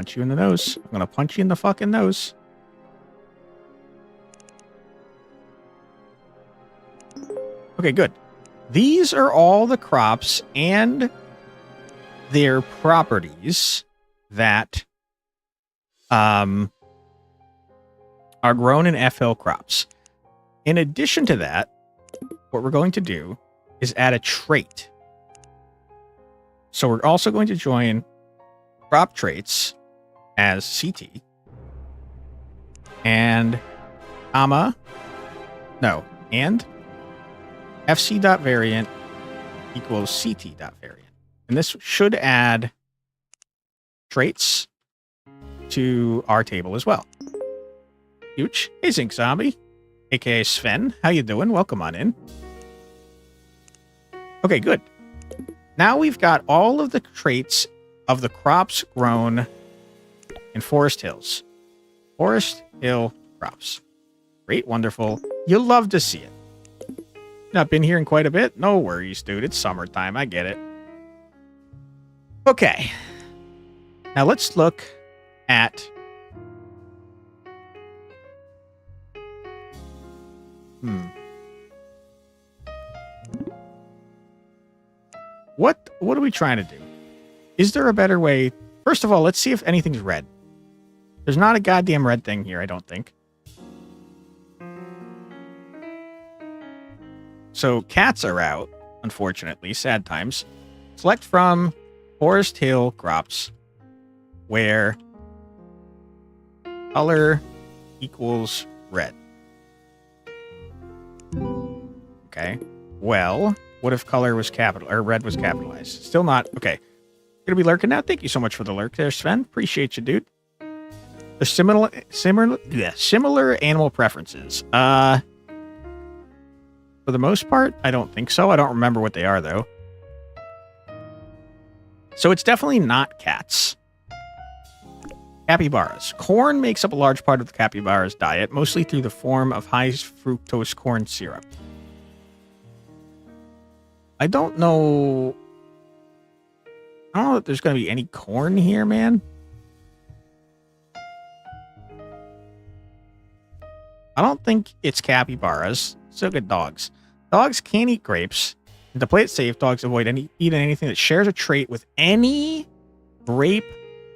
punch you in the nose. I'm gonna punch you in the fucking nose. Okay, good. These are all the crops and their properties that are grown in FL crops. In addition to that, what we're going to do is add a trait. So we're also going to join crop traits as CT and fc.variant equals ct.variant. And this should add traits to our table as well. Huge. Hey, Zinc Zombie, aka Sven. How you doing? Welcome on in. Okay, good. Now we've got all of the traits of the crops grown in Forest Hills. Forest Hill crops. Great, wonderful. You'll love to see it. Not been here in quite a bit? No worries, dude. It's summertime. I get it. Okay. Now let's look at... What are we trying to do? Is there a better way? First of all, let's see if anything's red. There's not a goddamn red thing here, I don't think. So cats are out, unfortunately. Sad times. Select from Forest Hill crops where color equals red. Okay. Well, what if color was capital or red was capitalized? Still not. Okay. Gonna be lurking now. Thank you so much for the lurk there, Sven. Appreciate you, dude. There's similar animal preferences. For the most part, I don't think so. I don't remember what they are, though. So it's definitely not cats. Capybaras. Corn makes up a large part of the capybara's diet, mostly through the form of high fructose corn syrup. I don't know if there's going to be any corn here, man. I don't think it's capybaras. So good dogs. Dogs can't eat grapes. And to play it safe, dogs avoid eating anything that shares a trait with any grape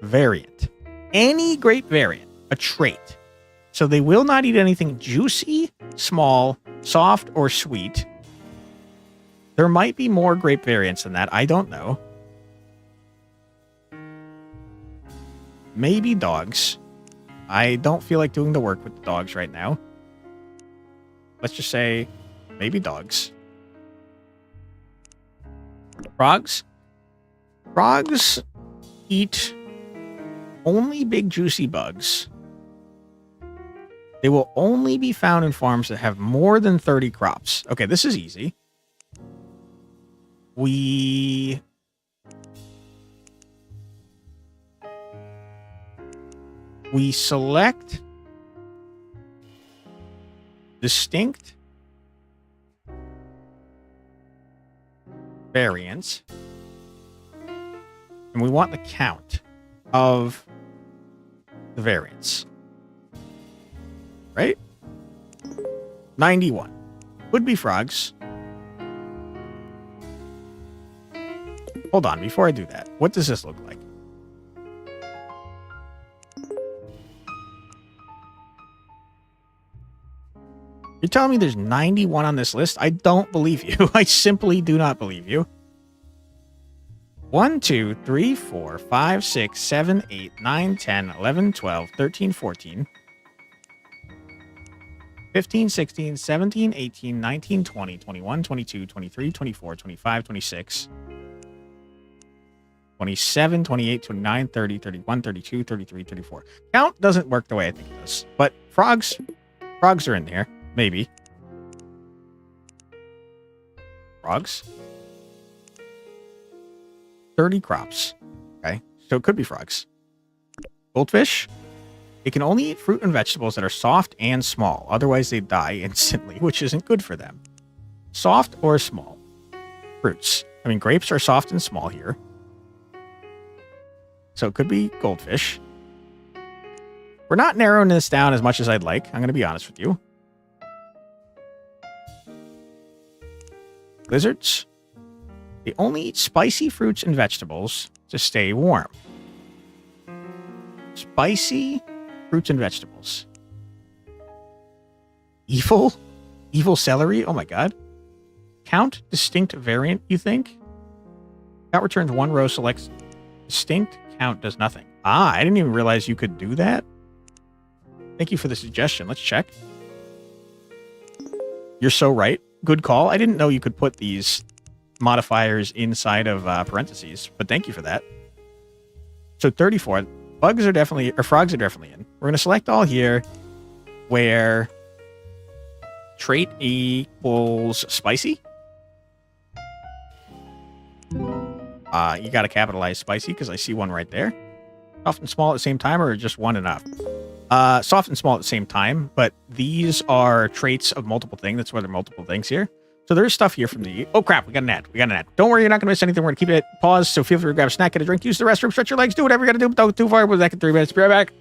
variant. Any grape variant, a trait. So they will not eat anything juicy, small, soft, or sweet. There might be more grape variants than that. I don't know. Maybe dogs. I don't feel like doing the work with the dogs right now. Let's just say maybe dogs. Frogs. Frogs eat only big juicy bugs. They will only be found in farms that have more than 30 crops. Okay, this is easy. We select distinct variants, and we want the count of the variants. Right? 91. Would be frogs. Hold on, before I do that, what does this look like? You're telling me there's 91 on this list? I don't believe you. I simply do not believe you. 1, 2, 3, 4, 5, 6, 7, 8, 9, 10, 11, 12, 13, 14, 15, 16, 17, 18, 19, 20, 21, 22, 23, 24, 25, 26, 27, 28, 29, 30, 31, 32, 33, 34. Count doesn't work the way I think it does. But frogs are in there. Maybe. Frogs. 30 crops. Okay. So it could be frogs. Goldfish. It can only eat fruit and vegetables that are soft and small. Otherwise, they die instantly, which isn't good for them. Soft or small. Fruits. Grapes are soft and small here. So it could be goldfish. We're not narrowing this down as much as I'd like. I'm going to be honest with you. Lizards. They only eat spicy fruits and vegetables to stay warm. Spicy fruits and vegetables. Evil? Evil celery? Oh my god. Count distinct variant, you think? Count returns 1 row, selects distinct, count does nothing. Ah, I didn't even realize you could do that. Thank you for the suggestion. Let's check. You're so right. Good call. I didn't know you could put these modifiers inside of parentheses, but thank you for that. So 34. Frogs are definitely in. We're going to select all here where trait equals spicy. You got to capitalize spicy because I see one right there. Soft and small at the same time, or just one enough? Soft and small at the same time, but these are traits of multiple things. That's why there are multiple things here. So there's stuff here from the... Oh, crap. We got an ad. Don't worry. You're not going to miss anything. We're going to keep it paused. So feel free to grab a snack, get a drink, use the restroom, stretch your legs, do whatever you got to do. But don't go too far. We'll be back in 3 minutes. Be right back.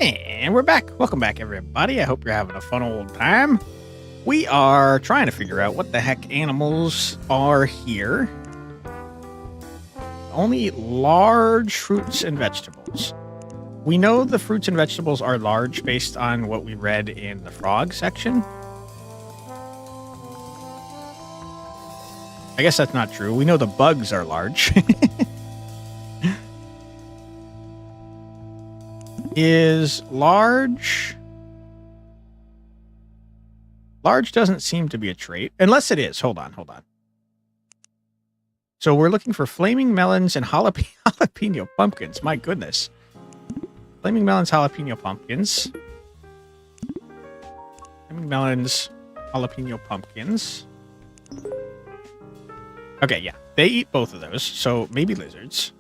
And we're back. Welcome back, everybody. I hope you're having a fun old time. We are trying to figure out what the heck animals are here. Only large fruits and vegetables. We know the fruits and vegetables are large based on what we read in the frog section. I guess that's not true. We know the bugs are large. Is large... Large doesn't seem to be a trait. Unless it is. Hold on. So we're looking for flaming melons and jalapeno pumpkins. My goodness. Flaming melons, jalapeno pumpkins. Flaming melons, jalapeno pumpkins. Okay, yeah. They eat both of those, so maybe lizards.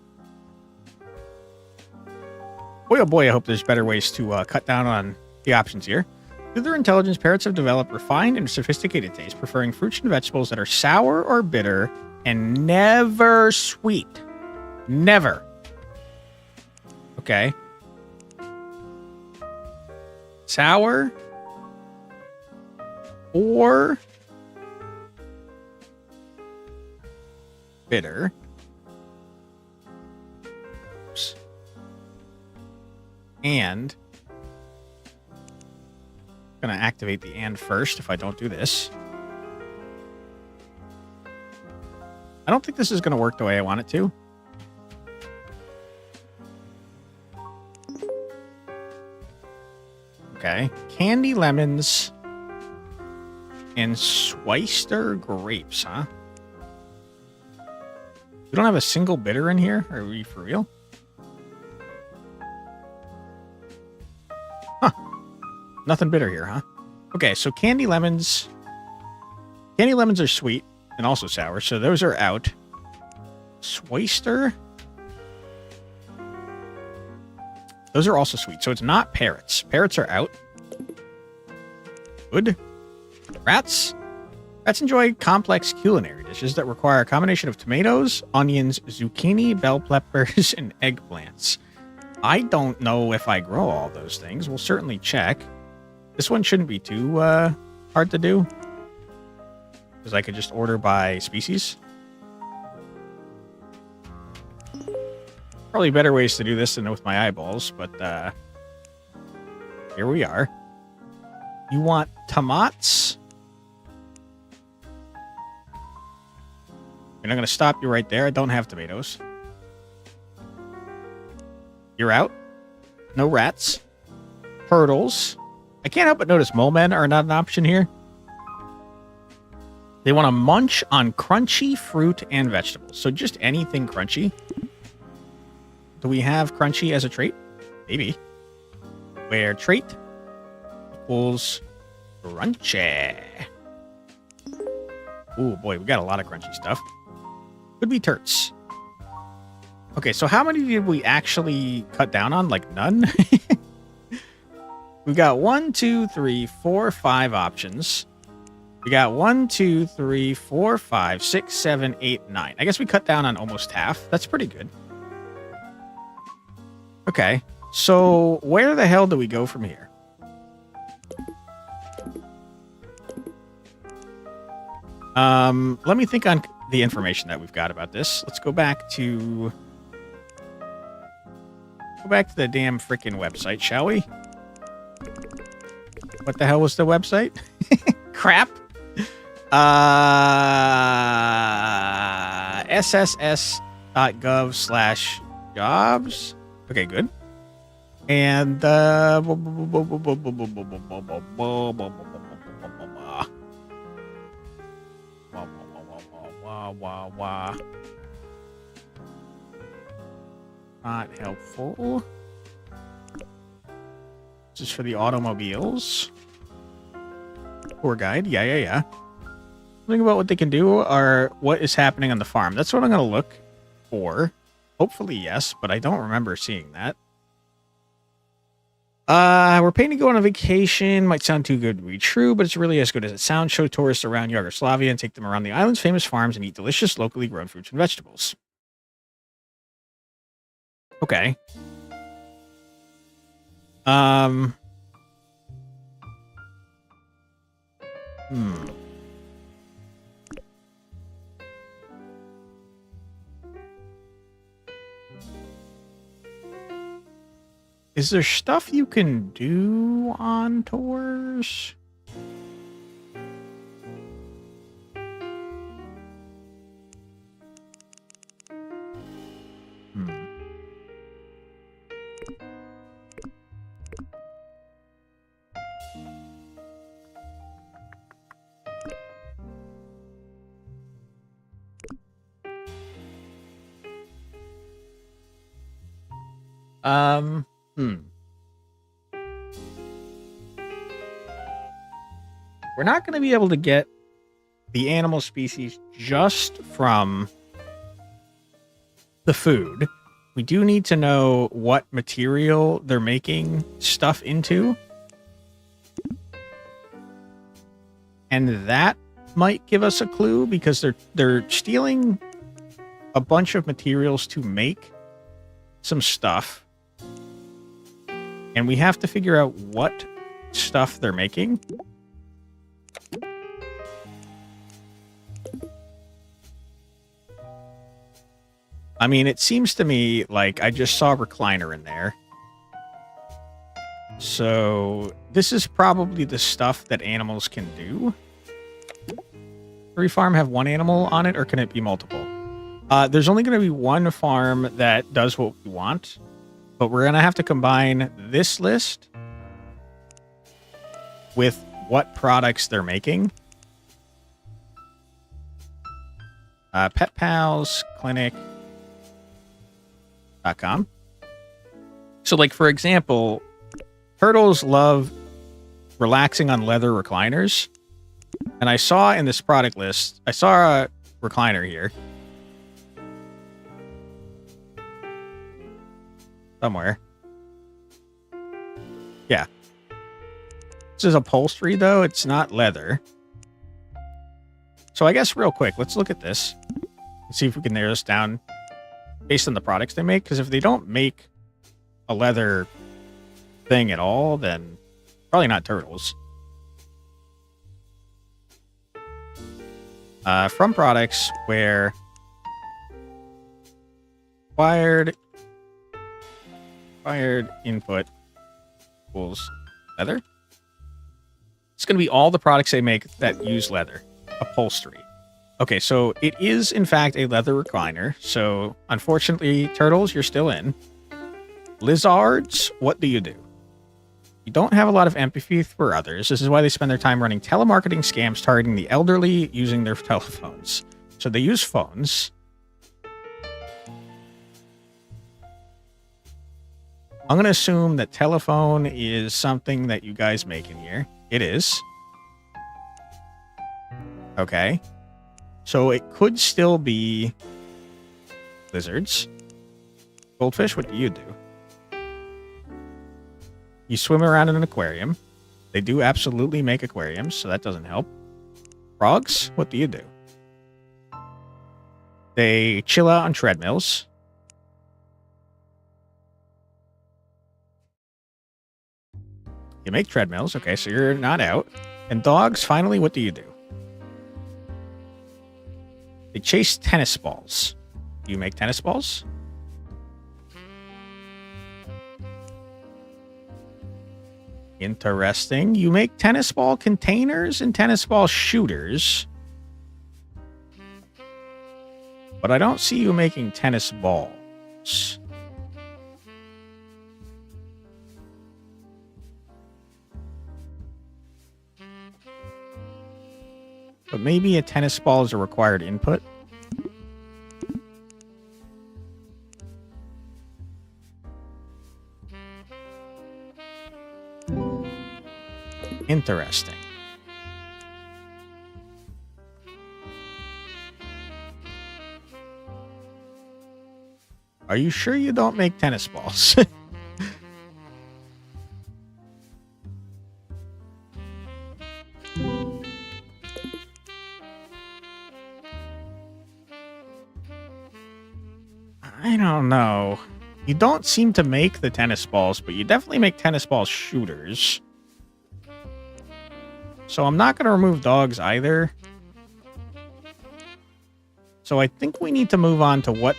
Boy, oh boy, I hope there's better ways to cut down on the options here. Through their intelligence, parrots have developed refined and sophisticated tastes, preferring fruits and vegetables that are sour or bitter and never sweet. Never. Okay. Sour or bitter. Oops. And I'm going to activate the and first if I don't do this. I don't think this is going to work the way I want it to. Okay. Candy lemons and Schweister grapes, huh? We don't have a single bitter in here? Are we for real? Huh. Nothing bitter here, huh? Okay, so candy lemons. Candy lemons are sweet and also sour, so those are out. Schweister. Those are also sweet, so it's not parrots. Parrots are out. Good. Rats. Rats enjoy complex culinary dishes that require a combination of tomatoes, onions, zucchini, bell peppers, and eggplants. I don't know if I grow all those things. We'll certainly check. This one shouldn't be too hard to do, because I could just order by species. Probably better ways to do this than with my eyeballs, but here we are. You want tomats? And I'm going to stop you right there. I don't have tomatoes. You're out. No rats. Turtles. I can't help but notice mole men are not an option here. They want to munch on crunchy fruit and vegetables. So just anything crunchy. Do we have crunchy as a trait? Maybe. Where trait equals crunchy. Ooh, boy, we got a lot of crunchy stuff. Could be turts. Okay, so how many did we actually cut down on? Like none? We've got 1, 2, 3, 4, 5 options. We got 1, 2, 3, 4, 5, 6, 7, 8, 9. I guess we cut down on almost half. That's pretty good. Okay, so where the hell do we go from here? Let me think on the information that we've got about this. Let's go back to the damn freaking website, shall we? What the hell was the website? Crap. sss.gov/jobs. Okay, good. And not helpful. Just for the automobiles. Tour guide. Yeah. Think about what they can do or what is happening on the farm. That's what I'm going to look for. Hopefully, yes, but I don't remember seeing that. We're paying to go on a vacation. Might sound too good to be true, but it's really as good as it sounds. Show tourists around Yugoslavia and take them around the island's famous farms and eat delicious locally grown fruits and vegetables. Okay. Is there stuff you can do on tours? we're not going to be able to get the animal species just from the food. We do need to know what material they're making stuff into. And that might give us a clue because they're stealing a bunch of materials to make some stuff. And we have to figure out what stuff they're making. I mean, it seems to me like I just saw a recliner in there. So this is probably the stuff that animals can do. Every farm have one animal on it, or can it be multiple? There's only going to be one farm that does what we want, but we're going to have to combine this list with what products they're making. Pet Pals, Clinic.com. So, like, for example, turtles love relaxing on leather recliners. And I saw in this product list, I saw a recliner here. Somewhere. Yeah. This is upholstery, though. It's not leather. So I guess real quick, let's look at this. And see if we can narrow this down based on the products they make. Because if they don't make a leather thing at all, then probably not turtles. From products where required input equals leather. It's going to be all the products they make that use leather. Upholstery. Okay, so it is in fact a leather recliner. So unfortunately, turtles, you're still in. Lizards, what do? You don't have a lot of empathy for others. This is why they spend their time running telemarketing scams targeting the elderly using their telephones. So they use phones. I'm going to assume that telephone is something that you guys make in here. It is. Okay. So it could still be lizards. Goldfish, what do? You swim around in an aquarium. They do absolutely make aquariums, so that doesn't help. Frogs, what do? They chill out on treadmills. You make treadmills. Okay, so you're not out. And dogs, finally, what do? They chase tennis balls. Do you make tennis balls? Interesting. You make tennis ball containers and tennis ball shooters. But I don't see you making tennis balls. But maybe a tennis ball is a required input. Interesting. Are you sure you don't make tennis balls? I don't know. You don't seem to make the tennis balls, but you definitely make tennis ball shooters. So I'm not going to remove dogs either. So I think we need to move on to what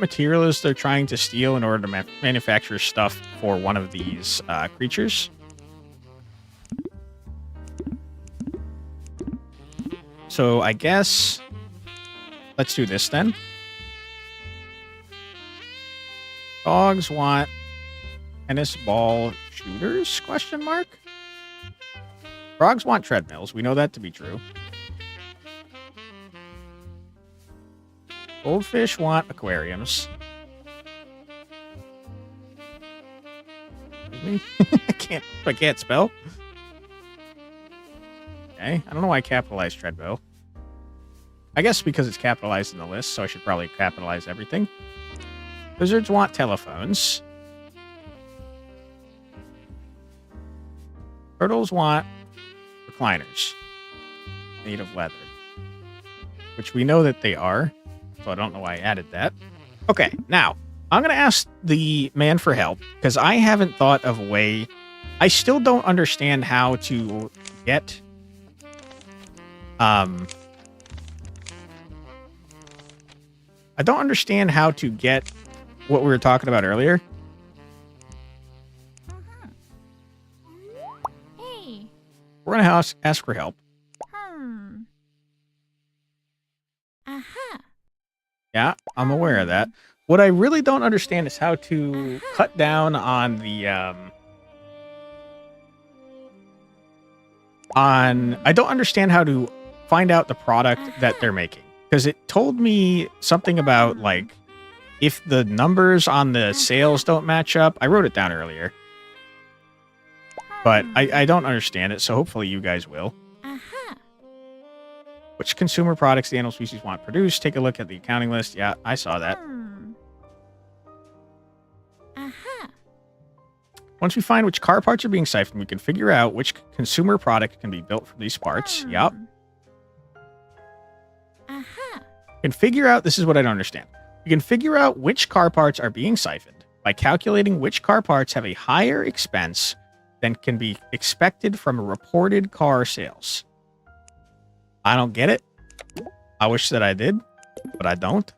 materials they're trying to steal in order to manufacture stuff for one of these creatures. So I guess let's do this then. Dogs want tennis ball shooters? Question mark. Frogs want treadmills. We know that to be true. Goldfish want aquariums. Excuse me? I can't spell. Okay. I don't know why I capitalized treadmill. I guess because it's capitalized in the list, so I should probably capitalize everything. Wizards want telephones. Turtles want recliners made of leather, which we know that they are, so I don't know why I added that. Okay, now I'm going to ask the man for help because I haven't thought of a way. I still don't understand how to get I don't understand how to get what we were talking about earlier. Hey. We're going to ask for help. Aha. Yeah, I'm aware of that. What I really don't understand is how to cut down on the I don't understand how to find out the product that they're making, because it told me something about like if the numbers on the sales don't match up. I wrote it down earlier, but I don't understand it, so hopefully you guys will. Aha. Which consumer products the animal species want produced? Take a look at the accounting list. Yeah, I saw that. Aha. Once we find which car parts are being siphoned, we can figure out which consumer product can be built from these parts. Yep. Aha. We can figure out, this is what I don't understand. We can figure out which car parts are being siphoned by calculating which car parts have a higher expense than can be expected from reported car sales. I don't get it. I wish that I did, but I don't.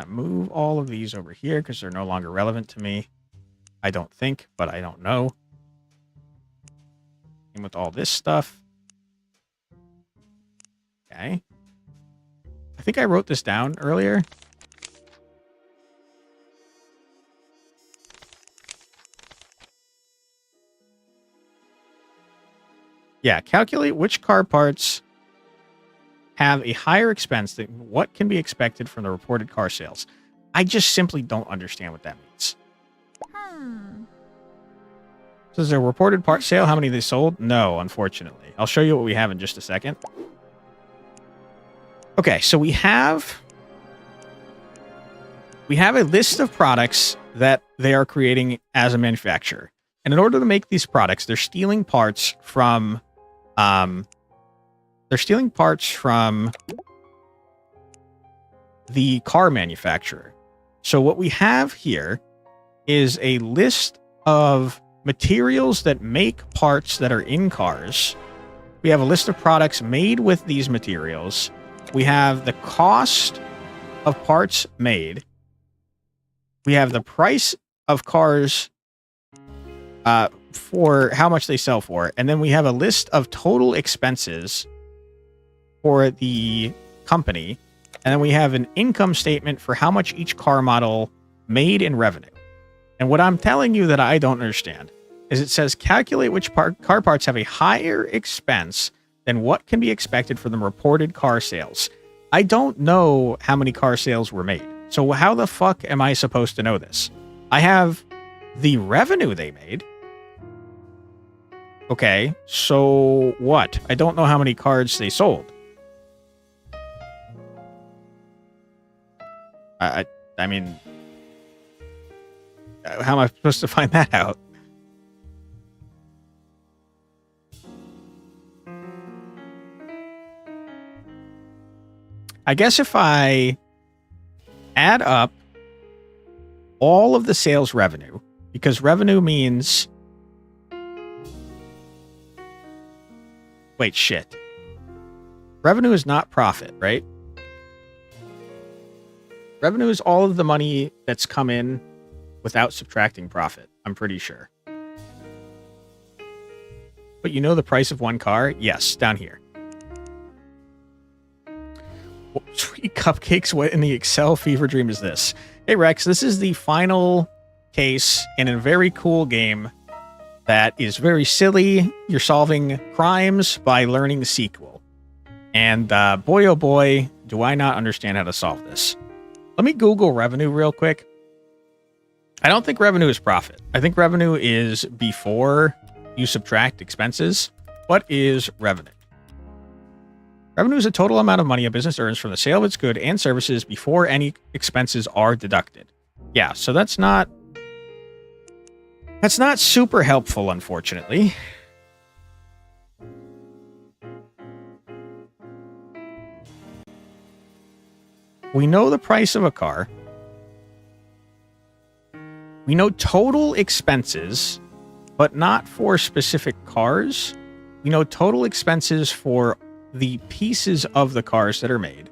Move all of these over here because they're no longer relevant to me. I don't think, but I don't know. And with all this stuff. Okay. I think I wrote this down earlier. Yeah, calculate which car parts have a higher expense than what can be expected from the reported car sales. I just simply don't understand what that means. So is there a reported part sale? How many they sold? No, unfortunately. I'll show you what we have in just a second. Okay, so we have a list of products that they are creating as a manufacturer. And in order to make these products, they're stealing parts from the car manufacturer. So what we have here is a list of materials that make parts that are in cars. We have a list of products made with these materials. We have the cost of parts made. We have the price of cars for how much they sell for. And then we have a list of total expenses for the company. And then we have an income statement for how much each car model made in revenue. And what I'm telling you that I don't understand is it says calculate which car parts have a higher expense than what can be expected for the reported car sales. I don't know how many car sales were made. So how the fuck am I supposed to know this? I have the revenue they made. Okay, so what? I don't know how many cars they sold. I mean, how am I supposed to find that out? I guess if I add up all of the sales revenue, because revenue means... Wait, shit. Revenue is not profit, right? Revenue is all of the money that's come in without subtracting profit, I'm pretty sure. But you know the price of one car? Yes, down here. What sweet cupcakes, what in the Excel fever dream is this? Hey Rex, this is the final case in a very cool game that is very silly. You're solving crimes by learning the sequel. And boy oh boy, do I not understand how to solve this. Let me Google revenue real quick. I don't think revenue is profit. I think revenue is before you subtract expenses. What is revenue? Revenue is the total amount of money a business earns from the sale of its goods and services before any expenses are deducted. Yeah, so that's not super helpful, unfortunately. We know the price of a car. We know total expenses, but not for specific cars. We know total expenses for the pieces of the cars that are made.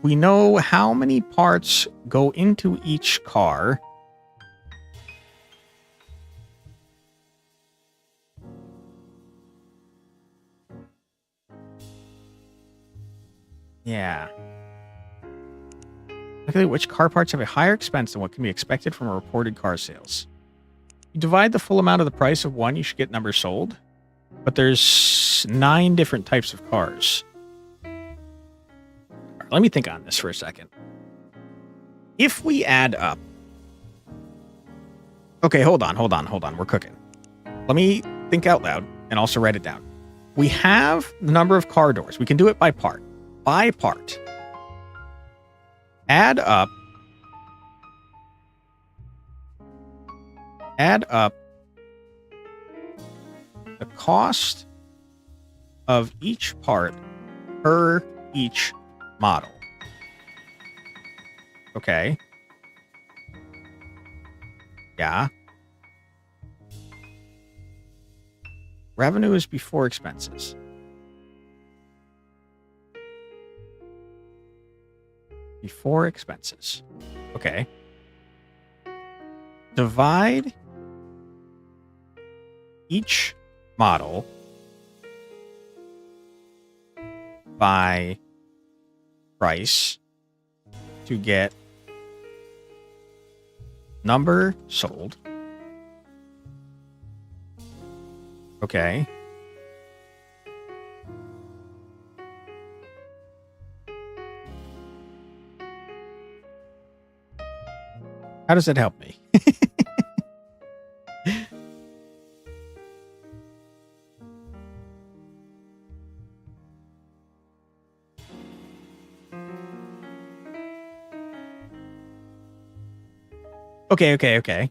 We know how many parts go into each car. Yeah. Look at which car parts have a higher expense than what can be expected from reported car sales. You divide the full amount of the price of one, you should get numbers sold. But there's 9 different types of cars. Right, let me think on this for a second. If we add up... Okay, hold on. We're cooking. Let me think out loud and also write it down. We have the number of car doors. We can do it by part. By part. Add up the cost of each part per each model. Okay. Yeah. Revenue is before expenses. Before expenses. Okay. Divide each model by price to get number sold. Okay. How does that help me? Okay.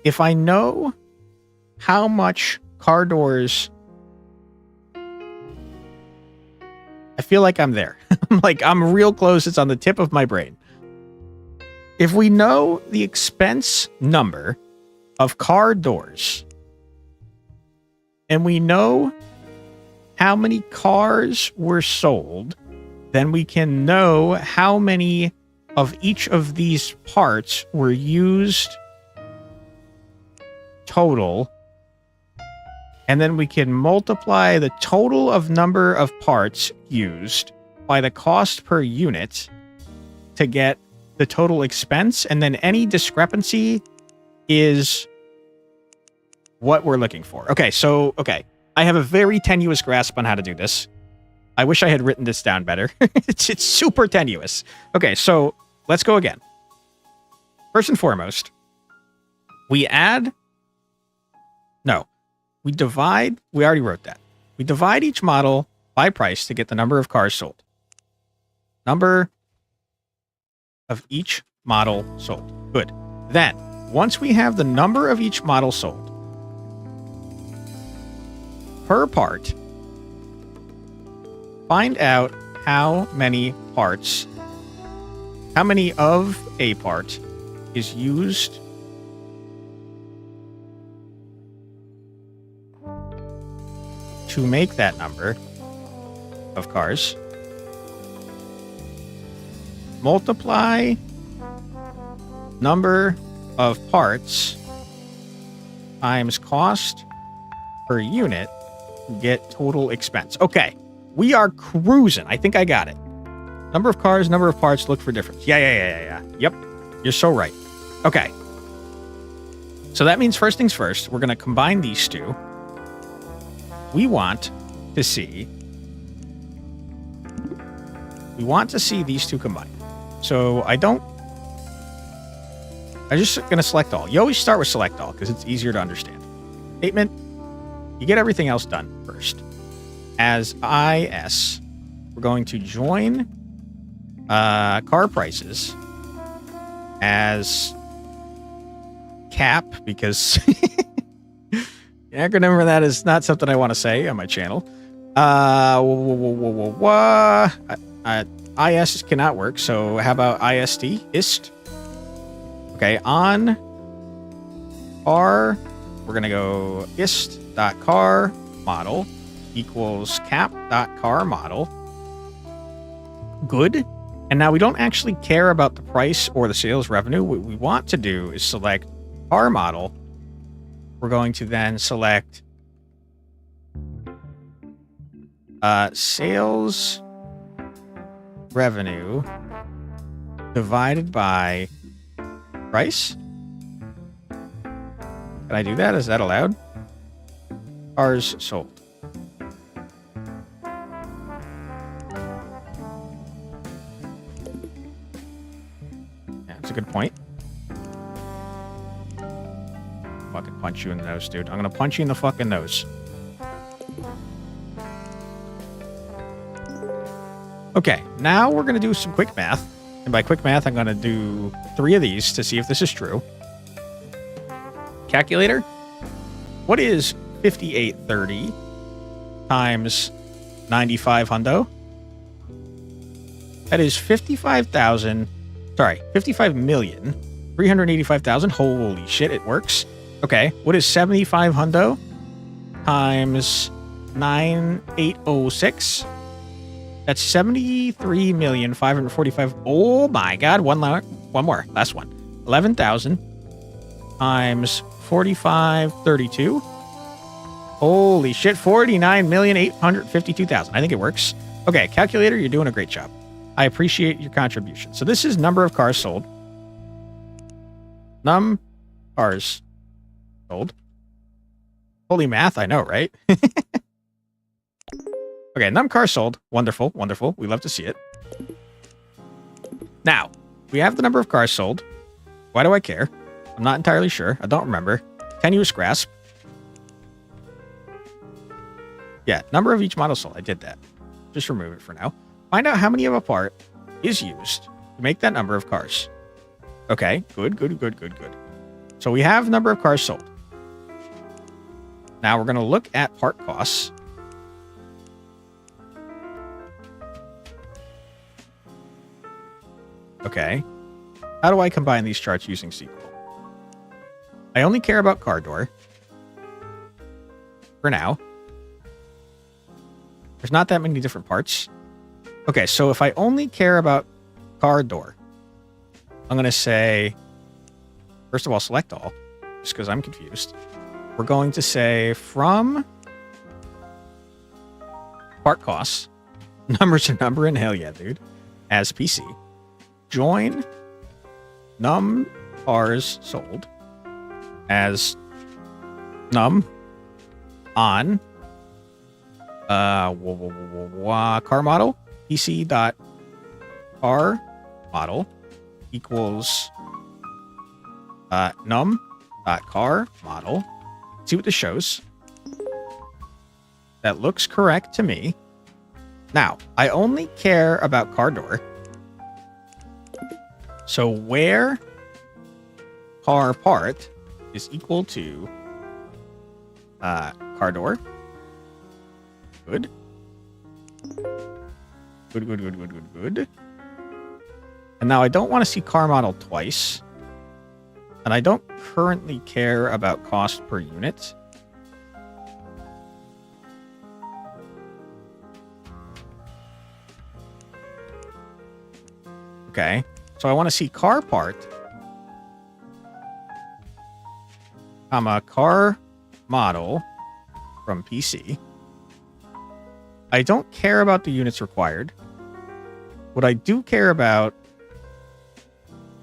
If I know how much car doors... I feel like I'm there. I'm real close. It's on the tip of my brain. If we know the expense number of car doors, and we know how many cars were sold, then we can know how many of each of these parts were used total. And then we can multiply the total of number of parts used by the cost per unit to get the total expense, and then any discrepancy is what we're looking for. Okay. I have a very tenuous grasp on how to do this. I wish I had written this down better. It's super tenuous. Okay, so let's go again. First and foremost, we divide, we already wrote that. We divide each model by price to get the number of cars sold. Number of each model sold. Good. Then, once we have the number of each model sold, per part, find out how many of a part is used to make that number of cars. Multiply number of parts times cost per unit to get total expense. Okay, we are cruising. I think I got it. Number of cars, number of parts, look for difference. Yeah. Yep, you're so right. Okay. So that means first things first, we're going to combine these two. We want to see these two combined. So I'm just going to select all. You always start with select all because it's easier to understand. Statement, you get everything else done first. As IS, we're going to join car prices as cap because the acronym for that is not something I want to say on my channel. IS cannot work, so how about IST? IST. Okay, on car, we're going to go ist.car model equals cap.car model. Good. And now we don't actually care about the price or the sales revenue. What we want to do is select car model. We're going to then select sales revenue divided by price. Can I do that? Is that allowed? Cars sold. Yeah, that's a good point. Fucking punch you in the nose, dude. I'm gonna punch you in the fucking nose. Okay, now we're gonna do some quick math. And by quick math, I'm gonna do 3 of these to see if this is true. Calculator. What is 5830 times 95 hundo? That is 55,385,000. Holy shit, it works. Okay, what is 75 hundo times 9806? That's 73,545,000. Oh my god, one more. Last one. 11,000 times 4532. Holy shit, 49,852,000. I think it works. Okay, calculator, you're doing a great job. I appreciate your contribution. So this is number of cars sold. Cars sold. Holy math, I know, right? Okay, cars sold. Wonderful, wonderful. We love to see it. Now, we have the number of cars sold. Why do I care? I'm not entirely sure. I don't remember. Tenuous grasp. Yeah, number of each model sold. I did that. Just remove it for now. Find out how many of a part is used to make that number of cars. Okay, good. So we have number of cars sold. Now we're going to look at part costs. Okay. How do I combine these charts using SQL? I only care about car door. For now. There's not that many different parts. Okay, so if I only care about car door, I'm going to say, first of all, select all, just because I'm confused. We're going to say from part costs, number's a number, and hell yeah, dude, as PC. Join num cars sold as num on car model PC dot car model equals num dot car model. See what this shows. That looks correct to me. Now I only care about car door. So where car part is equal to car door. Good. Good. And now I don't want to see car model twice. And I don't currently care about cost per unit. Okay. So I want to see car part, car model from PC. I don't care about the units required. What I do care about,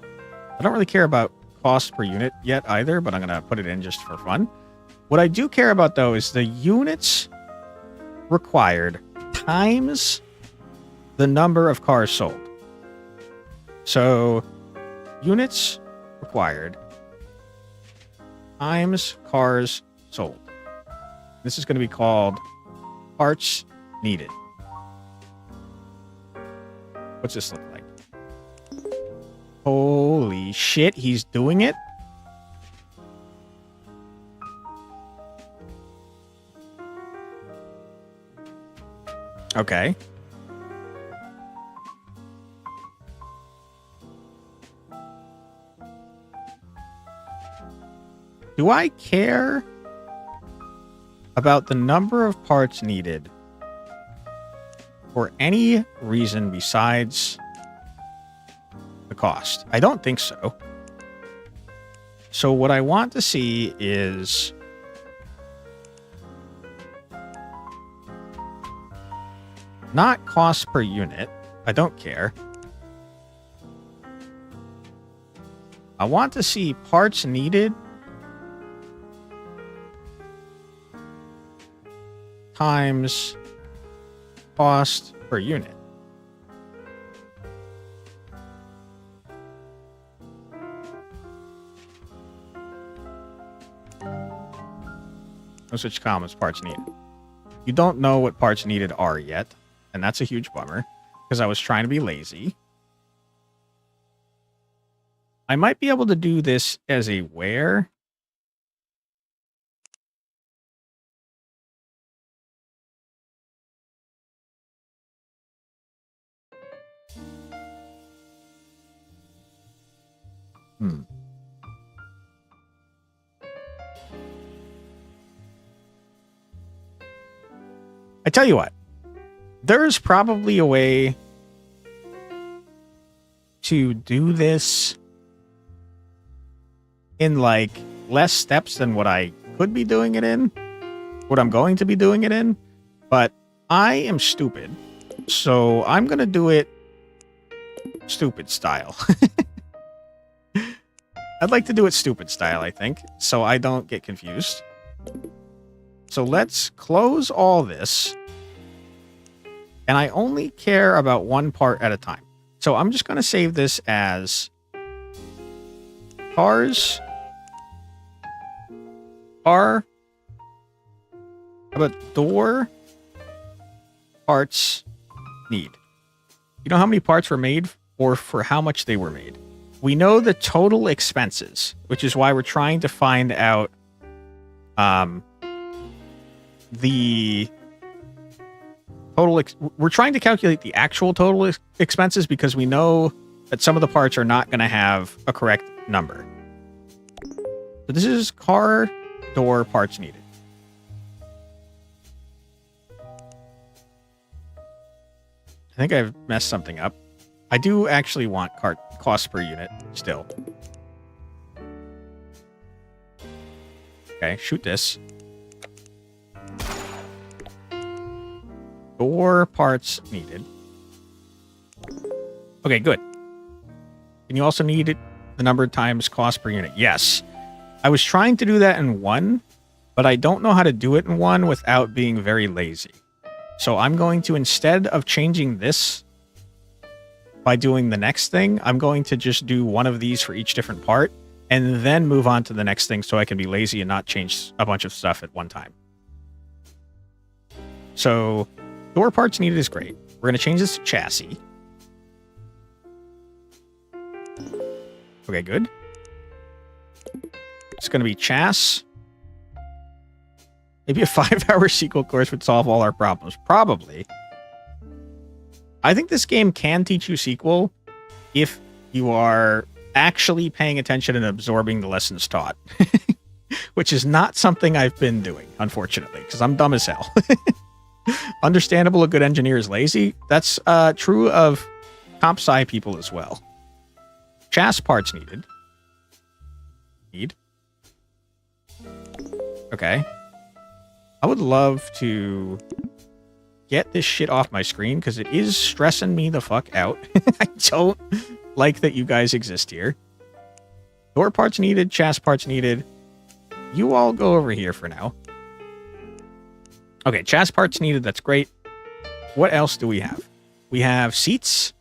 I don't really care about cost per unit yet either, but I'm going to put it in just for fun. What I do care about, though, is the units required times the number of cars sold. So, units required times cars sold. This is going to be called parts needed. What's this look like? Holy shit, he's doing it? Okay. Do I care about the number of parts needed for any reason besides the cost? I don't think so. So what I want to see is not cost per unit. I don't care. I want to see parts needed times cost per unit. No such commas, parts needed. You don't know what parts needed are yet, and that's a huge bummer, because I was trying to be lazy. I might be able to do this as a where. I tell you what, there's probably a way to do this in like less steps than what I could be doing it in, what I'm going to be doing it in, but I am stupid. So I'm going to do it stupid style. I'd like to do it stupid style, I think, so I don't get confused. So let's close all this. And I only care about one part at a time. So I'm just going to save this as cars are, how about door parts need. You know how many parts were made or for how much they were made? We know the total expenses, which is why we're trying to find out the total. We're trying to calculate the actual total expenses because we know that some of the parts are not going to have a correct number. So this is car door parts needed. I think I've messed something up. I do actually want cost per unit still. Okay, shoot this. Door parts needed. Okay, good. And you also need the number of times cost per unit. Yes. I was trying to do that in one, but I don't know how to do it in one without being very lazy. So I'm going to, instead of changing this by doing the next thing, I'm going to just do one of these for each different part and then move on to the next thing so I can be lazy and not change a bunch of stuff at one time. So door parts needed is great. We're going to change this to chassis. Okay, good. It's going to be chas. Maybe a 5-hour SQL course would solve all our problems. Probably. I think this game can teach you SQL if you are actually paying attention and absorbing the lessons taught. Which is not something I've been doing, unfortunately, because I'm dumb as hell. Understandable, a good engineer is lazy. That's true of comp sci people as well. Chas parts needed. Need. Okay. I would love to get this shit off my screen because it is stressing me the fuck out. I don't like that you guys exist here. Door parts needed, chas parts needed. You all go over here for now. Okay, chas parts needed, that's great. What else do we have? We have seats.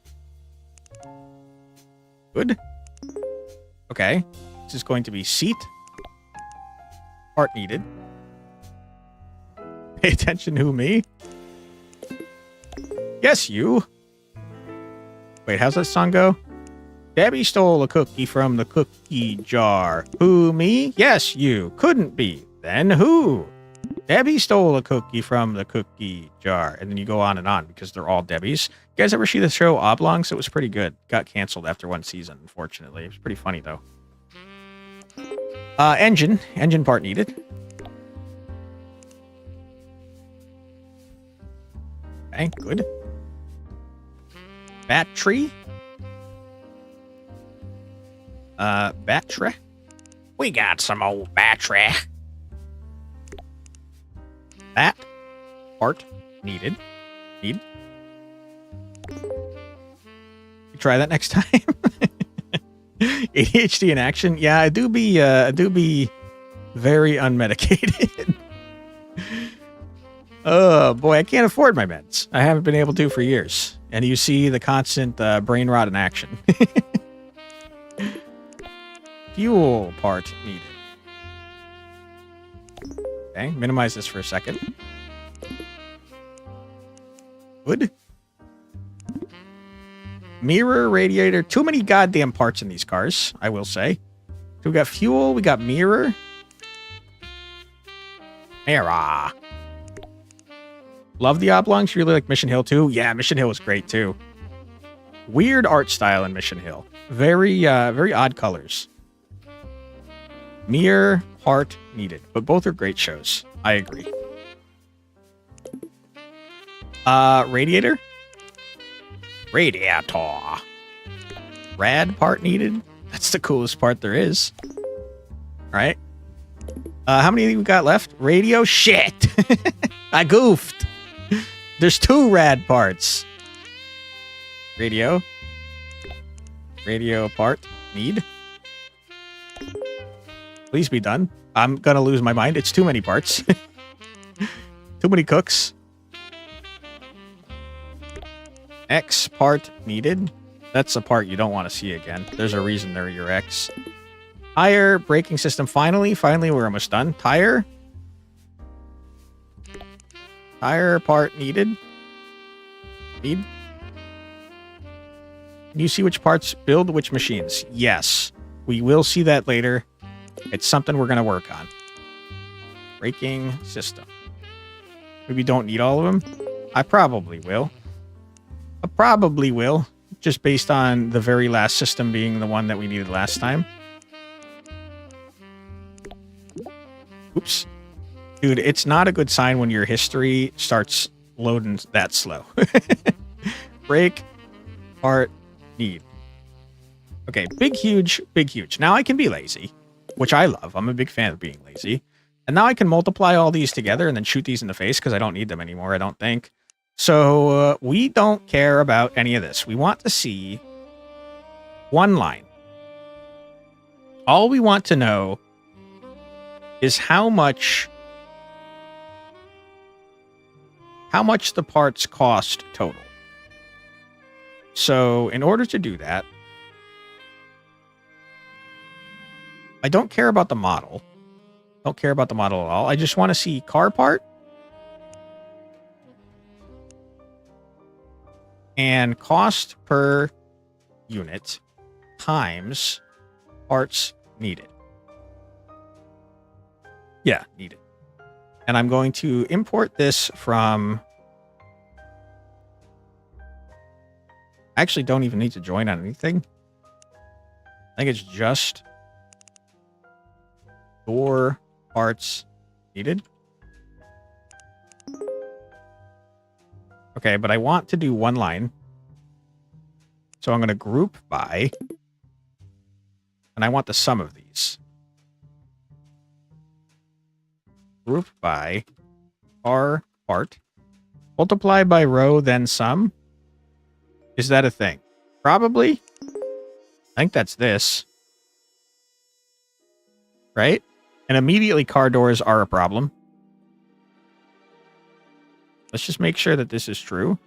Good. Okay. This is going to be seat. Part needed. Pay attention, who, me? Yes, you. Wait, how's that song go? Debbie stole a cookie from the cookie jar. Who, me? Yes, you. Couldn't be. Then who? Debbie stole a cookie from the cookie jar. And then you go on and on because they're all Debbies. You guys ever see the show Oblongs? It was pretty good. Got canceled after one season, unfortunately. It was pretty funny, though. Engine. Engine part needed. Okay, good. Battery. Battery. We got some old battery. That part needed. Need. Try that next time. ADHD in action. Yeah, I do be very unmedicated. Oh boy, I can't afford my meds. I haven't been able to for years. And you see the constant brain rot in action. Fuel part needed. Okay, minimize this for a second. Good. Mirror, radiator. Too many goddamn parts in these cars, I will say. So we got fuel, we got mirror. Mirror. Love the oblongs. You really like Mission Hill too? Yeah, Mission Hill was great too. Weird art style in Mission Hill. Very odd colors. Mirror, part needed. But both are great shows. I agree. Radiator? Radiator. Rad part needed. That's the coolest part there is. Right? How many we got left? Radio? Shit! I goofed. There's 2 rad parts. Radio. Radio part. Need. Please be done. I'm gonna lose my mind. It's too many parts. Too many cooks. X part needed. That's a part you don't want to see again. There's a reason they're your X. Tire, braking system. Finally, we're almost done. Tire. Tire part needed. Need. Can you see which parts build which machines? Yes. We will see that later. It's something we're going to work on. Braking system. Maybe don't need all of them. I probably will. Just based on the very last system being the one that we needed last time. Oops. Dude, it's not a good sign when your history starts loading that slow. Brake. Part. Need. Okay, big, huge. Now I can be lazy, which I love. I'm a big fan of being lazy. And now I can multiply all these together and then shoot these in the face because I don't need them anymore, I don't think. So we don't care about any of this. We want to see one line. All we want to know is how much the parts cost total. So in order to do that, I don't care about the model. Don't care about the model at all. I just want to see car part and cost per unit times parts needed. Yeah, needed. And I'm going to import this from... I actually don't even need to join on anything. I think it's just door parts needed. Okay, but I want to do one line. So I'm going to group by. And I want the sum of these. Group by R part. Multiply by row, then sum. Is that a thing? Probably. I think that's this. Right? And immediately car doors are a problem. Let's just make sure that this is true.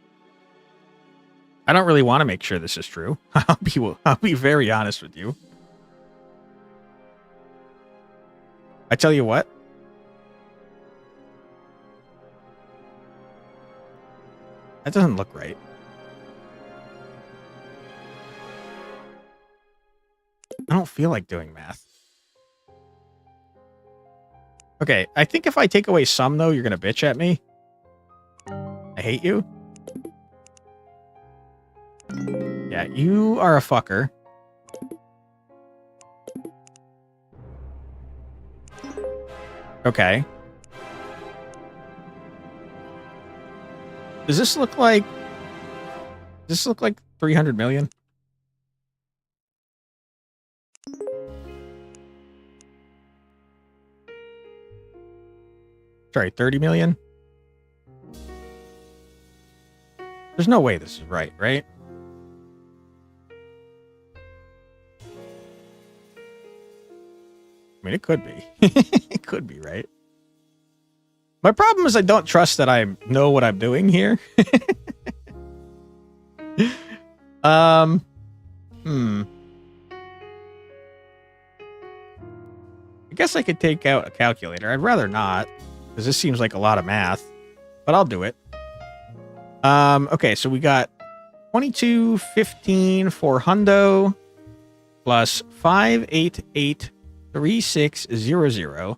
I don't really want to make sure this is true. I'll be very honest with you. I tell you what. That doesn't look right. I don't feel like doing math. Okay, I think if I take away some, though, you're going to bitch at me. I hate you. Yeah, you are a fucker. Okay. Does this look like... Does this look like 300 million? Sorry, 30 million? There's no way this is right, right? I mean, it could be. It could be, right? My problem is I don't trust that I know what I'm doing here. I guess I could take out a calculator. I'd rather not, because this seems like a lot of math, but I'll do it. Okay, so we got 2215 for hundo plus 5883600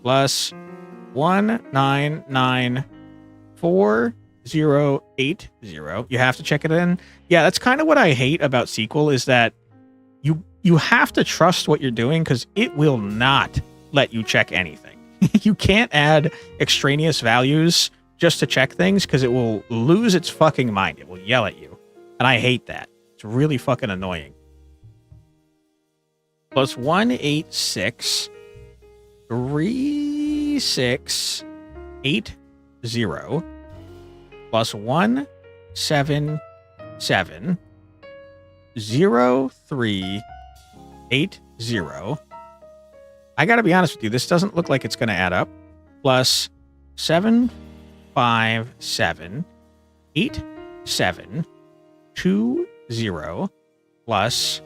plus 1994080. You have to check it in. Yeah, that's kind of what I hate about SQL is that you have to trust what you're doing because it will not let you check anything. You can't add extraneous values just to check things because it will lose its fucking mind. It will yell at you. And I hate that. It's really fucking annoying. Plus 1863680 plus 1770380. I gotta be honest with you, this doesn't look like it's gonna add up. Plus 7578720 plus,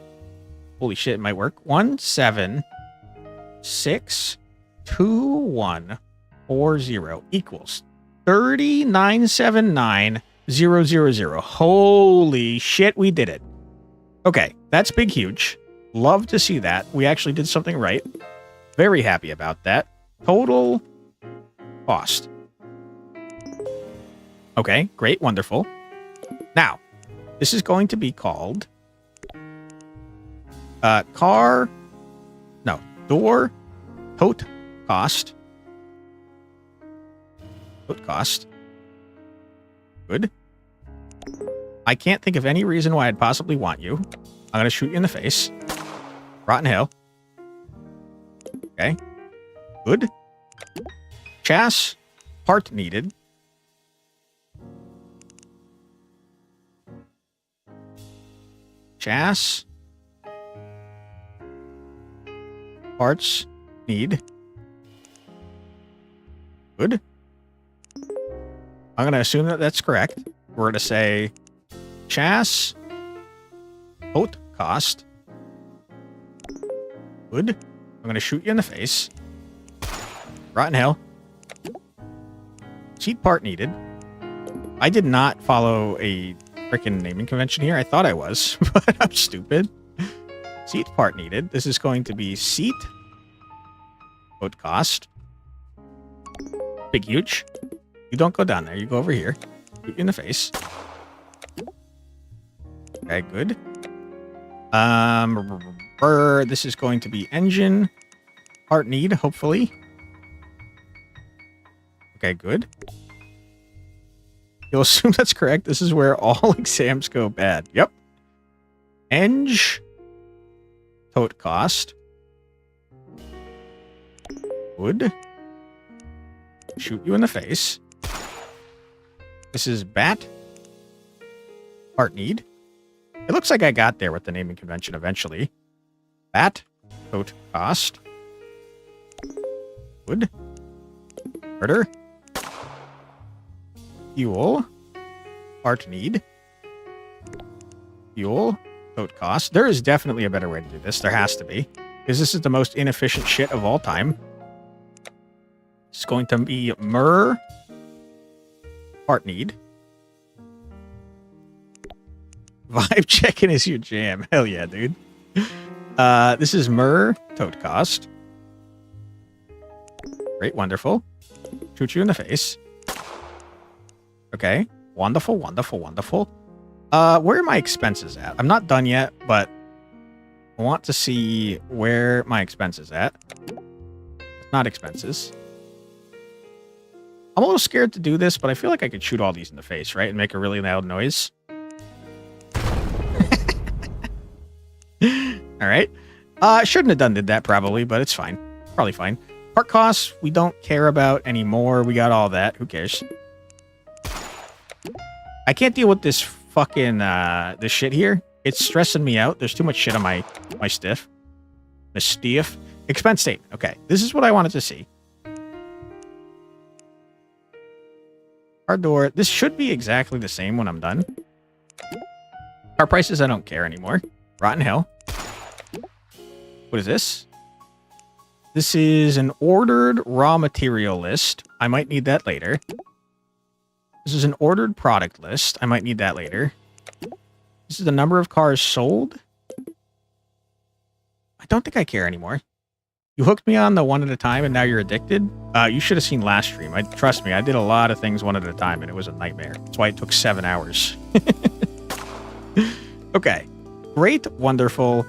holy shit, it might work, 1762140 equals 3979000. Holy shit, we did it. Okay, that's big, huge. Love to see that. We actually did something right. Very happy about that. Total cost. Okay, great, wonderful. Now, this is going to be called door tote cost. Tote cost. Good. I can't think of any reason why I'd possibly want you. I'm going to shoot you in the face. Rotten hell. Okay. Good. Chas. Part needed. Chas. Parts need. Good. I'm going to assume that that's correct. We're going to say chas tote cost. Good. I'm going to shoot you in the face. Rotten hell. Seat part needed. I did not follow a freaking naming convention here. I thought I was, but I'm stupid. Seat part needed. This is going to be seat tote cost. Big huge. You don't go down there. You go over here. Shoot you in the face. Okay, good. This is going to be engine part need, hopefully. Okay, good. You'll assume that's correct. This is where all exams go bad. Yep. Eng tote cost. Would shoot you in the face. This is bat part need. It looks like I got there with the naming convention eventually. Bat tote cost. Wood. Murder. Fuel. Part need. Fuel. Tote cost. There is definitely a better way to do this. There has to be. Because this is the most inefficient shit of all time. It's going to be myrrh. Part need. Vibe checking is your jam. Hell yeah, dude. This is myrrh. Tote cost. Great, wonderful. Shoot you in the face. Okay. Wonderful, wonderful, wonderful. Where are my expenses at? I'm not done yet, but I want to see where my expenses at. It's not expenses. I'm a little scared to do this, but I feel like I could shoot all these in the face, right? And make a really loud noise. All right. Shouldn't have did that probably, but it's fine. Probably fine. Part costs, we don't care about anymore. We got all that. Who cares? I can't deal with this fucking, this shit here. It's stressing me out. There's too much shit on my stiff. The stiff. Expense statement. Okay. This is what I wanted to see. Car door. This should be exactly the same when I'm done. Car prices, I don't care anymore. Rotten hell. What is this? This is an ordered raw material list. I might need that later. This is an ordered product list. I might need that later. This is the number of cars sold. I don't think I care anymore. You hooked me on the one at a time and now you're addicted? You should have seen last stream. Trust me, I did a lot of things one at a time and it was a nightmare. That's why it took 7 hours. Okay. Great, wonderful.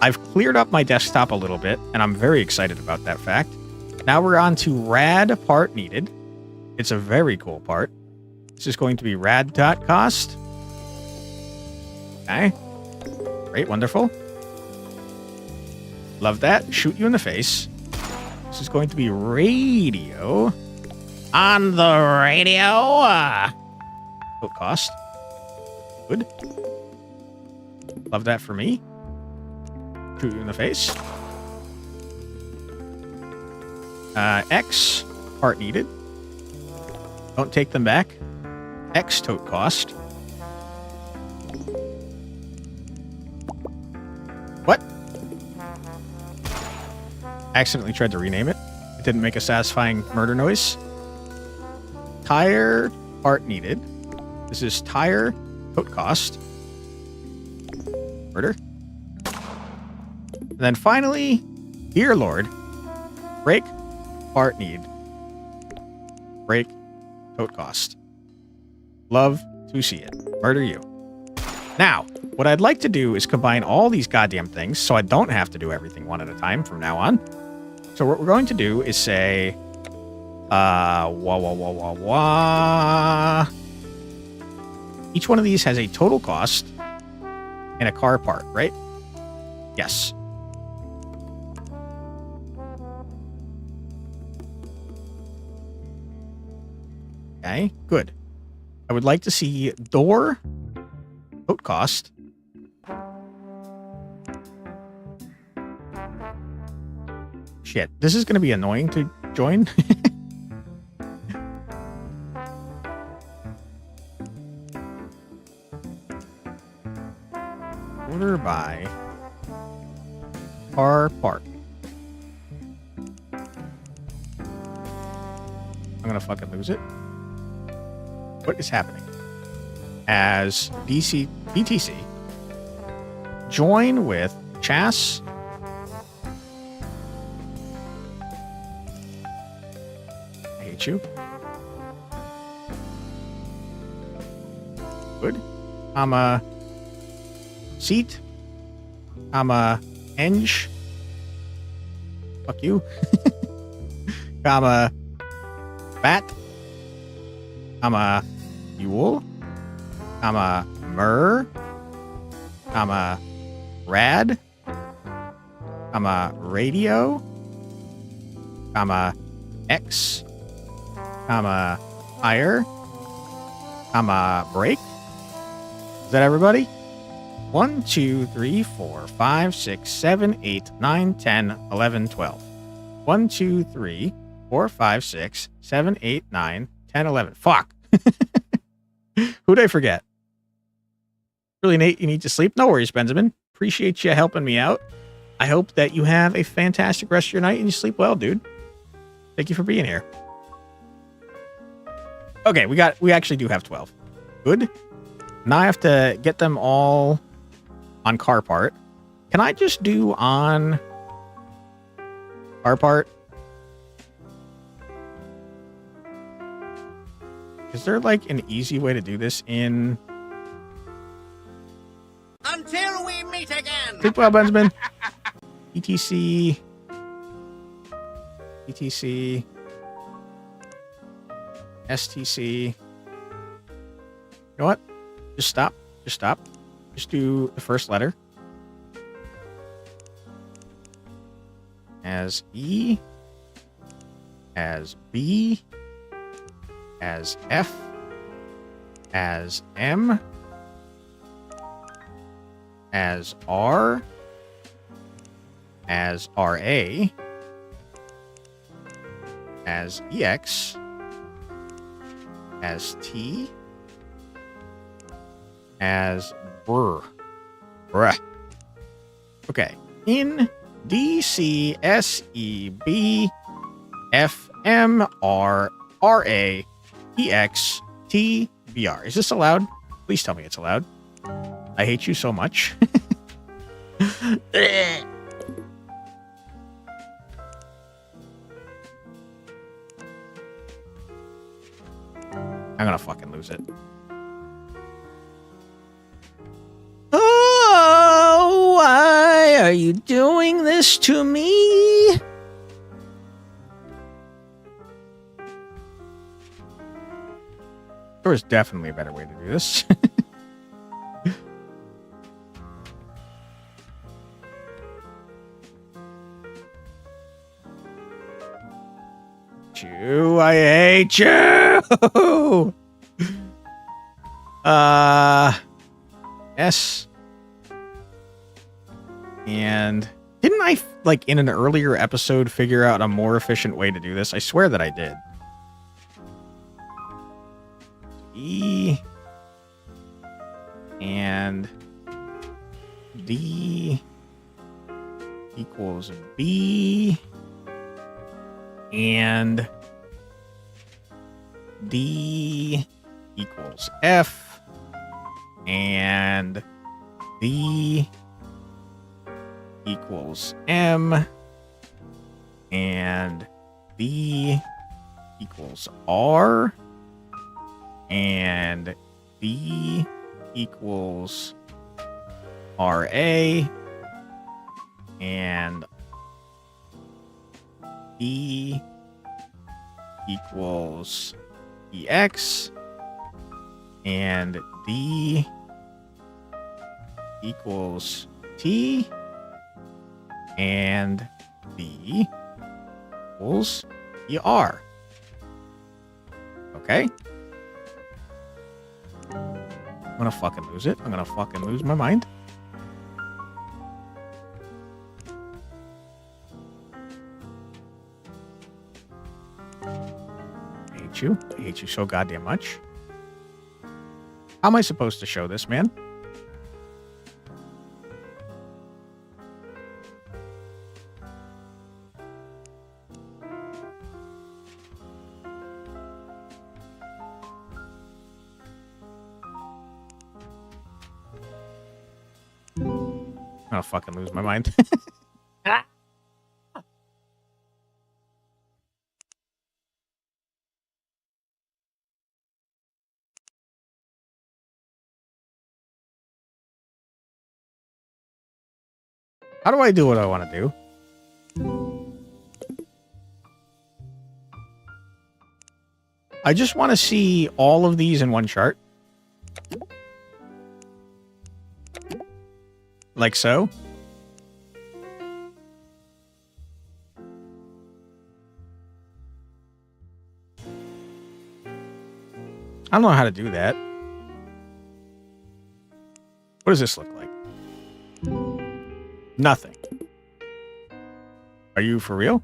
I've cleared up my desktop a little bit and I'm very excited about that fact. Now we're on to rad part needed. It's a very cool part. This is going to be rad.cost. Okay. Great, wonderful. Love that. Shoot you in the face. This is going to be radio. On the radio. Total cost. Good. Love that for me. Shoot you in the face. X. Part needed. Don't take them back. X tote cost. What? I accidentally tried to rename it. It didn't make a satisfying murder noise. Tire part needed. This is tire tote cost. Murder. And then finally, dear Lord, brake part need. Brake tote cost. Love to see it. Murder you. Now, what I'd like to do is combine all these goddamn things so I don't have to do everything one at a time from now on. So what we're going to do is say, each one of these has a total cost and a car part, right? Yes. Okay, good. I would like to see door tote cost. Shit, this is going to be annoying to join. Order by car park. I'm going to fucking lose it. What is happening? As BTC, join with Chas. I hate you. Good. I'm a seat. I'm a eng. Fuck you. I'm a bat. I'm a fuel. I'm a myrrh. I'm a rad. I'm a radio. I'm a X. I'm a tire. I'm a brake. Is that everybody? 1, 2, 3, 4, 5, 6, 7, 8, 9, 10, 11, 12. 1, 2, 3, 4, 5, 6, 7, 8, 9, 10, 11. Fuck. Who'd I forget? Really, Nate, you need to sleep? No worries, Benjamin. Appreciate you helping me out. I hope that you have a fantastic rest of your night and you sleep well, dude. Thank you for being here. Okay, we actually do have 12. Good. Now I have to get them all on car part. Can I just do on car part? Is there like an easy way to do this in... Until we meet again. Sleep well, Benjamin. ETC. ETC. STC. You know what? Just stop. Just stop. Just do the first letter. As E. As B. As F. As M. As R. As RA. As EX. As T. As BR. Bruh. Okay. In D, C, S, E, B, F, M, R, R, A, E, X, T, B, R. Is this allowed? Please tell me it's allowed. I hate you so much. I'm gonna fucking lose it. Oh, why are you doing this to me? There was definitely a better way to do this. You, I hate you. S. And didn't I, like, in an earlier episode figure out a more efficient way to do this? I swear that I did. E. And D equals B. And D equals F. And D equals M. And D equals R. And D equals RA. And D equals EX. And D equals T. And D equals ER. Okay. I'm gonna fucking lose it. I'm gonna fucking lose my mind. I hate you. I hate you so goddamn much. How am I supposed to show this, man? I'm gonna fucking lose my mind. How do I do what I want to do? I just want to see all of these in one chart. Like so. I don't know how to do that. What does this look like? Nothing. Are you for real?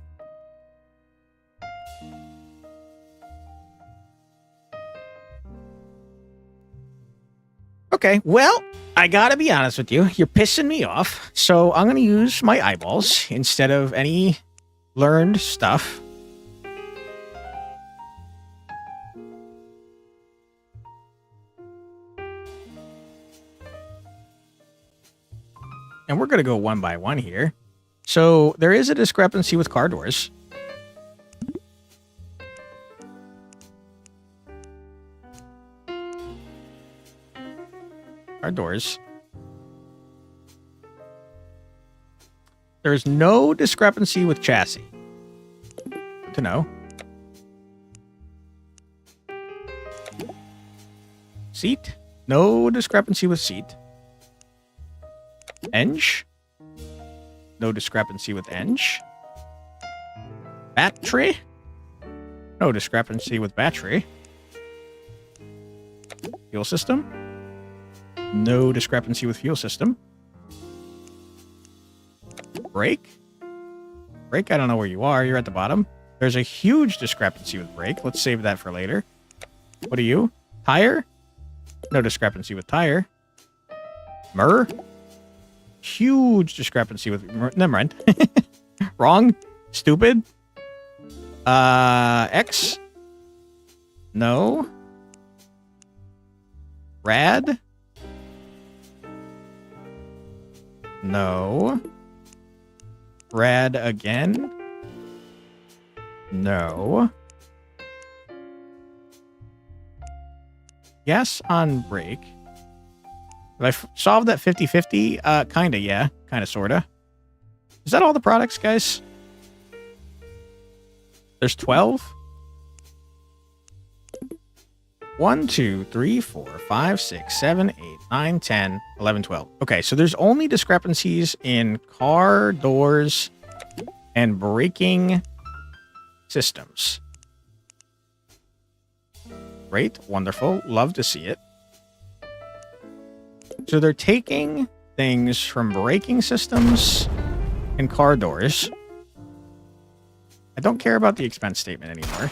Okay, well, I gotta be honest with you. You're pissing me off. So I'm gonna use my eyeballs instead of any learned stuff. And we're gonna go one by one here. So there is a discrepancy with car doors. Car doors. There's no discrepancy with chassis. Good to know. Seat. No discrepancy with seat. Eng. No discrepancy with eng. Battery. No discrepancy with battery. Fuel system. No discrepancy with fuel system. Brake. Brake, I don't know where you are. You're at the bottom. There's a huge discrepancy with brake. Let's save that for later. What are you? Tire? No discrepancy with tire. Mirror? Huge discrepancy with... Never mind. Wrong. Stupid. X? No. Rad? No. Rad again? No. Yes on brake. Have I solved that 50-50? Kinda, yeah. Kinda, sorta. Is that all the products, guys? There's 12? 1, 2, 3, 4, 5, 6, 7, 8, 9, 10, 11, 12. Okay, so there's only discrepancies in car doors and braking systems. Great, wonderful, love to see it. So they're taking things from braking systems and car doors. I don't care about the expense statement anymore.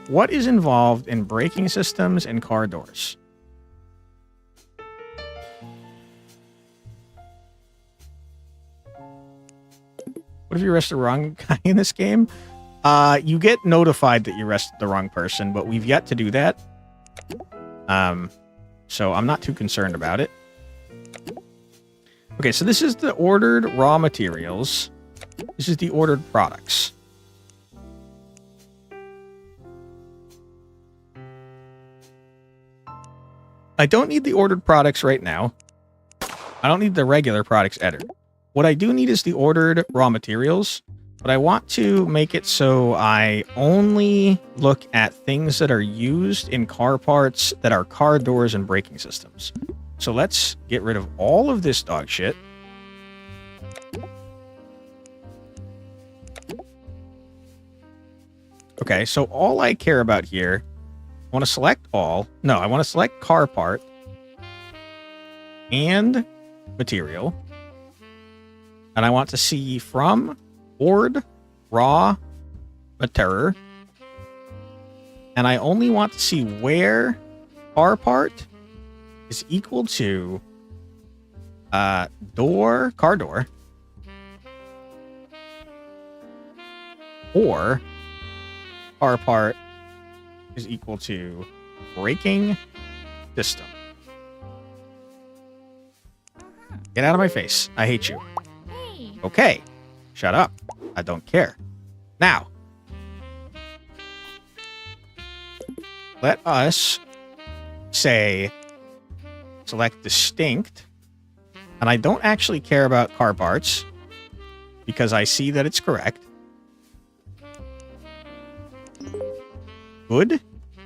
What is involved in braking systems and car doors? What if you arrest the wrong guy in this game? You get notified that you arrested the wrong person, but we've yet to do that. So I'm not too concerned about it. Okay, so this is the ordered raw materials. This is the ordered products. I don't need the ordered products right now. I don't need the regular products editor. What I do need is the ordered raw materials, but I want to make it so I only look at things that are used in car parts that are car doors and braking systems. So let's get rid of all of this dog shit. Okay, so all I care about here, I want to select all. No, I want to select car part and material. And I want to see from ord raw material. And I only want to see where car part is equal to car door, or car part is equal to braking system. Get out of my face. I hate you. Hey. Okay. Shut up. I don't care. Now, let us say select distinct. And I don't actually care about car parts because I see that it's correct. Good.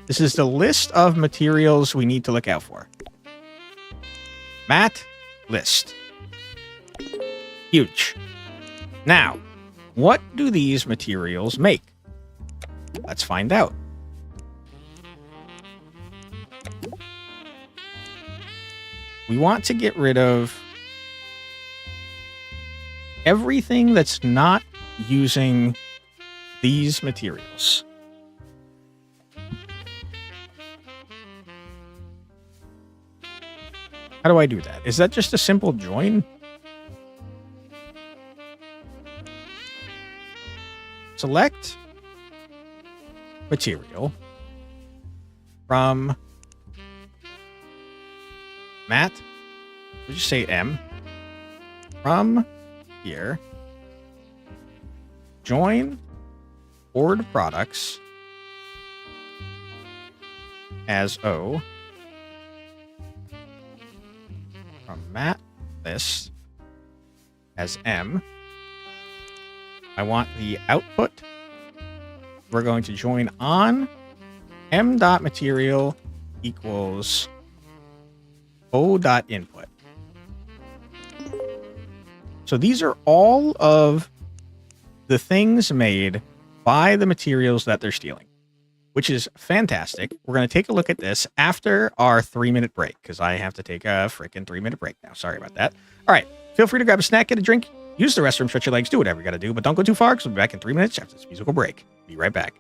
This is the list of materials we need to look out for. Mat list. Huge. Now, what do these materials make? Let's find out. We want to get rid of everything that's not using these materials. How do I do that? Is that just a simple join? Select material from Matt. We'll just say M. From here. Join Board Products as O. From Matt list as M. I want the output. We're going to join on m.material equals o.input. So these are all of the things made by the materials that they're stealing, which is fantastic. We're going to take a look at this after our 3-minute break, because I have to take a freaking 3-minute break now. Sorry about that. All right. Feel free to grab a snack, get a drink, use the restroom, stretch your legs, do whatever you got to do, but don't go too far, because we'll be back in 3 minutes after this musical break. Be right back.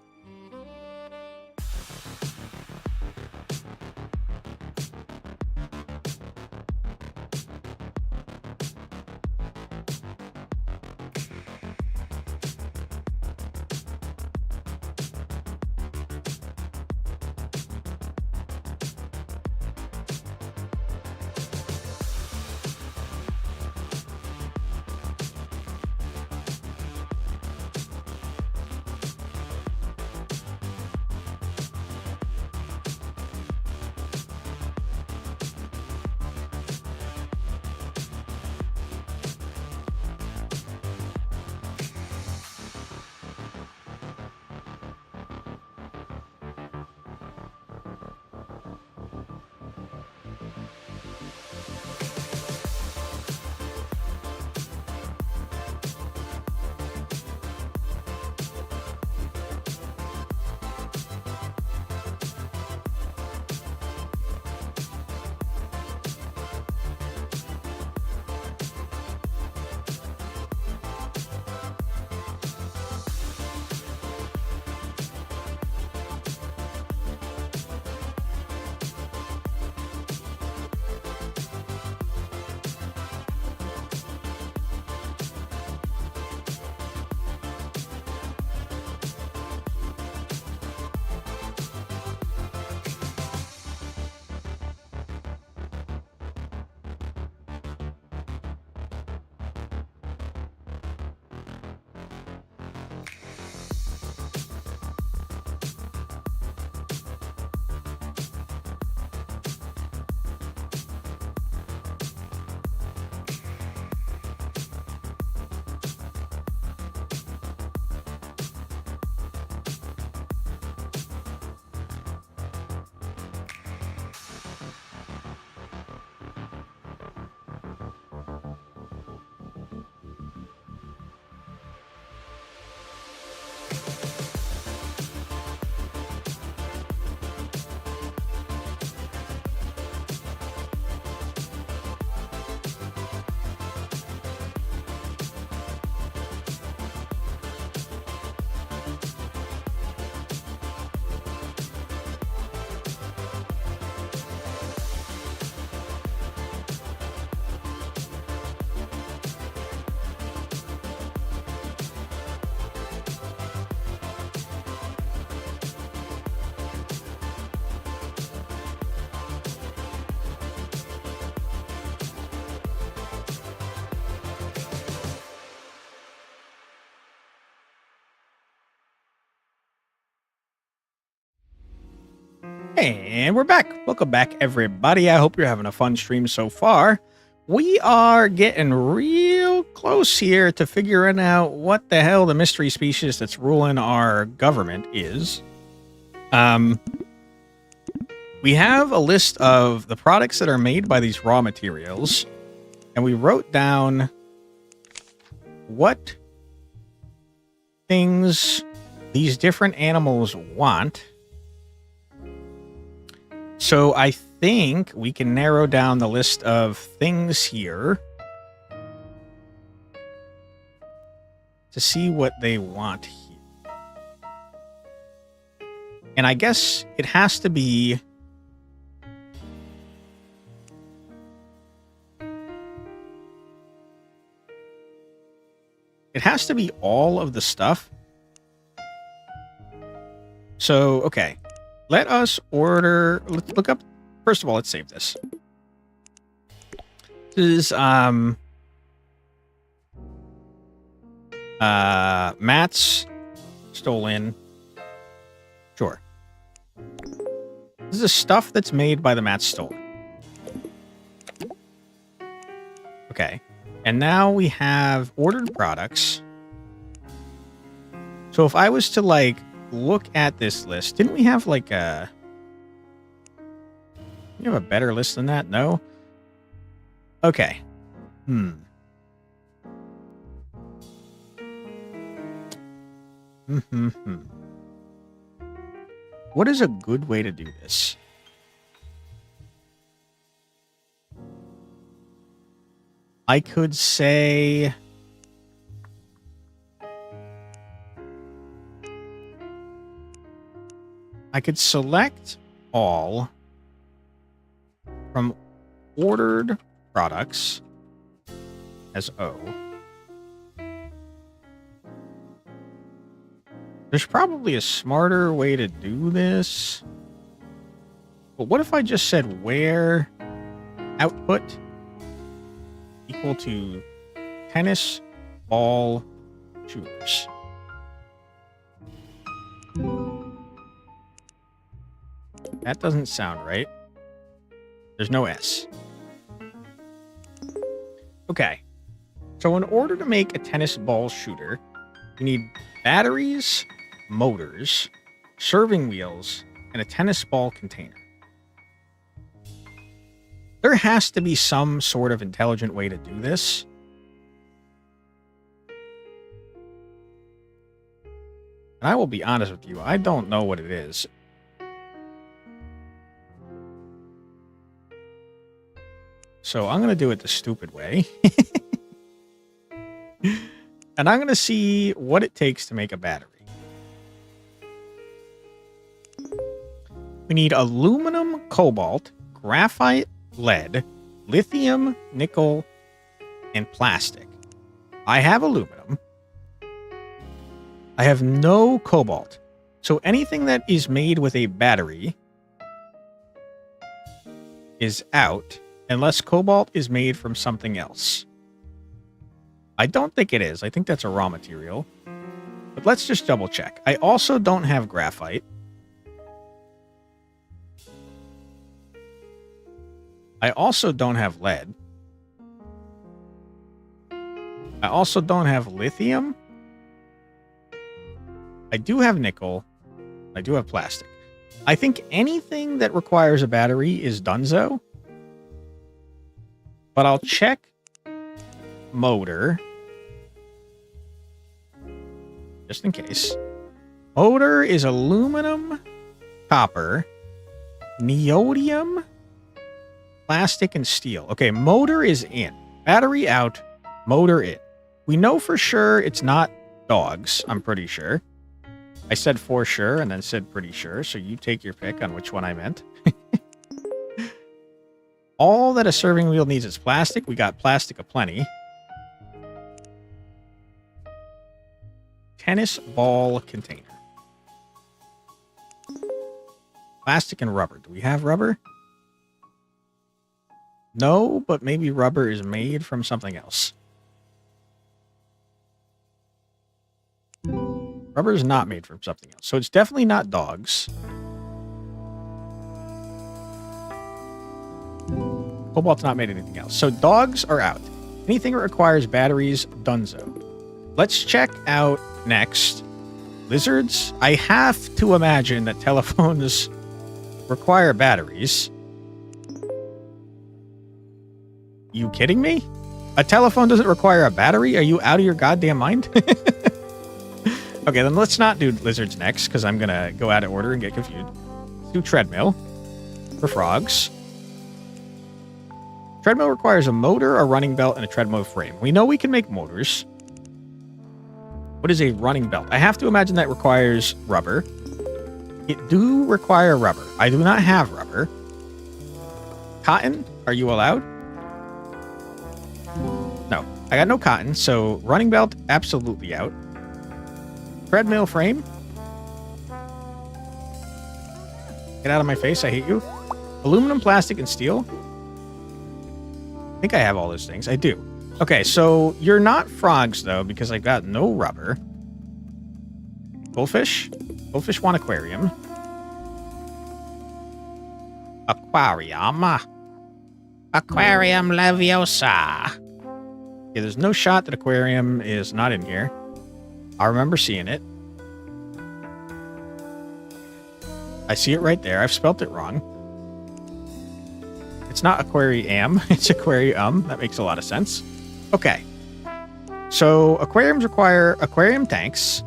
And we're back. Welcome back, everybody. I hope you're having a fun stream so far. We are getting real close here to figuring out what the hell the mystery species that's ruling our government is. We have a list of the products that are made by these raw materials, and we wrote down what things these different animals want. So I think we can narrow down the list of things here to see what they want here. And I guess it has to be It has to be all of the stuff. So, okay. Let us order... Let's look up... First of all, let's save this. This is, mats stolen. Sure. This is stuff that's made by the mats stolen. Okay. And now we have ordered products. So if I was to, like, look at this list, didn't we have, like, a... You have a better list than that? No? Okay. What is a good way to do this? I could say... I could select all from ordered products as O. There's probably a smarter way to do this. But what if I just said where output equal to tennis ball shooters? That doesn't sound right. There's no S. Okay. So in order to make a tennis ball shooter, you need batteries, motors, serving wheels, and a tennis ball container. There has to be some sort of intelligent way to do this. And I will be honest with you, I don't know what it is. So I'm going to do it the stupid way. And I'm going to see what it takes to make a battery. We need aluminum, cobalt, graphite, lead, lithium, nickel, and plastic. I have aluminum. I have no cobalt. So anything that is made with a battery is out unless cobalt is made from something else. I don't think it is. I think that's a raw material. But let's just double check. I also don't have graphite. I also don't have lead. I also don't have lithium. I do have nickel. I do have plastic. I think anything that requires a battery is donezo. But I'll check motor. Just in case. Motor is aluminum, copper, neodymium, plastic, and steel. Okay, motor is in. Battery out, motor in. We know for sure it's not dogs, I'm pretty sure. I said for sure and then said pretty sure, so you take your pick on which one I meant. All that a serving wheel needs is plastic. We got plastic aplenty. Tennis ball container. Plastic and rubber. Do we have rubber? No, but maybe rubber is made from something else. Rubber is not made from something else. So it's definitely not dogs. Cobalt's not made anything else. So dogs are out. Anything that requires batteries, donezo. Let's check out next. Lizards. I have to imagine that telephones require batteries. You kidding me? A telephone doesn't require a battery? Are you out of your goddamn mind? Okay, then let's not do lizards next, because I'm going to go out of order and get confused. Let's do treadmill for frogs. Treadmill requires a motor, a running belt, and a treadmill frame. We know we can make motors. What is a running belt? I have to imagine that requires rubber. It do require rubber. I do not have rubber. Cotton, are you allowed? No. I got no cotton, so running belt, absolutely out. Treadmill frame. Get out of my face, I hate you. Aluminum, plastic, and steel. I think I have all those things. I do. Okay, so you're not frogs, though, because I got no rubber. Goldfish. Goldfish want aquarium. Aquarium. Aquarium Leviosa. Okay, there's no shot that aquarium is not in here. I remember seeing it. I see it right there. I've spelt it wrong. It's not aquarium. It's aquarium. That makes a lot of sense. Okay. So aquariums require aquarium tanks,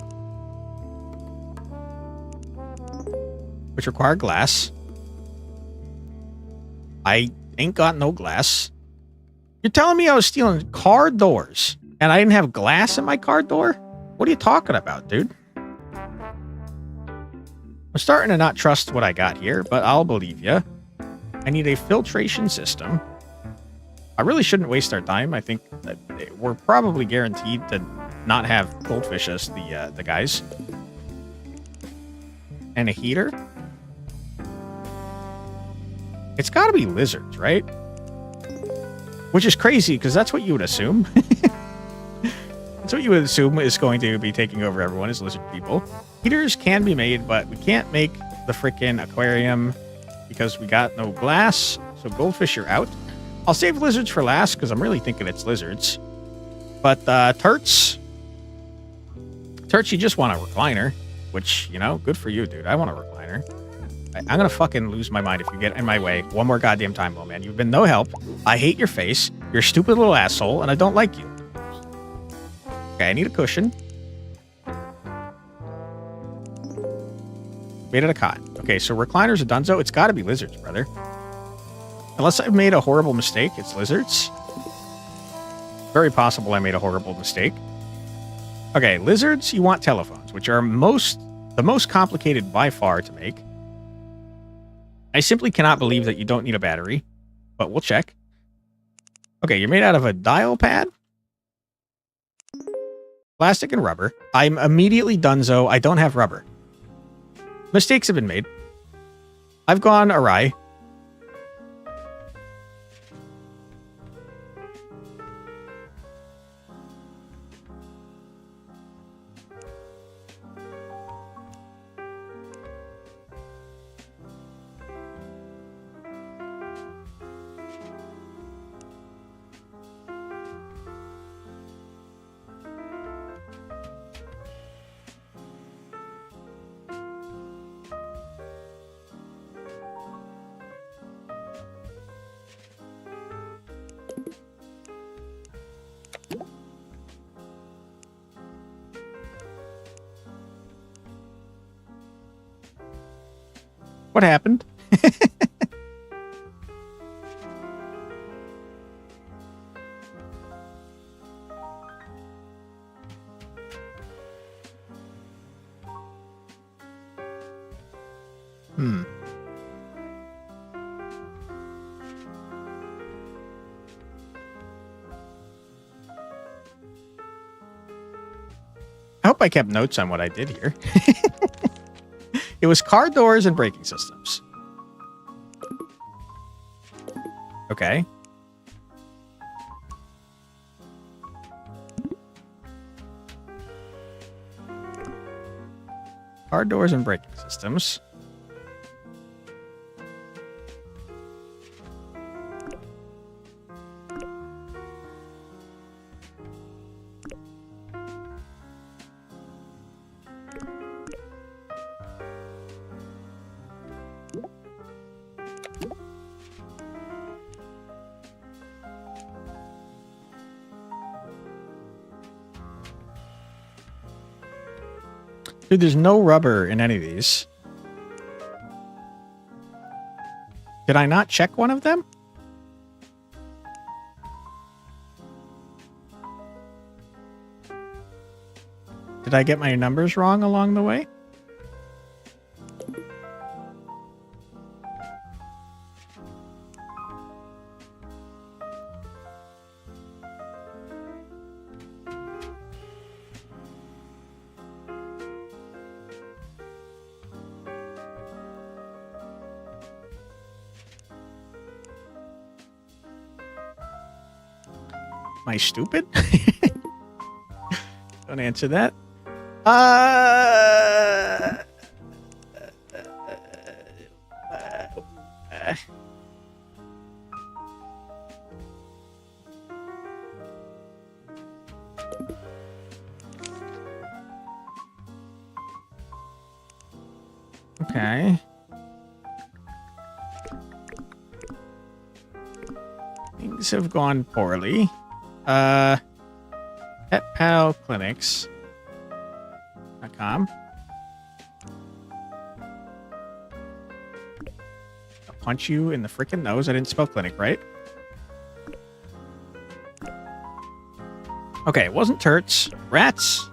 which require glass. I ain't got no glass. You're telling me I was stealing car doors and I didn't have glass in my car door? What are you talking about, dude? I'm starting to not trust what I got here, but I'll believe you. I need a filtration system. I really shouldn't waste our time. I think that we're probably guaranteed to not have goldfish as the guys. And a heater. It's got to be lizards, right? Which is crazy, because that's what you would assume. That's what you would assume is going to be taking over everyone, is lizard people. Heaters can be made, but we can't make the freaking aquarium because we got no glass. So goldfish are out. I'll save lizards for last, because I'm really thinking it's lizards. But turts, you just want a recliner, which, you know, good for you, dude. I want a recliner. I'm going to fucking lose my mind if you get in my way one more goddamn time, little man. You've been no help. I hate your face. You're a stupid little asshole, and I don't like you. Okay, I need a cushion. Made out of cotton. Okay, so recliners are donezo. It's got to be lizards, brother. Unless I've made a horrible mistake, it's lizards. Very possible I made a horrible mistake. Okay, lizards, you want telephones, which are the most complicated by far to make. I simply cannot believe that you don't need a battery, but we'll check. Okay, you're made out of a dial pad, plastic, and rubber. I'm immediately donezo. I don't have rubber. Mistakes have been made. I've gone awry. What happened? I hope I kept notes on what I did here. It was car doors and braking systems. Okay. Car doors and braking systems. Dude, there's no rubber in any of these. Did I not check one of them? Did I get my numbers wrong along the way? I stupid? Don't answer that. Okay. Things have gone poorly. Pet Pal Clinics.com. I'll punch you in the freaking nose. I didn't spell clinic right. Okay, it wasn't turts. Rats.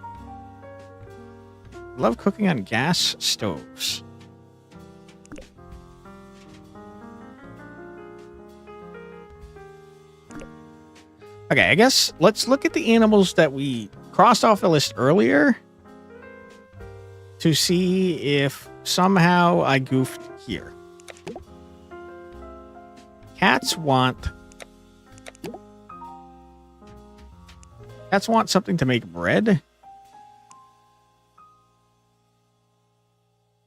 Love cooking on gas stoves. Okay, I guess let's look at the animals that we crossed off the list earlier to see if somehow I goofed here. Cats want something to make bread.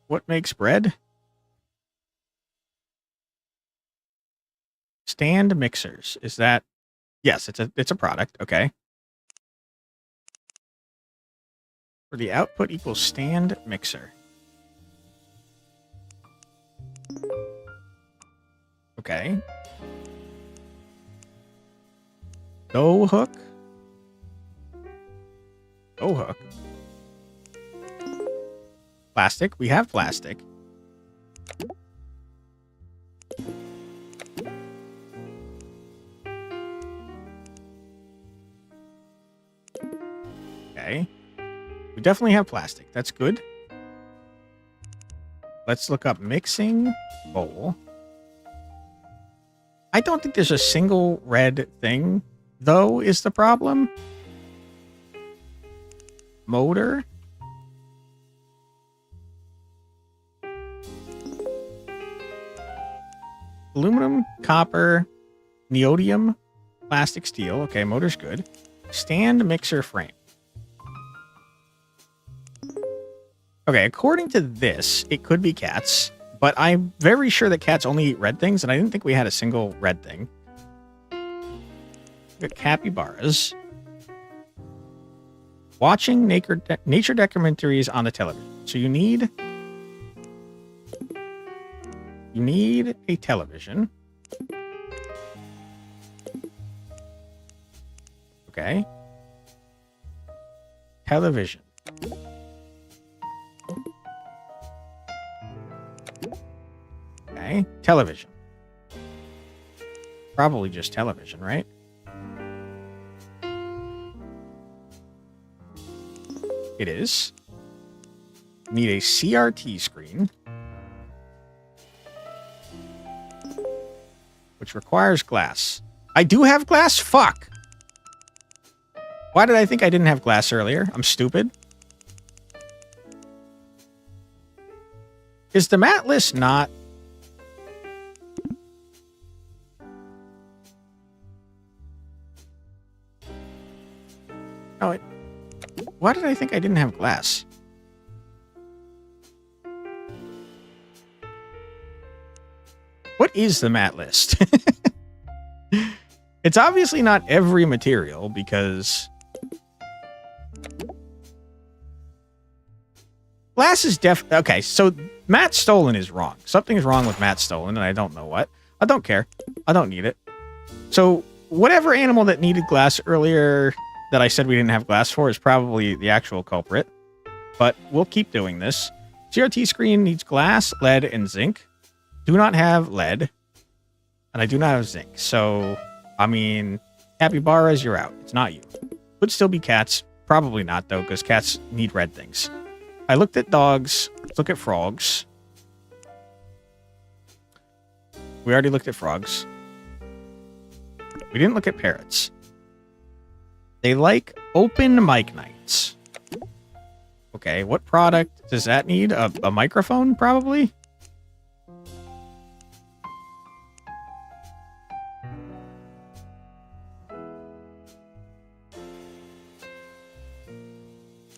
What makes bread? Stand mixers. Is that? Yes, it's a product. Okay. For the output equals stand mixer. Okay. Dough hook. Dough hook. Plastic. We have plastic. Okay. We definitely have plastic. That's good. Let's look up mixing bowl. I don't think there's a single red thing, though, is the problem. Motor. Aluminum, copper, neodymium, plastic, steel. Okay, motor's good. Stand mixer frame. Okay, according to this, it could be cats, but I'm very sure that cats only eat red things, and I didn't think we had a single red thing. We got capybaras. Watching nature documentaries on the television. So you need a television. Okay. Television. Okay. Television. Probably just television, right? It is. Need a CRT screen. Which requires glass. I do have glass? Fuck! Why did I think I didn't have glass earlier? I'm stupid. Is the mat list not... Oh, it... Why did I think I didn't have glass? What is the mat list? It's obviously not every material because glass is okay, so Matt Stolen is wrong. Something's wrong with Matt Stolen, and I don't know what. I don't care. I don't need it. So whatever animal that needed glass earlier that I said we didn't have glass for is probably the actual culprit. But we'll keep doing this. CRT screen needs glass, lead, and zinc. Do not have lead, and I do not have zinc. So, I mean, capybaras, you're out. It's not you. Could still be cats. Probably not, though, because cats need red things. I looked at dogs. Let's look at frogs. We already looked at frogs. We didn't look at parrots. They like open mic nights. Okay, what product does that need? A microphone, probably?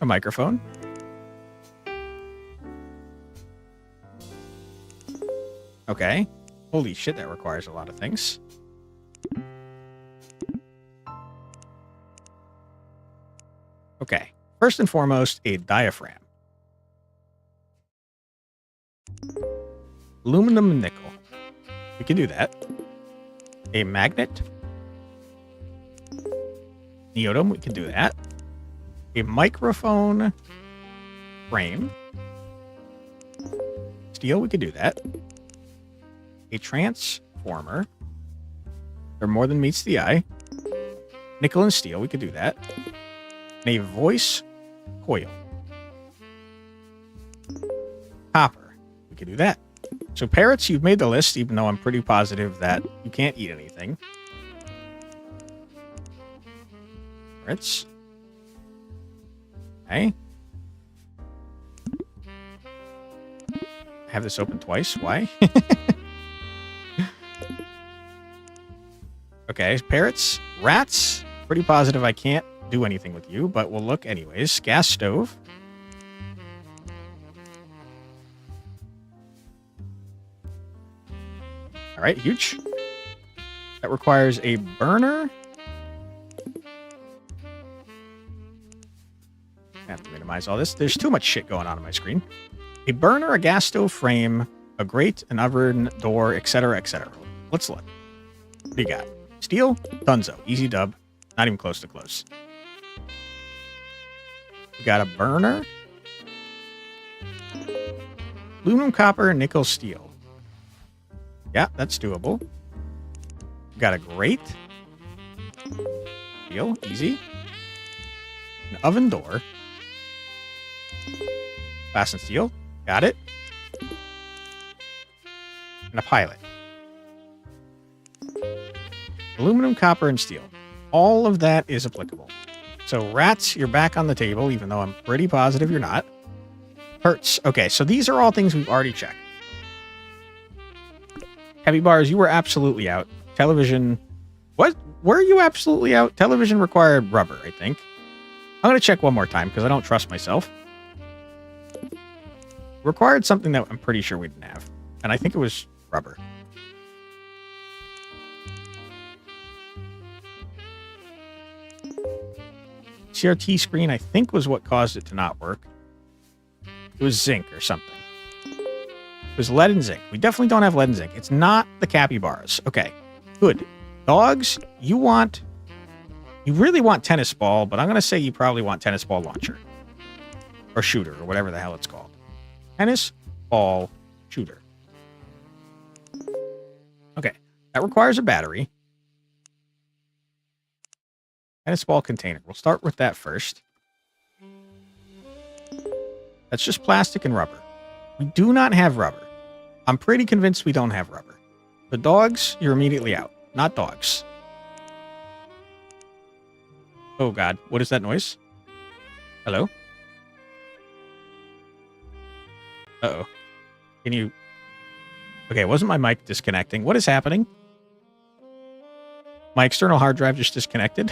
A microphone. Okay. Holy shit, that requires a lot of things. Okay. First and foremost, a diaphragm. Aluminum and nickel. We can do that. A magnet. Neodym, we can do that. A microphone frame. Steel, we could do that. A transformer. There more than meets the eye. Nickel and steel, we could do that. And a voice coil. Copper, we could do that. So parrots, you've made the list, even though I'm pretty positive that you can't eat anything. Parrots. Okay. I have this open twice. Why? Okay, parrots. Rats. Pretty positive I can't do anything with you, but we'll look anyways. Gas stove. All right, huge. That requires a burner. I have to minimize all this. There's too much shit going on my screen. A burner, a gas stove frame, a grate, an oven, door, etc., etc. Let's look. What do you got? Steel? Dunzo. Easy dub. Not even close to close. You got a burner. Aluminum, copper, nickel, steel. Yeah, that's doable. You got a grate. Steel. Easy. An oven door. Glass and steel. Got it. And a pilot. Aluminum, copper, and steel. All of that is applicable. So rats, you're back on the table, even though I'm pretty positive you're not. Hurts. Okay, so these are all things we've already checked. Heavy bars, you were absolutely out. Television. What? Were you absolutely out? Television required rubber, I think. I'm going to check one more time because I don't trust myself. Required something that I'm pretty sure we didn't have. And I think it was rubber. CRT screen, I think, was what caused it to not work. It was zinc or something. It was lead and zinc. We definitely don't have lead and zinc. It's not the capybaras. Okay, good. Dogs, you really want tennis ball, but I'm going to say you probably want tennis ball launcher. Or shooter, or whatever the hell it's called. Tennis ball shooter. Okay, that requires a battery. Tennis ball container. We'll start with that first. That's just plastic and rubber. We do not have rubber. I'm pretty convinced we don't have rubber. The dogs, you're immediately out. Not dogs. Oh god, what is that noise? Hello? Uh-oh. Can you... Okay, wasn't my mic disconnecting? What is happening? My external hard drive just disconnected.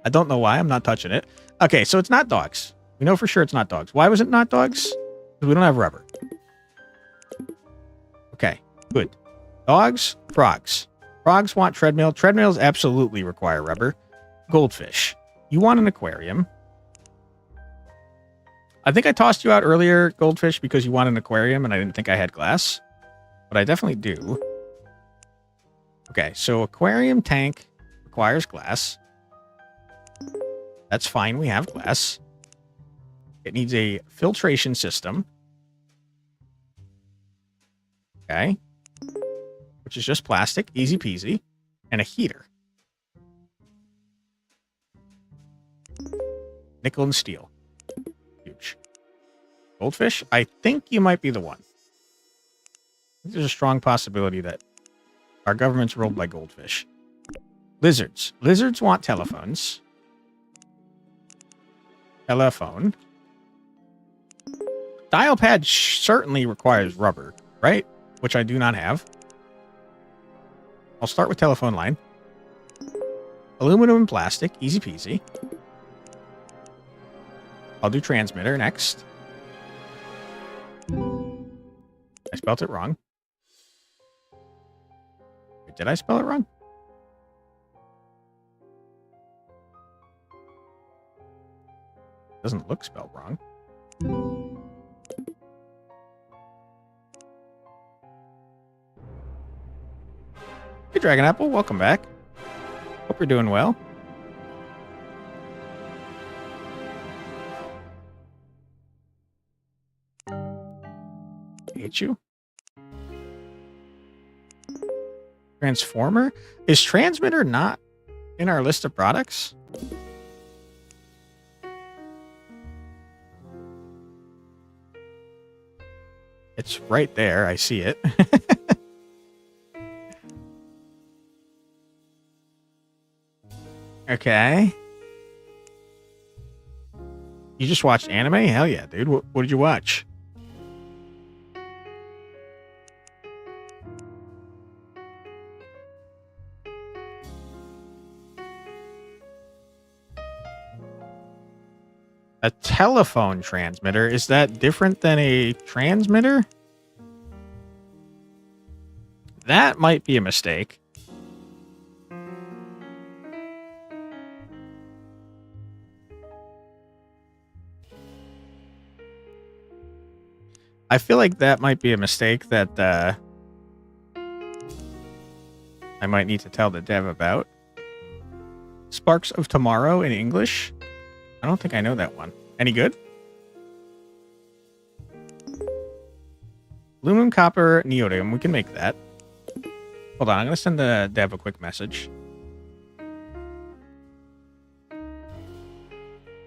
I don't know why. I'm not touching it. Okay, so it's not dogs. We know for sure it's not dogs. Why was it not dogs? Because we don't have rubber. Okay, good. Dogs, frogs. Frogs want treadmill. Treadmills absolutely require rubber. Goldfish. You want an aquarium. I think I tossed you out earlier, goldfish, because you want an aquarium and I didn't think I had glass. But I definitely do. Okay, so aquarium tank requires glass. That's fine, we have glass. It needs a filtration system. Okay. Which is just plastic, easy peasy. And a heater. Nickel and steel. Huge. Goldfish, I think you might be the one. There's a strong possibility that our government's ruled by goldfish. Lizards. Lizards want telephones. Telephone. Dial pad certainly requires rubber, right? Which I do not have. I'll start with telephone line. Aluminum and plastic. Easy peasy. I'll do transmitter next. I spelled it wrong. Wait, did I spell it wrong? Doesn't look spelled wrong. Hey, Dragon Apple, welcome back. Hope you're doing well. Hate you. Transformer? Is transmitter not in our list of products? It's right there. I see it. Okay. You just watched anime? Hell yeah, dude. What did you watch? A telephone transmitter? Is that different than a transmitter? That might be a mistake. I feel like that might be a mistake that I might need to tell the dev about. Sparks of Tomorrow in English? I don't think I know that one. Any good? Aluminum, copper, neodymium. We can make that. Hold on, I'm going to send the dev a quick message.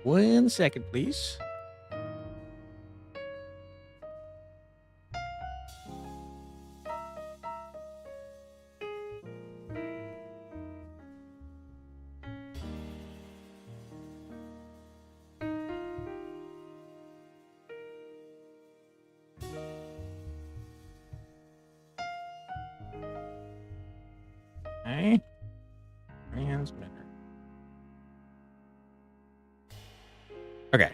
1 second, please. Okay. Transmitter. Okay.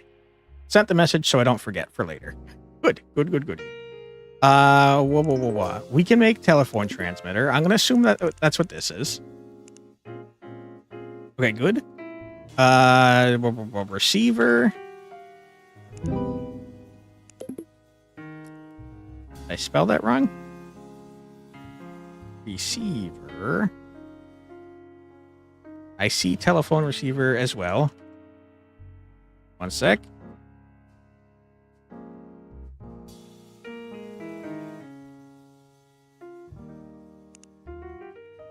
Sent the message so I don't forget for later. Good. Whoa. We can make telephone transmitter. I'm going to assume that that's what this is. Okay, good. Receiver. Did I spell that wrong? Receiver. I see telephone receiver as well. 1 sec.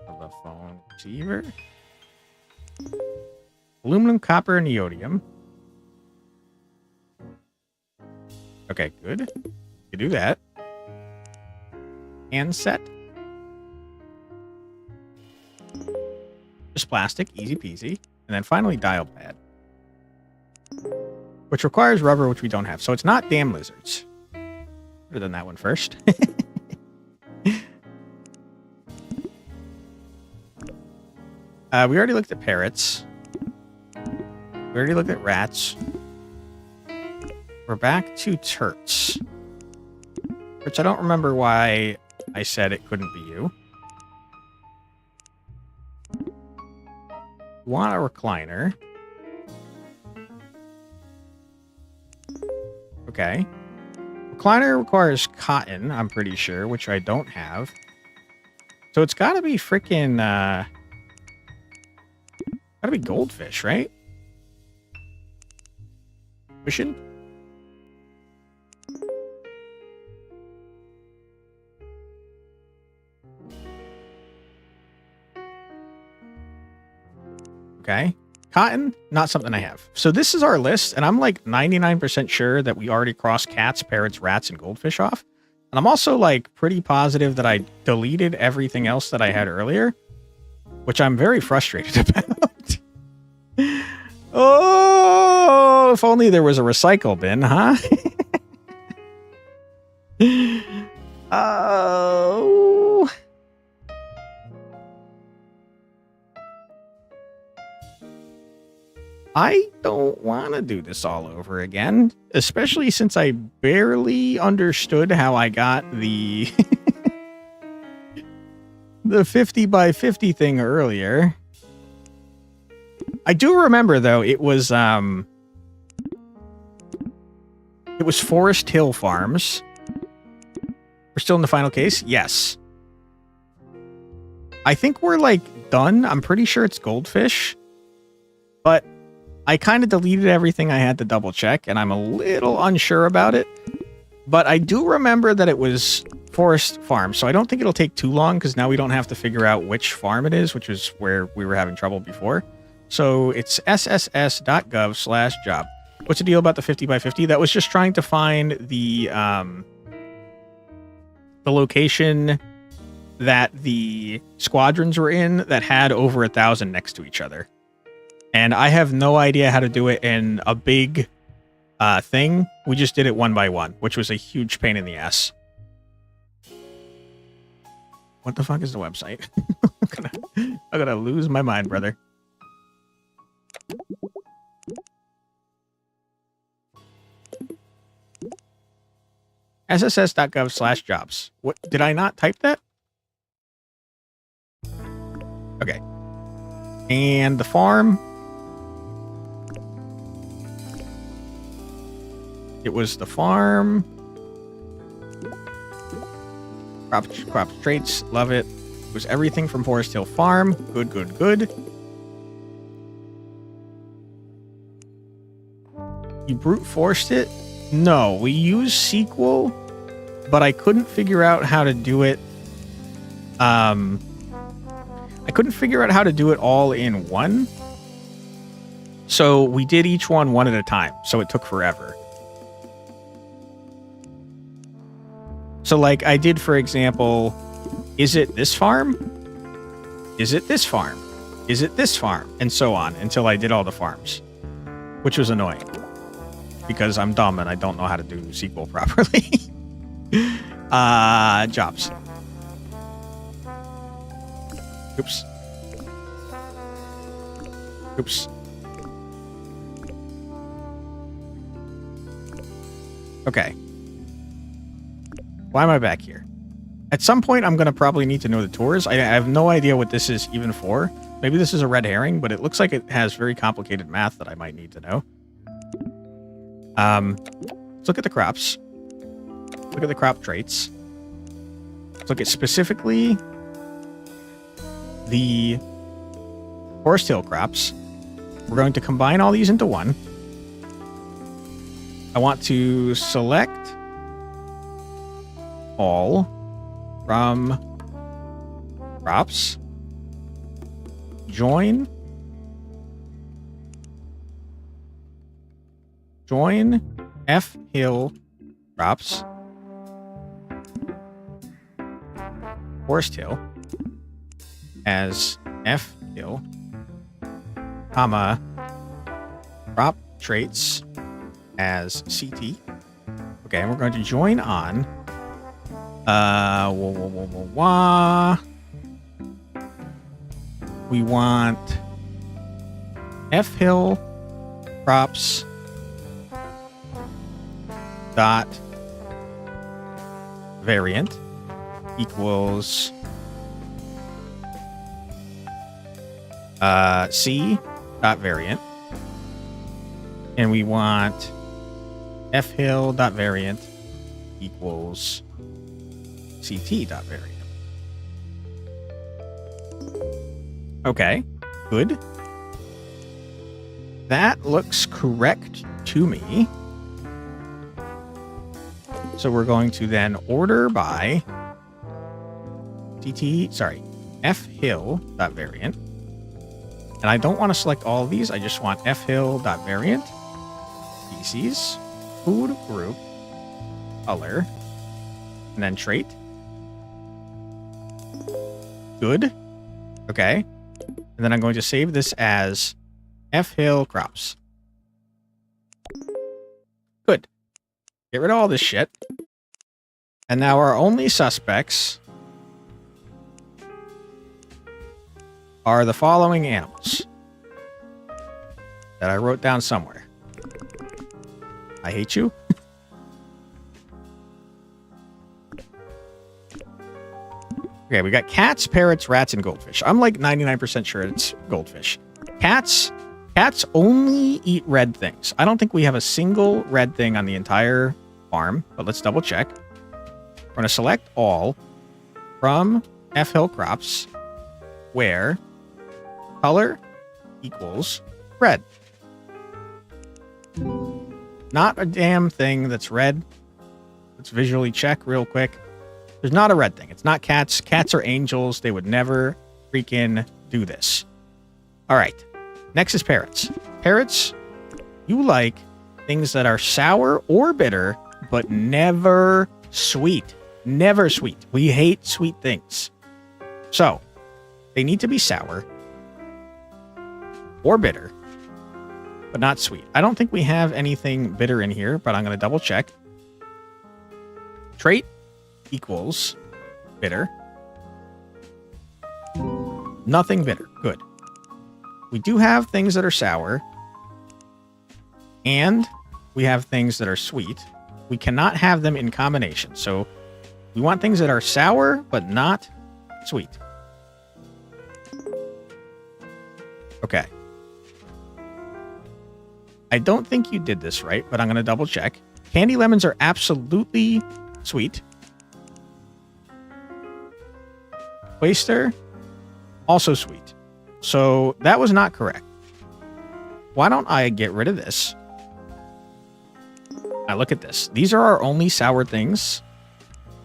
Telephone receiver. Aluminum, copper, neodymium. Okay, good. You do that. Handset. Just plastic, easy peasy. And then finally dial pad. Which requires rubber, which we don't have. So it's not damn lizards. Better than that one first. We already looked at parrots. We already looked at rats. We're back to turts. Which I don't remember why I said it couldn't be you. Want a recliner. Okay. Recliner requires cotton, I'm pretty sure, which I don't have. So it's gotta be freaking, gotta be goldfish, right? Cushion? Okay. Cotton, not something I have. So this is our list, and I'm like 99% sure that we already crossed cats, parrots, rats, and goldfish off. And I'm also like pretty positive that I deleted everything else that I had earlier, which I'm very frustrated about. Oh, if only there was a recycle bin, huh? Oh. I don't want to do this all over again, especially since I barely understood how I got the the 50 by 50 thing earlier. I do remember though, it was Forest Hill Farms. We're still in the final case? Yes. I think we're like done. I'm pretty sure it's Goldfish. But I kind of deleted everything I had to double check, and I'm a little unsure about it. But I do remember that it was Forest Farm, so I don't think it'll take too long, because now we don't have to figure out which farm it is, which is where we were having trouble before. So it's sss.gov/job. What's the deal about the 50 by 50? That was just trying to find the location that the squadrons were in that had over 1,000 next to each other. And I have no idea how to do it in a big thing. We just did it one by one, which was a huge pain in the ass. What the fuck is the website? I'm gonna lose my mind, brother. sss.gov/jobs. What, did I not type that? Okay. And the farm. It was the farm. Crop traits, love it. It was everything from Forest Hill Farm. Good, good, good. You brute forced it? No, we used SQL, but I couldn't figure out how to do it. I couldn't figure out how to do it all in one. So we did each one at a time. So it took forever. So like I did, for example, is it this farm? Is it this farm? Is it this farm? And so on until I did all the farms, which was annoying because I'm dumb and I don't know how to do SQL properly. Jobs. Oops. Oops. Okay. Why am I back here? At some point, I'm going to probably need to know the tours. I have no idea what this is even for. Maybe this is a red herring, but it looks like it has very complicated math that I might need to know. Let's look at the crops. Look at the crop traits. Let's look at specifically the Forest Hill crops. We're going to combine all these into one. I want to select all from crops, join F Hill crops, Forest Hill as F Hill, comma, crop traits as CT. Okay, and we're going to join on we want F Hill crops dot variant equals C dot variant, and we want F Hill dot variant equals CT dot variant. Okay, good. That looks correct to me. So we're going to then order by F Hill dot variant. And I don't want to select all of these. I just want F Hill dot variant, species, food group, color, and then trait. Good. Okay. And then I'm going to save this as F Hill crops. Good. Get rid of all this shit. And now our only suspects are the following animals. that I wrote down somewhere. I hate you. Okay, we got cats, parrots, rats, and goldfish. I'm like 99% sure it's goldfish. Cats only eat red things. I don't think we have a single red thing on the entire farm, but let's double check. We're going to select all from F Hill Crops where color equals red. Not a damn thing that's red. Let's visually check real quick. There's not a red thing. It's not cats. Cats are angels. They would never freaking do this. All right. Next is parrots. Parrots, you like things that are sour or bitter, but never sweet. Never sweet. We hate sweet things. So, they need to be sour or bitter, but not sweet. I don't think we have anything bitter in here, but I'm going to double check. Trait equals bitter. Nothing bitter. Good. We do have things that are sour, and we have things that are sweet. We cannot have them in combination. So we want things that are sour, but not sweet. Okay. I don't think you did this right, but I'm going to double check. Candy lemons are absolutely sweet. Oyster, also sweet. So that was not correct. Why don't I get rid of this? Now look at this. These are our only sour things,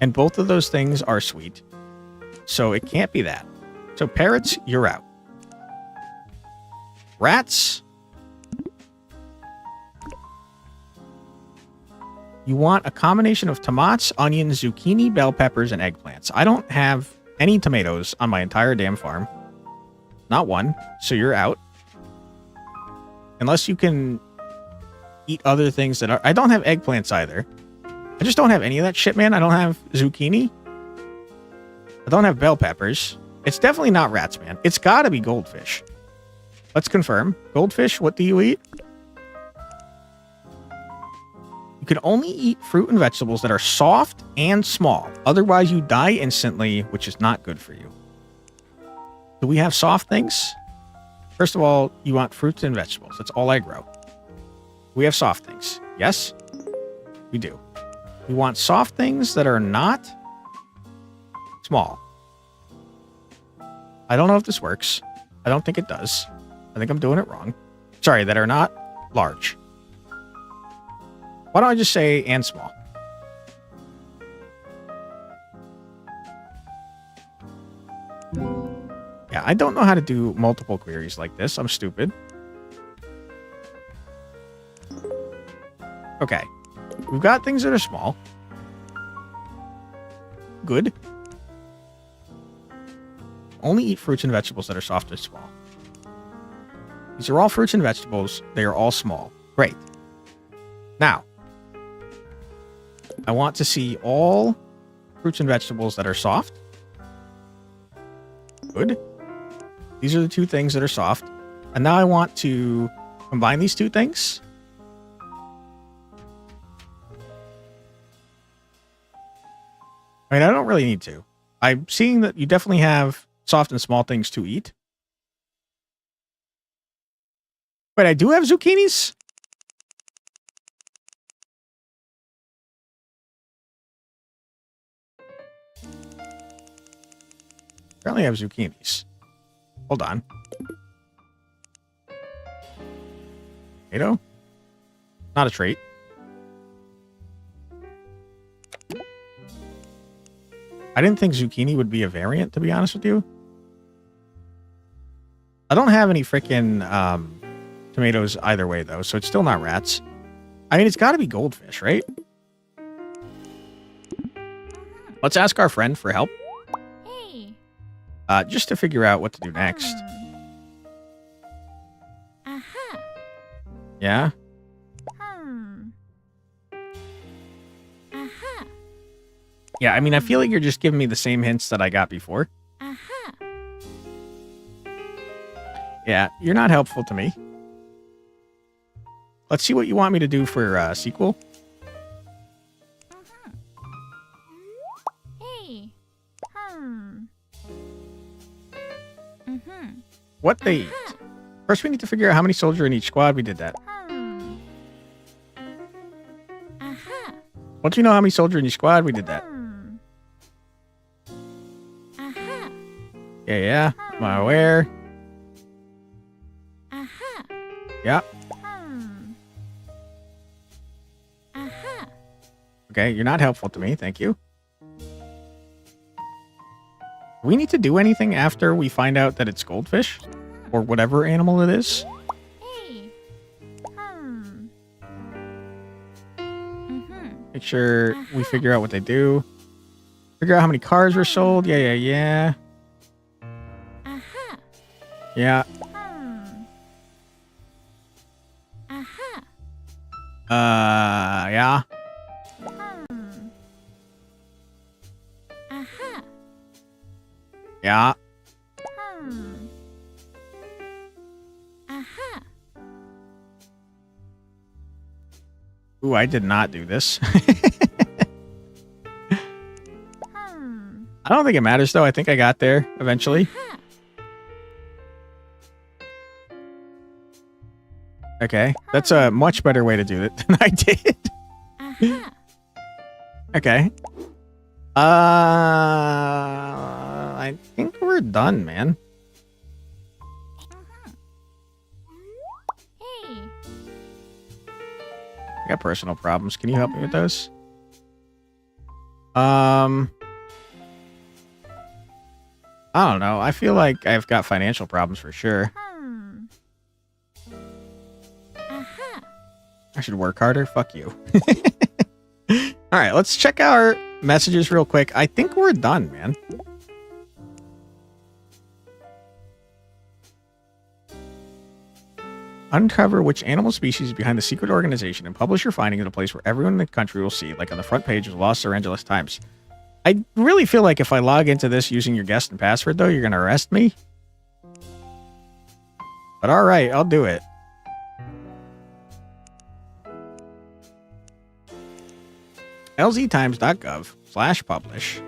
and both of those things are sweet. So it can't be that. So parrots, you're out. Rats, you want a combination of tomatoes, onions, zucchini, bell peppers, and eggplants. I don't have any tomatoes on my entire damn farm. Not one. So you're out. Unless you can eat other things that are... I don't have eggplants either. I just don't have any of that shit, man. I don't have zucchini. I don't have bell peppers. It's definitely not rats, man. It's got to be goldfish. Let's confirm. Goldfish, what do you eat? You can only eat fruit and vegetables that are soft and small. Otherwise, you die instantly, which is not good for you. Do we have soft things? First of all, you want fruits and vegetables. That's all I grow. We have soft things. Yes, we do. We want soft things that are not small. I don't know if this works. I don't think it does. I think I'm doing it wrong. Sorry, that are not large. Why don't I just say and small? Yeah, I don't know how to do multiple queries like this. I'm stupid. Okay. We've got things that are small. Good. Only eat fruits and vegetables that are soft and small. These are all fruits and vegetables. They are all small. Great. Now, I want to see all fruits and vegetables that are soft. Good. These are the two things that are soft. And now I want to combine these two things. I mean, I don't really need to. I'm seeing that you definitely have soft and small things to eat. Wait, I do have zucchinis? Apparently I have zucchinis. Hold on. Tomato? Not a trait. I didn't think zucchini would be a variant, to be honest with you. I don't have any freaking tomatoes either way, though, so it's still not rats. I mean, it's got to be goldfish, right? Let's ask our friend for help. Hey. Just to figure out what to do next. Aha. Yeah? Aha. Yeah, I mean, I feel like you're just giving me the same hints that I got before. Aha. Yeah, you're not helpful to me. let's see what you want me to do for sequel. Hey. What they eat. First, we need to figure out how many soldiers in each squad. We did that. Once we know how many soldiers in each squad, we did that. Yeah. Am I aware? Yeah. Okay, you're not helpful to me. Thank you. Do we need to do anything after we find out that it's goldfish? Or whatever animal it is? Hey. Make sure we figure out what they do. Figure out how many cars were sold. Yeah. Yeah. Yeah. Yeah. Ooh, I did not do this. I don't think it matters, though. I think I got there eventually. Okay, that's a much better way to do it than I did. Okay. I think we're done, man. Hey. I got personal problems. Can you help me with those? I don't know. I feel like I've got financial problems for sure. I should work harder. Fuck you. All right, let's check our messages real quick. I think we're done, man. Uncover which animal species is behind the secret organization and publish your findings in a place where everyone in the country will see, like on the front page of the Los Zorangeles Times. I really feel like if I log into this using your guest and password, though, you're going to arrest me. But all right, I'll do it. lztimes.gov/publish.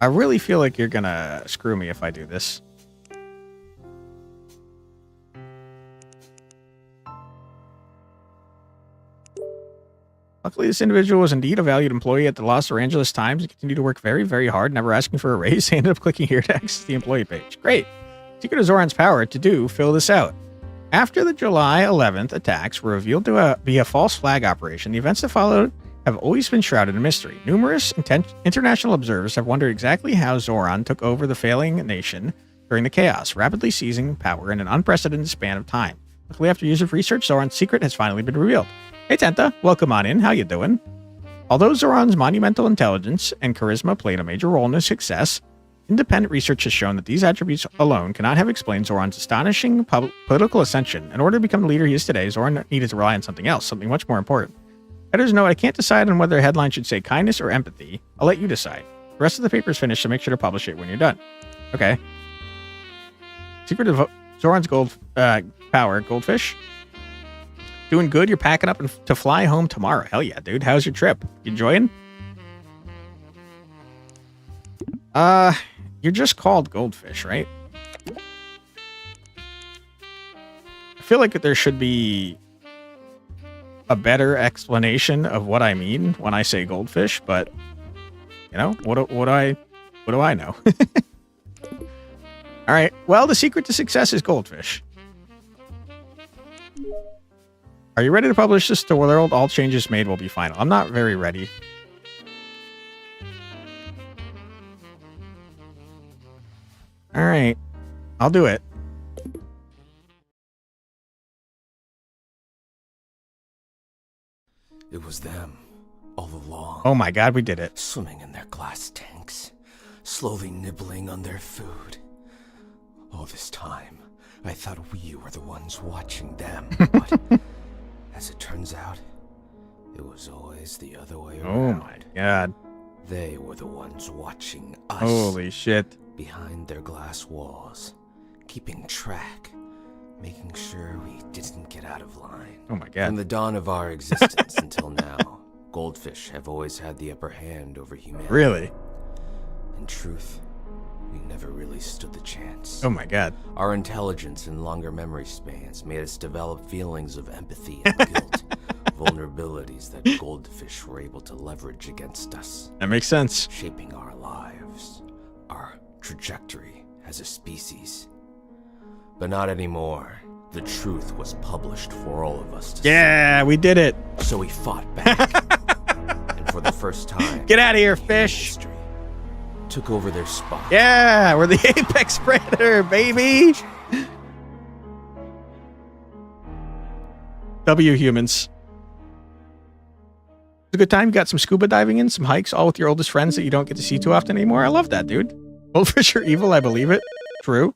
I really feel like you're going to screw me if I do this. Luckily, this individual was indeed a valued employee at the Los Zorangeles Times and continued to work very, very hard, never asking for a raise. He ended up clicking here to access the employee page. Great. Secret of Zoran's power to fill this out. After the July 11th attacks were revealed to be a false flag operation, the events that followed have always been shrouded in mystery. Numerous international observers have wondered exactly how Zoran took over the failing nation during the chaos, rapidly seizing power in an unprecedented span of time. Luckily, after years of research, Zoran's secret has finally been revealed. Hey, Tenta, welcome on in. How you doing? Although Zoran's monumental intelligence and charisma played a major role in his success, independent research has shown that these attributes alone cannot have explained Zoran's astonishing political ascension. In order to become the leader he is today, Zoran needed to rely on something else, something much more important. Editors note, I can't decide on whether a headline should say kindness or empathy. I'll let you decide. The rest of the paper is finished, so make sure to publish it when you're done. Okay. Secret of Zoran's power, goldfish. Doing good? You're packing up to fly home tomorrow. Hell yeah, dude. How's your trip? You enjoying? You're just called Goldfish, right? I feel like there should be a better explanation of what I mean when I say goldfish, but you know, what do I know? All right. Well, the secret to success is goldfish. Are you ready to publish this to the world? All changes made will be final. I'm not very ready. All right. I'll do it. It was them, all along. Oh my god, we did it. Swimming in their glass tanks, slowly nibbling on their food. All this time, I thought we were the ones watching them, but as it turns out, it was always the other way around. Oh my god. They were the ones watching us. Holy shit. Behind their glass walls, keeping track, making sure we didn't get out of line. Oh my god. From the dawn of our existence until now, goldfish have always had the upper hand over humanity. Really? In truth, we never really stood the chance. Oh my god. Our intelligence and longer memory spans made us develop feelings of empathy and guilt, vulnerabilities that goldfish were able to leverage against us, That makes sense. shaping our lives, our trajectory as a species. But not anymore. The truth was published for all of us to Yeah, we did it. see. So we fought back. And for the first time, Get out of here, in human fish. history, took over their spot. Yeah, we're the apex predator, baby. W humans. It's a good time. You got some scuba diving in, some hikes, all with your oldest friends that you don't get to see too often anymore. I love that, dude. Goldfish are evil, I believe it. True.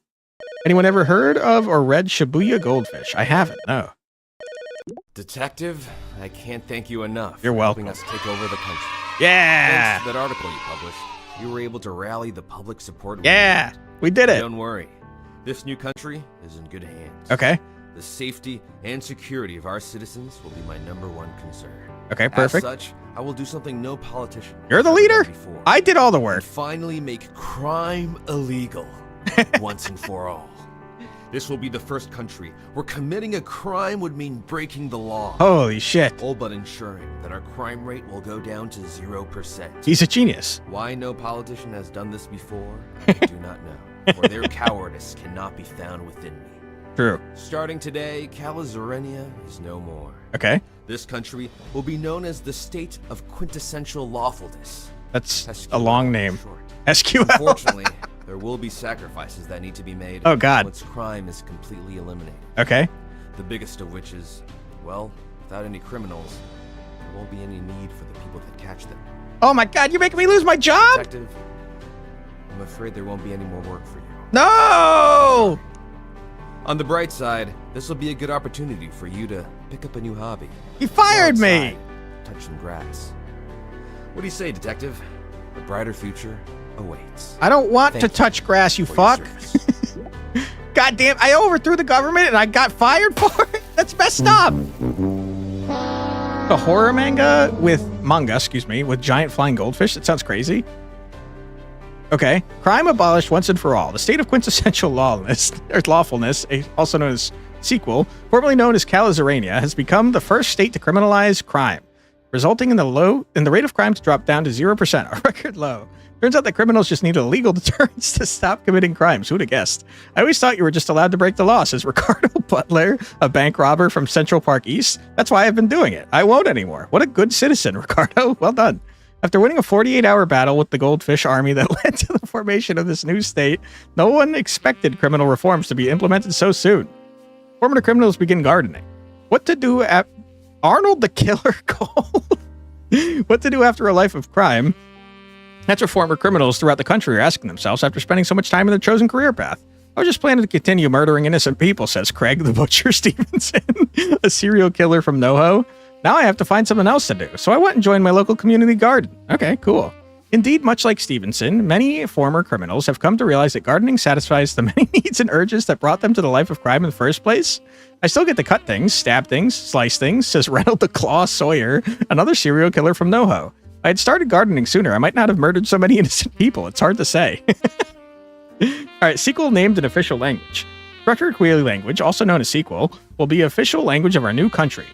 Anyone ever heard of or read Shibuya Goldfish? I haven't, no. Detective, I can't thank you enough You're for helping welcome. us take over the country. Yeah. Thanks to that article you published, you were able to rally the public support. we Yeah, needed. we did it. Don't worry. This new country is in good hands. Okay. The safety and security of our citizens will be my #1 concern. Okay, perfect. As such, I will do something no politician You're the has ever leader. done before. I did all the And work. finally make crime illegal once and for all. This will be the first country where committing a crime would mean breaking the law. Holy shit. All but ensuring that our crime rate will go down to 0%. He's a genius. Why no politician has done this before, I do not know. For their cowardice cannot be found within me. True. Starting today, Los Zorangeles is no more. Okay. This country will be known as the state of quintessential lawfulness. That's a SQL long for name. short. SQL. Unfortunately, there will be sacrifices that need to be made. Oh, God. Once crime is completely eliminated. Okay. The biggest of which is, well, without any criminals, there won't be any need for the people that catch them. Oh my god, you're making me lose my job? Detective, I'm afraid there won't be any more work for you. No! On the bright side, this will be a good opportunity for you to pick up a new hobby. He Go fired me. outside, touch some grass. What do you say, Detective? A brighter future awaits. I don't want Thank to you touch grass, you for your fuck. service. God damn, I overthrew the government and I got fired for it? That's messed up. A horror manga with giant flying goldfish? That sounds crazy. Okay. Crime abolished once and for all. The state of quintessential lawfulness, also known as SQL, formerly known as California, has become the first state to criminalize crime, resulting in the rate of crime to drop down to 0%, a record low. Turns out that criminals just need a legal deterrence to stop committing crimes. Who'd have guessed? I always thought you were just allowed to break the law, says Ricardo Butler, a bank robber from Central Park East. That's why I've been doing it. I won't anymore. What a good citizen, Ricardo. Well done. After winning a 48-hour battle with the Goldfish Army that led to the formation of this new state, no one expected criminal reforms to be implemented so soon. Former criminals begin gardening. What to do at Arnold the Killer called? What to do after a life of crime? That's what former criminals throughout the country are asking themselves after spending so much time in their chosen career path. I was just planning to continue murdering innocent people, says Craig the Butcher Stevenson, a serial killer from NoHo. Now I have to find something else to do, so I went and joined my local community garden. Okay, cool. Indeed, much like Stevenson, many former criminals have come to realize that gardening satisfies the many needs and urges that brought them to the life of crime in the first place. I still get to cut things, stab things, slice things, says Reynold the Claw Sawyer, another serial killer from NoHo. If I had started gardening sooner, I might not have murdered so many innocent people. It's hard to say. All right, SQL named an official language. Structured Query Language, also known as SQL, will be official language of our new country.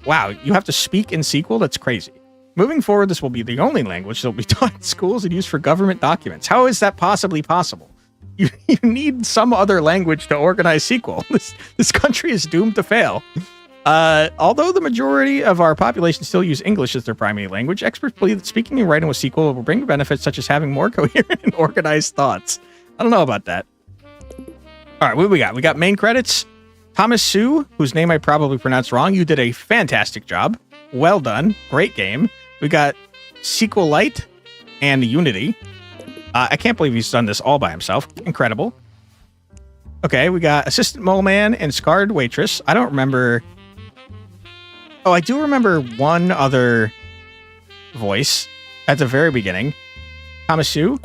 Wow, you have to speak in SQL? That's crazy. Moving forward, this will be the only language that will be taught in schools and used for government documents. How is that possibly possible? You need some other language to organize SQL. This country is doomed to fail. Although the majority of our population still use English as their primary language, experts believe that speaking and writing with SQL will bring benefits such as having more coherent and organized thoughts. I don't know about that. All right, what do we got? We got main credits. Thomas Sue, whose name I probably pronounced wrong. You did a fantastic job. Well done. Great game. We got SQLite and Unity. I can't believe he's done this all by himself. Incredible. Okay, we got Assistant Mole Man and Scarred Waitress. I don't remember. Oh, I do remember one other voice at the very beginning. Thomas Sue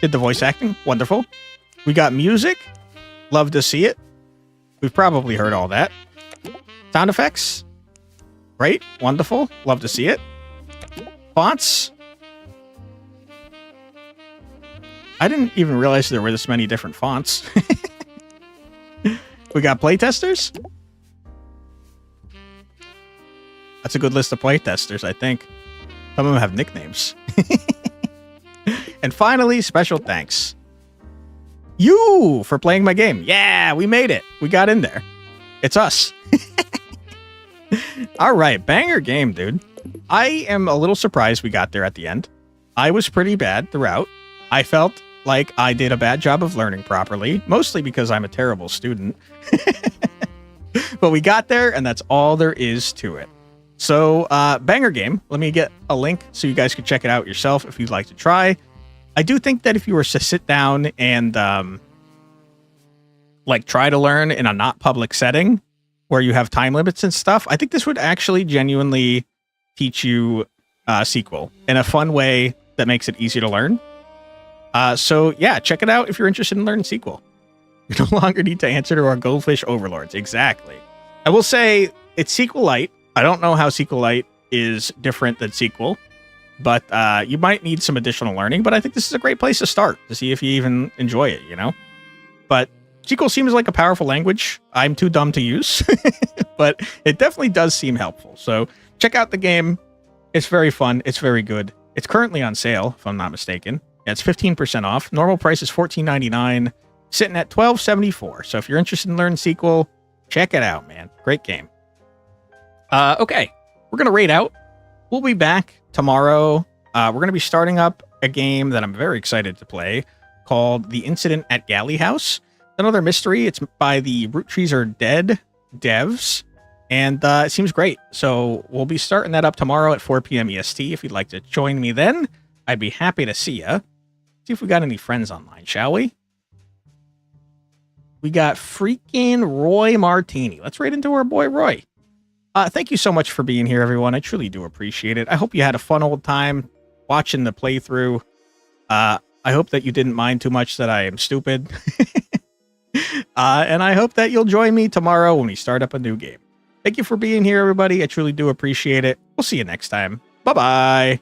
did the voice acting. Wonderful. We got music. Love to see it. We've probably heard all that. Sound effects. Great. Wonderful. Love to see it. Fonts. I didn't even realize there were this many different fonts. We got playtesters. That's a good list of playtesters, I think. Some of them have nicknames. And finally, special thanks. You for playing my game. Yeah, we made it. We got in there. It's us. All right, banger game, dude. I am a little surprised we got there at the end. I was pretty bad throughout. I felt like I did a bad job of learning properly, mostly because I'm a terrible student. But we got there, and that's all there is to it. So, banger game. Let me get a link so you guys can check it out yourself if you'd like to try. I do think that if you were to sit down and like try to learn in a not public setting where you have time limits and stuff, I think this would actually genuinely teach you SQL in a fun way that makes it easy to learn. So yeah, check it out if you're interested in learning SQL. You no longer need to answer to our goldfish overlords. Exactly. I will say it's SQLite. I don't know how SQLite is different than SQL, but you might need some additional learning. But I think this is a great place to start to see if you even enjoy it, you know? But SQL seems like a powerful language. I'm too dumb to use, but it definitely does seem helpful. So check out the game. It's very fun. It's very good. It's currently on sale, if I'm not mistaken. Yeah, it's 15% off. Normal price is $14.99, sitting at $12.74. So if you're interested in learning SQL, check it out, man. Great game. Okay, we're going to raid out. We'll be back tomorrow. We're going to be starting up a game that I'm very excited to play called The Incident at Galley House. Another mystery. It's by the Root Trees Are Dead devs, and it seems great. So we'll be starting that up tomorrow at 4 p.m. EST. If you'd like to join me then, I'd be happy to see ya. See if we got any friends online, shall we? We got freaking Roy Martini. Let's raid into our boy Roy. Thank you so much for being here, everyone. I truly do appreciate it. I hope you had a fun old time watching the playthrough. I hope that you didn't mind too much that I am stupid. And I hope that you'll join me tomorrow when we start up a new game. Thank you for being here, everybody. I truly do appreciate it. We'll see you next time. Bye-bye.